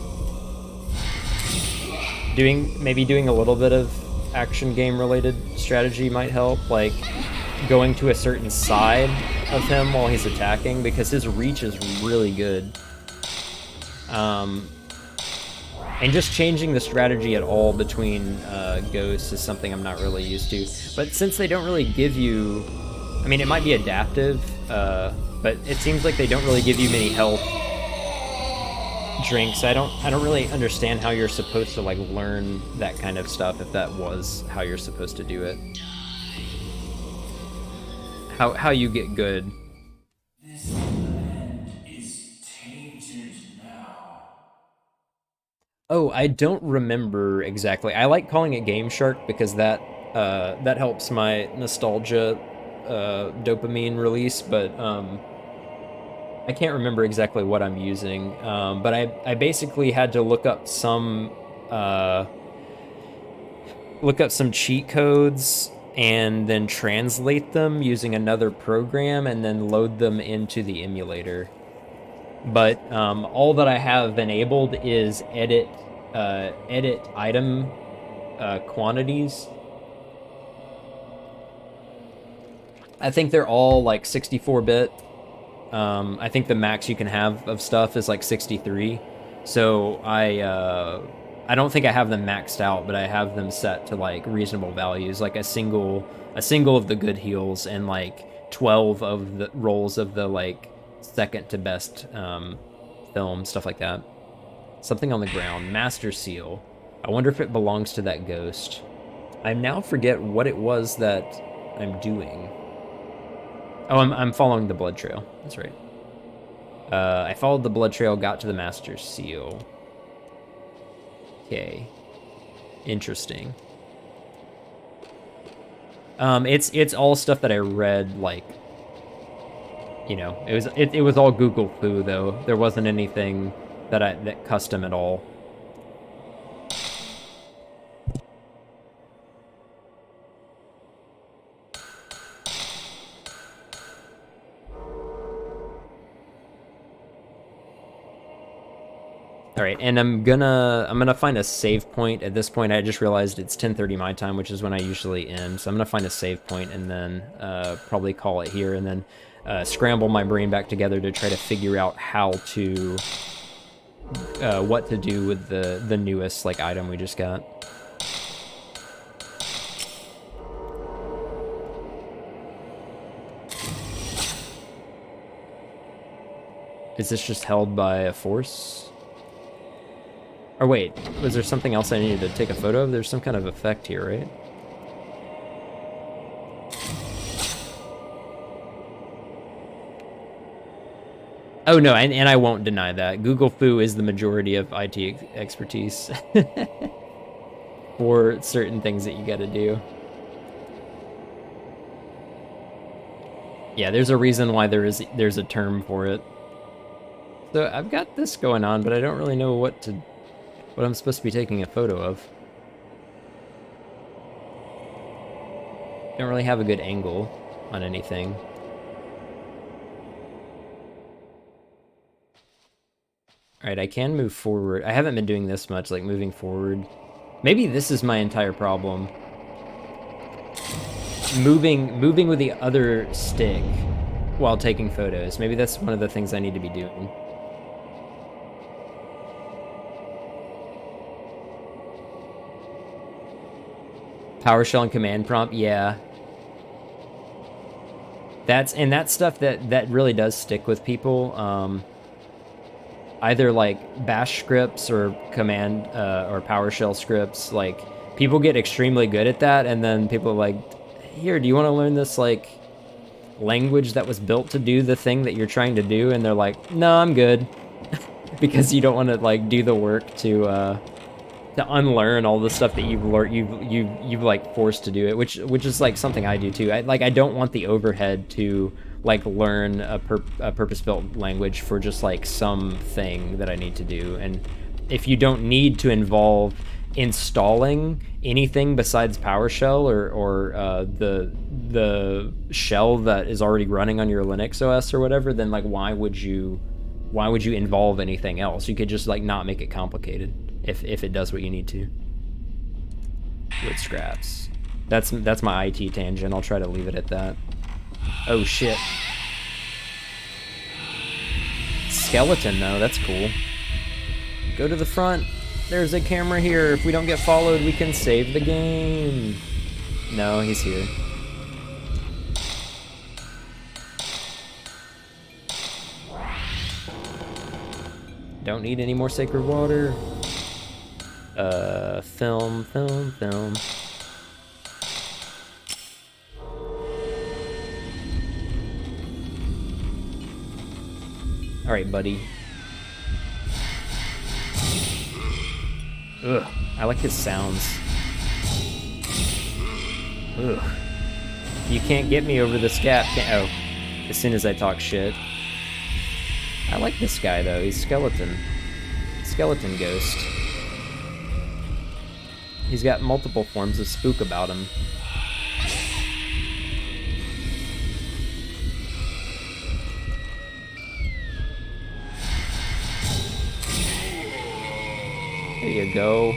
Maybe doing a little bit of action game related strategy might help, like going to a certain side of him while he's attacking, because his reach is really good. And just changing the strategy at all between ghosts is something I'm not really used to. But since they don't really give you... I mean, it might be adaptive, but it seems like they don't really give you many health drinks. I don't really understand how you're supposed to like learn that kind of stuff, if that was how you're supposed to do it. How you get good. This land is tainted now. Oh, I don't remember exactly. I like calling it Game Shark because that helps my nostalgia dopamine release, but I can't remember exactly what I'm using. But I basically had to look up some cheat codes and then translate them using another program and then load them into the emulator. But all that I have enabled is edit item quantities. I think they're all like 64-bit. I think the max you can have of stuff is like 63. So I don't think I have them maxed out, but I have them set to like reasonable values, like a single of the good heals and like 12 of the rolls of the like second to best film, stuff like that. Something on the ground, Master Seal. I wonder if it belongs to that ghost. I now forget what it was that I'm doing. Oh, I'm following the blood trail. That's right. I followed the blood trail, got to the Master Seal. Okay. Interesting. It's all stuff that I read, like, you know, it was all Google foo though. There wasn't anything that custom at all. All right, and I'm gonna find a save point. At this point, I just realized it's 10:30 my time, which is when I usually end. So I'm gonna find a save point and then probably call it here, and then scramble my brain back together to try to figure out how to what to do with the newest like item we just got. Is this just held by a force? Or wait, was there something else I needed to take a photo of? There's some kind of effect here, right? Oh no, and I won't deny that. Google Foo is the majority of IT expertise for certain things that you gotta do. Yeah, there's a reason why there's a term for it. So I've got this going on, but I don't really know what I'm supposed to be taking a photo of. Don't really have a good angle on anything. Alright, I can move forward. I haven't been doing this much, like moving forward. Maybe this is my entire problem. Moving with the other stick while taking photos. Maybe that's one of the things I need to be doing. PowerShell and command prompt, yeah. That's stuff that really does stick with people. Either like bash scripts or command or PowerShell scripts, like people get extremely good at that, and then people are like, here, do you want to learn this like language that was built to do the thing that you're trying to do? And they're like, no, I'm good. Because you don't want to like do the work to unlearn all the stuff that you've learned, you've like forced to do it, which is like something I do too. I don't want the overhead to like learn a purpose-built language for just like something that I need to do. And if you don't need to involve installing anything besides PowerShell or the shell that is already running on your Linux OS or whatever, then like why would you involve anything else? You could just like not make it complicated if it does what you need to. Wood scraps. That's my IT tangent. I'll try to leave it at that. Oh shit. Skeleton though, that's cool. Go to the front. There's a camera here. If we don't get followed, we can save the game. No, he's here. Don't need any more sacred water. Film. All right, buddy. Ugh, I like his sounds. Ugh. You can't get me over this gap, oh, as soon as I talk shit. I like this guy, though. He's skeleton. Skeleton ghost. He's got multiple forms of spook about him. There you go.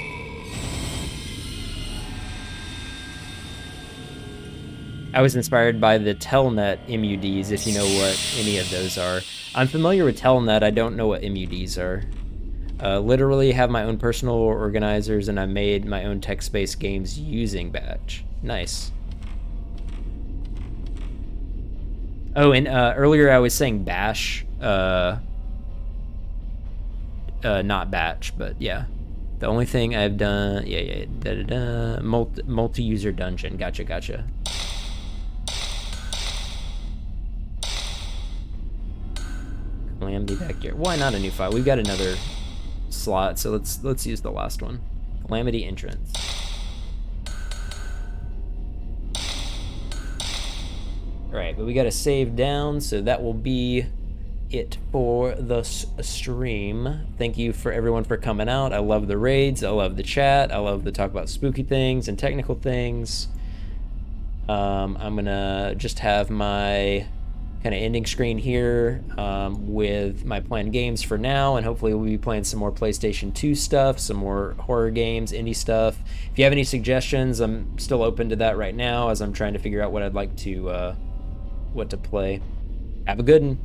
I was inspired by the Telnet MUDs, if you know what any of those are. I'm familiar with Telnet, I don't know what MUDs are. Literally have my own personal organizers, and I made my own text-based games using Batch. Nice. Oh, and earlier I was saying Bash. Not Batch, but yeah. The only thing I've done... Yeah. Multi-user dungeon. Gotcha. Calamity Vector. Why not a new file? We've got another slot, so let's use the last one. Calamity Entrance. Alright, but we gotta save down, so that will be it for the stream. Thank you for everyone for coming out. I love the raids, I love the chat, I love the talk about spooky things and technical things. I'm gonna just have my kind of ending screen here with my planned games for now, and hopefully we'll be playing some more PlayStation 2 stuff, some more horror games, indie stuff. If you have any suggestions, I'm still open to that right now as I'm trying to figure out what I'd like to what to play. Have a good one.